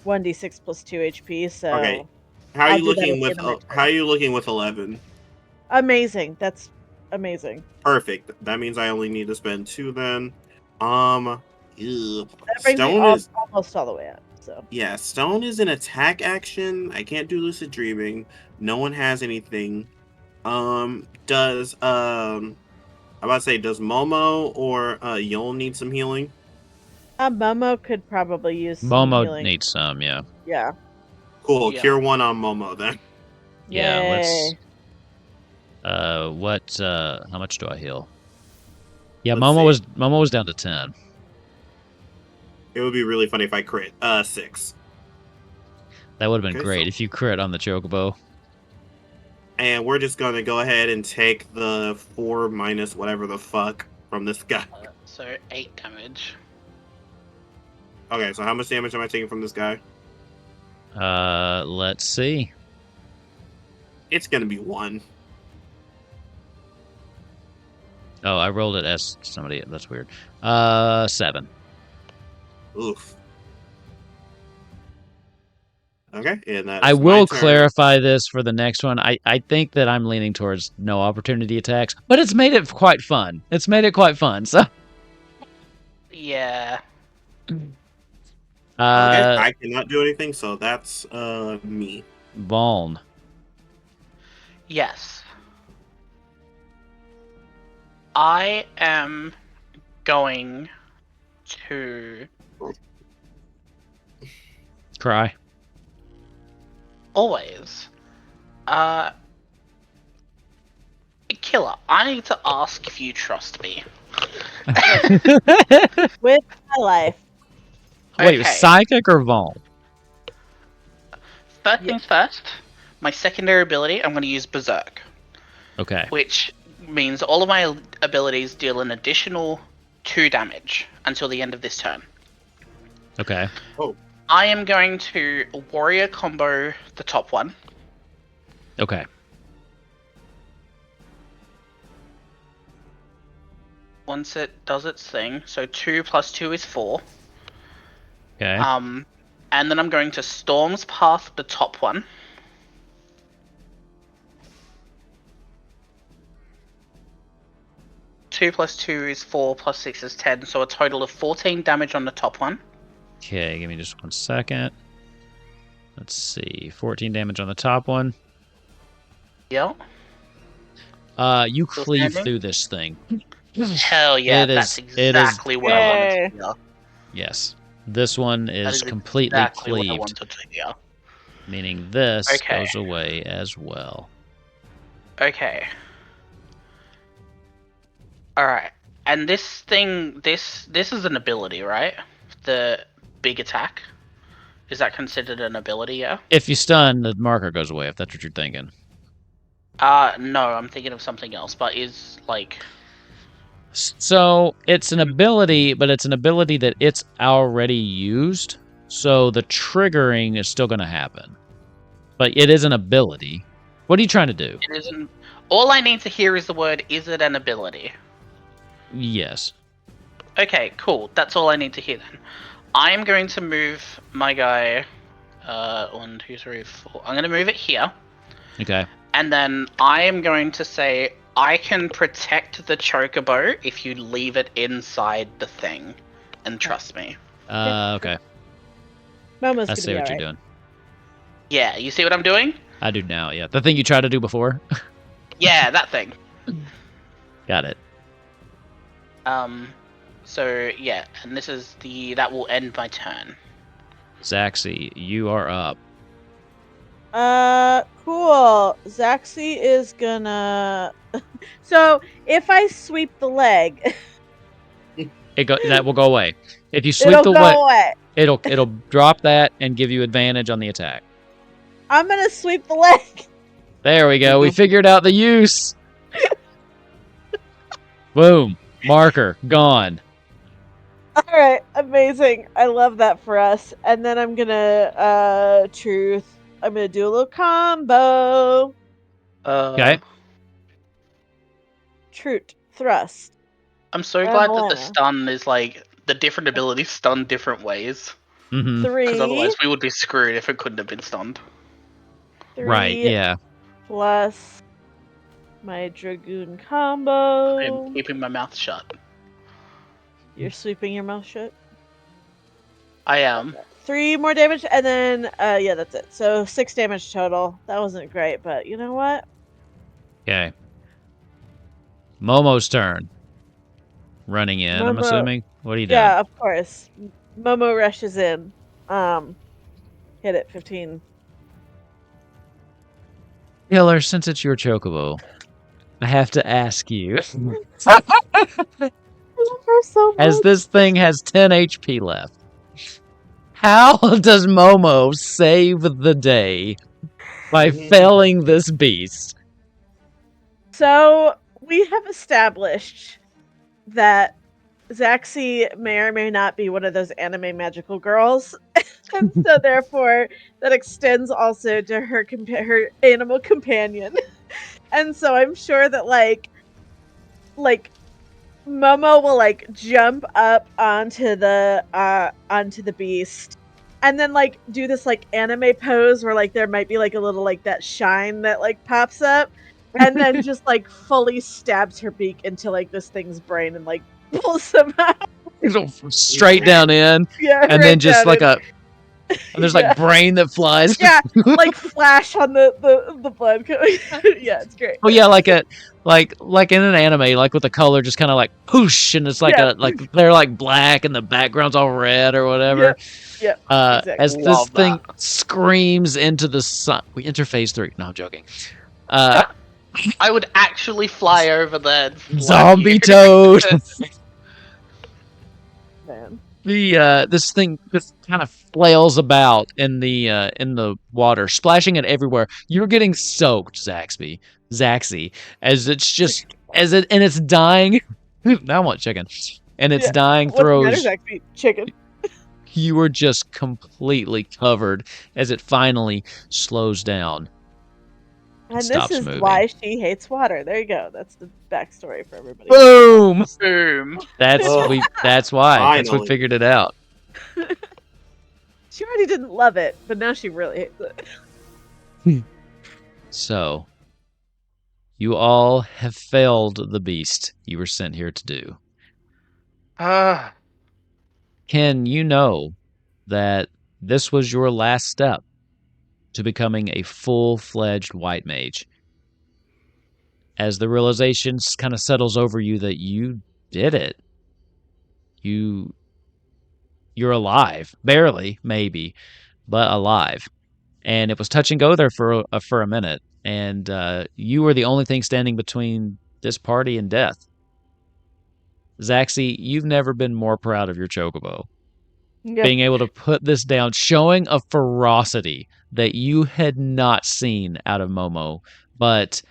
1d6 plus 2 HP. So okay, how are you looking with 11? Amazing. That's amazing. Perfect. That means I only need to spend 2 then. That brings me almost all the way up. So yeah, Stone is an attack action. I can't do lucid dreaming. No one has anything. Does Momo or Yol need some healing? Momo could probably use some Momo healing. needs some, yeah. Yeah. Cool. Yeah. Cure 1 on Momo then. Yeah, Yay. let's how much do I heal? Yeah, Let's Momo was down to 10. It would be really funny if I crit 6. That would have been great if you crit on the Chocobo. And we're just gonna go ahead and take the 4 minus whatever the fuck from this guy. So 8 damage. Okay, so how much damage am I taking from this guy? Let's see. It's gonna be 1. Oh, I rolled it as somebody. That's weird. 7. Oof. Okay, and that's I will my turn. clarify this for the next one. I think that I'm leaning towards no opportunity attacks, but it's made it quite fun. So Yeah. Okay, I cannot do anything, so that's me. Vaughn. Yes. I am going to Cry. always. Killer, I need to ask if you trust me. With my life. Wait, Okay. psychic or Vaughn? First things first, my secondary ability, I'm going to use Berserk. Okay. Which means all of my abilities deal an additional 2 damage until the end of this turn. Okay. Oh. I am going to warrior combo the top one. Okay. Once it does its thing, so 2 plus 2 is 4. Okay. And then I'm going to Storm's Path the top one. Two plus 2 is 4, plus 6 is 10, so a total of 14 damage on the top one. Okay, give me just 1 second. Let's see. 14 damage on the top one. Yeah. You cleave through this thing. Hell yeah, that's exactly what I wanted to hear. Yes. This one is completely exactly cleaved. what I wanted to hear. Meaning this goes away as well. Okay. Alright. And this thing, this is an ability, right? The big attack. Is that considered an ability, yeah? If you stun, the marker goes away, if that's what you're thinking. No, I'm thinking of something else, but is, like... So, it's an ability, but it's an ability that it's already used, so the triggering is still going to happen. But it is an ability. What are you trying to do? It isn't. All I need to hear is the word, is it an ability? Yes. Okay, cool. That's all I need to hear then. I'm going to move my guy. 1, 2, 3, 4. I'm going to move it here. Okay. And then I am going to say, I can protect the chocobo if you leave it inside the thing. And trust me. Okay. Momo's I gonna see be what all you're right. doing. Yeah, you see what I'm doing? I do now, yeah. The thing you tried to do before? Yeah, that thing. Got it. So yeah, and that will end my turn. Zaxi, you are up. Cool. Zaxi is gonna. So if I sweep the leg, That will go away. If you sweep it'll the go leg, away. it'll drop that and give you advantage on the attack. I'm gonna sweep the leg. There we go. We figured out the use. Boom. Marker gone. All right, amazing. I love that for us. And then I'm gonna truth. I'm gonna do a little combo. Okay. Truth thrust. I'm so glad that the stun is like the different abilities stun different ways. Mm-hmm. 3. Because otherwise we would be screwed if it couldn't have been stunned. 3 Right, yeah. plus my dragoon combo. I'm keeping my mouth shut. You're sweeping your mouth shut. I am. 3 more damage, and then yeah, that's it. So 6 damage total. That wasn't great, but you know what? Okay. Momo's turn. Running in, I'm assuming. What are you doing? Yeah, of course. Momo rushes in. Hit it 15. Killer, since it's your chocobo, I have to ask you. I love her so much. As this thing has 10 HP left, how does Momo save the day by felling this beast? So we have established that Zaxi may or may not be one of those anime magical girls, and so therefore that extends also to her her animal companion. And so I'm sure that like Momo will like jump up onto the beast, and then like do this like anime pose where like there might be like a little like that shine that like pops up, and then just like fully stabs her beak into like this thing's brain and like pulls them out. Straight down in, Yeah, and right then just down like in. and there's Yeah. like brain that flies. Yeah, like flash on the blood coming. Yeah, it's great. Oh yeah, like in an anime, like with the color just kind of like whoosh, and it's like Yeah. like they're like black and the background's all red or whatever. Yeah, exactly. As this Love thing that. screams into the sun. We enter phase 3. No, I'm joking. I would actually fly over there. and whack Zombie you. toad. Man. This thing just kind of flails about in the water, splashing it everywhere. You're getting soaked, Zaxi, as it's just and it's dying. Now I want chicken, and it's dying. What's the matter, Throws. Zaxi? Chicken. You were just completely covered as it finally slows down. And stops this is moving. why she hates water. There you go. That's the backstory for everybody. Boom. Boom. That's Ugh. That's why. That's we Finally. figured it out. She already didn't love it, but now she really hates it. So, you all have failed the beast you were sent here to do. Ken, you know that this was your last step to becoming a full-fledged white mage. As the realization kind of settles over you that you did it. You're alive. Barely, maybe, but alive. And it was touch and go there for a minute. And you were the only thing standing between this party and death. Zaxi, you've never been more proud of your chocobo. Yeah. Being able to put this down, showing a ferocity that you had not seen out of Momo. But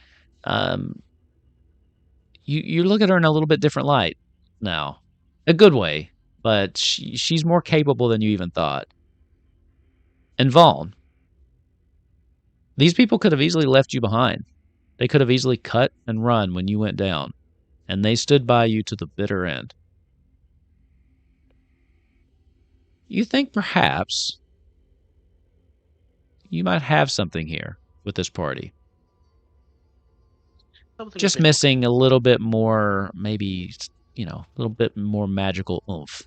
you look at her in a little bit different light now. A good way, but she's more capable than you even thought. And Vaughn, These people could have easily left you behind. They could have easily cut and run when you went down, and they stood by you to the bitter end. You think perhaps you might have something here with this party. Something Just missing a little bit more, maybe, a little bit more magical oomph.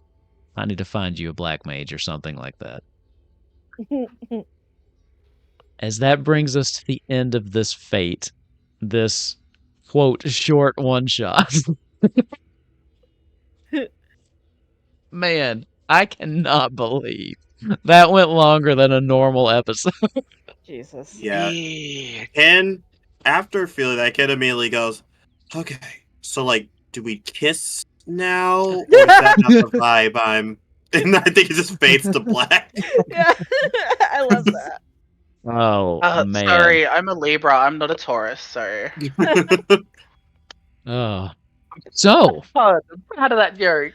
I need to find you a black mage or something like that. As that brings us to the end of this fate, this, quote, short one-shot. Man, I cannot believe that went longer than a normal episode. Jesus. Yeah. Ken, after feeling that, Ken immediately goes, okay, so, like, do we kiss now? Or is that not the vibe I'm... And I think it just fades to black. Yeah, I love that. Oh, man. Sorry, I'm a Libra. I'm not a Taurus, so. Oh. So, How did that joke?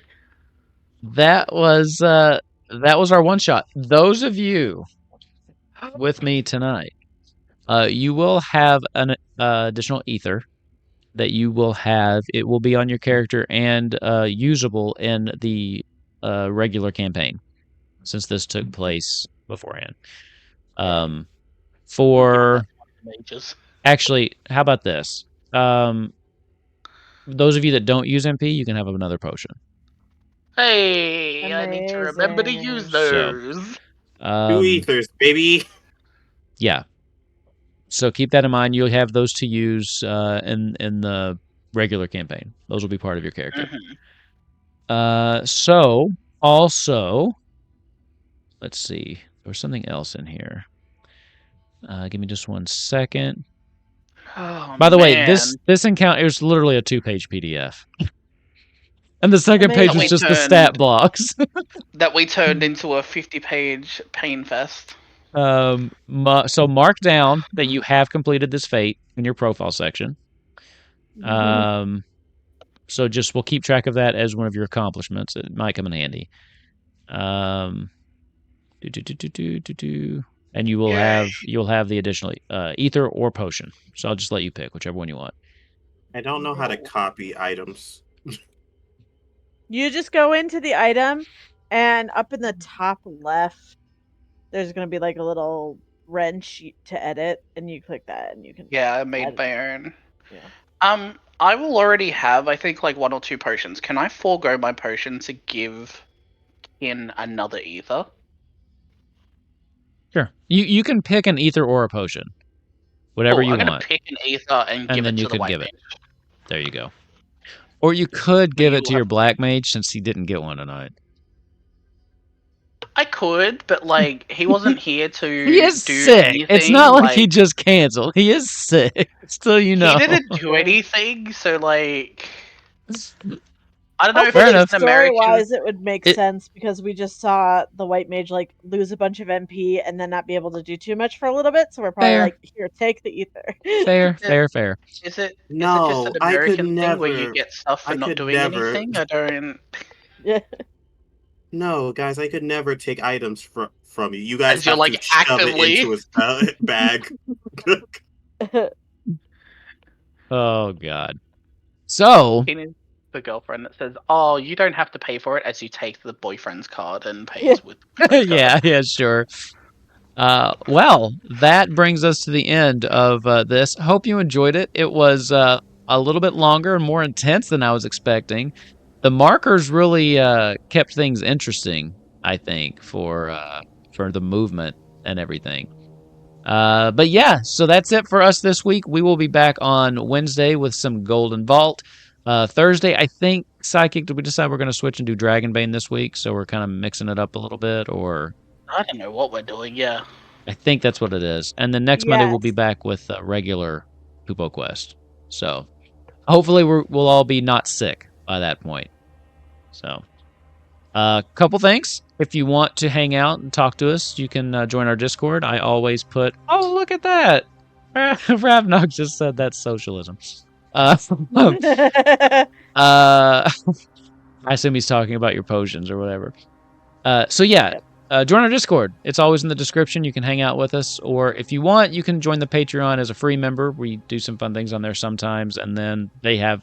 that was our one shot. Those of you with me tonight, you will have an additional ether that you will have. It will be on your character and usable in the regular campaign, since this took place beforehand. Actually, how about this? Those of you that don't use MP, you can have another potion. Hey, I need to remember to use those. 2 ethers, baby. Yeah. So keep that in mind. You'll have those to use in the regular campaign. Those will be part of your character. So also, let's see. There was something else in here. Give me just 1 second. Oh, By the way, this encounter is literally a 2-page PDF. And the second page was just the stat blocks. That we turned into a 50-page pain fest. So mark down that you have completed this fate in your profile section. So just we'll keep track of that as one of your accomplishments. It might come in handy. And you will have the additional ether or potion. So I'll just let you pick whichever one you want. I don't know how to copy items. You just go into the item, and up in the top left, there's going to be like a little wrench to edit, and you click that, and you can. Yeah, I made my own. Yeah. I will already have, I think, like 1 or 2 potions. Can I forego my potion to give in another ether? Sure. You can pick an ether or a potion, whatever you want. I'm gonna pick an ether and give it to the white mage. There you go. Or you could give it to your black mage since he didn't get one tonight. I could, but like he wasn't here to he is do sick. anything. It's not like he just canceled. He is sick. Still, you know. He didn't do anything, so like I don't know if it's just American. Story-wise, it would make sense because we just saw the white mage like lose a bunch of MP and then not be able to do too much for a little bit. So we're probably like, here, take the ether. Fair. Is it just No, an I could American thing never. where you get stuff for not doing anything? I don't. Yeah. No, guys, I could never take items from you. You guys you're have like to shove actively it into a bag. Oh God. So the girlfriend that says, "Oh, you don't have to pay for it," as you take the boyfriend's card and pays with. yeah, sure. Well, that brings us to the end of this. Hope you enjoyed it. It was a little bit longer and more intense than I was expecting. The markers really kept things interesting, I think, for the movement and everything. But yeah, so that's it for us this week. We will be back on Wednesday with some Golden Vault. Thursday, I think, Psychic, did we decide we're going to switch and do Dragonbane this week? So we're kind of mixing it up a little bit, or... I don't know what we're doing, yeah. I think that's what it is. And then next Monday we'll be back with regular Kupo Quest. So hopefully we'll all be not sick by that point. So couple things. If you want to hang out and talk to us, you can join our Discord. I always put... Oh, look at that! Ravnog just said that's socialism. I assume he's talking about your potions or whatever. So yeah, join our Discord. It's always in the description. You can hang out with us, or if you want, you can join the Patreon as a free member. We do some fun things on there sometimes, and then they have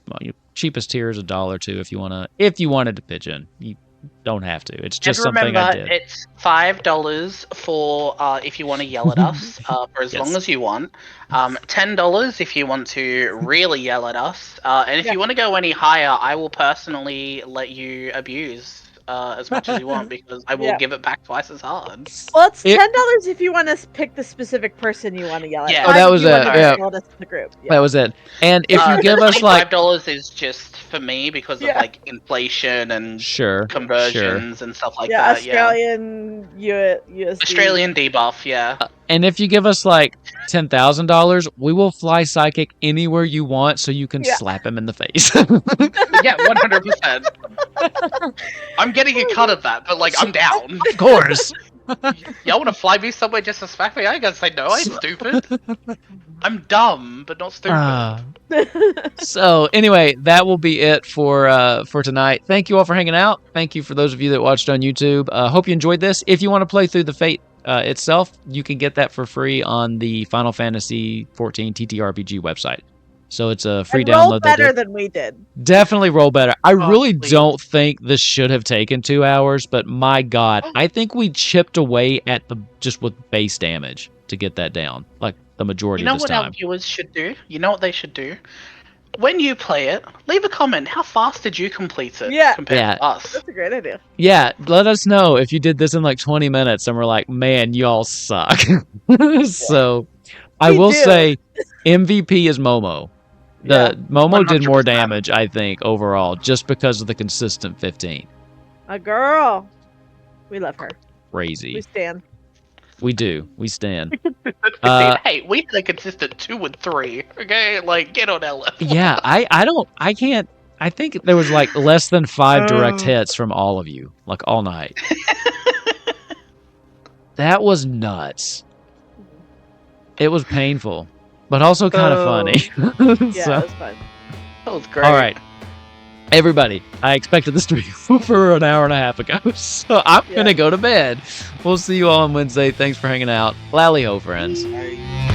cheapest tier is $1 or $2 if you wanna. If you wanted to pitch in, you don't have to. It's just something I did. It's $5 for if you want to yell at us for as long as you want. $10 if you want to really yell at us, and if you want to go any higher, I will personally let you abuse as much as you want because I will give it back twice as hard. Well, it's $10 if you want to pick the specific person you want to yell at. Yeah. Oh, that was it. Yeah. The group. That was it. And if you give us like $5 is just for me because of like inflation and conversions and stuff like that. Australian USD. Australian debuff, yeah. And if you give us like $10,000, we will fly psychic anywhere you want, so you can slap him in the face. Yeah, 100%. I'm getting a cut of that, but like I'm down. Of course. Y'all want to fly me somewhere just to smack me? I ain't gonna say no. I ain't stupid. I'm dumb, but not stupid. So anyway, that will be it for tonight. Thank you all for hanging out. Thank you for those of you that watched on YouTube. Hope you enjoyed this. If you want to play through the Fate itself, you can get that for free on the Final Fantasy XIV TTRPG website. So it's a free download. Roll better than we did. Definitely roll better. I really please. don't think this should have taken 2 hours, but my God, I think we chipped away at just with base damage to get that down, like the majority of this time. You know what our viewers should do? You know what they should do? When you play it, leave a comment. How fast did you complete it compared to us? That's a great idea. Yeah, let us know if you did this in like 20 minutes and we're like, man, y'all suck. So I will say MVP is Momo. Momo did more 100%. damage, I think, overall, just because of the consistent 15. A girl. We love her. Crazy. We stand. We do. We stand. Hey, we had a consistent 2 and 3. Okay, like get on Ella. Yeah, I can't. I think there was like less than 5 direct hits from all of you, like all night. That was nuts. It was painful, but also kind of funny. Yeah, So, it was fun. That was great. all right, everybody. I expected this to be over an hour and a half ago, so I'm gonna go to bed. We'll see you all on Wednesday. Thanks for hanging out. Lally ho, friends. Bye.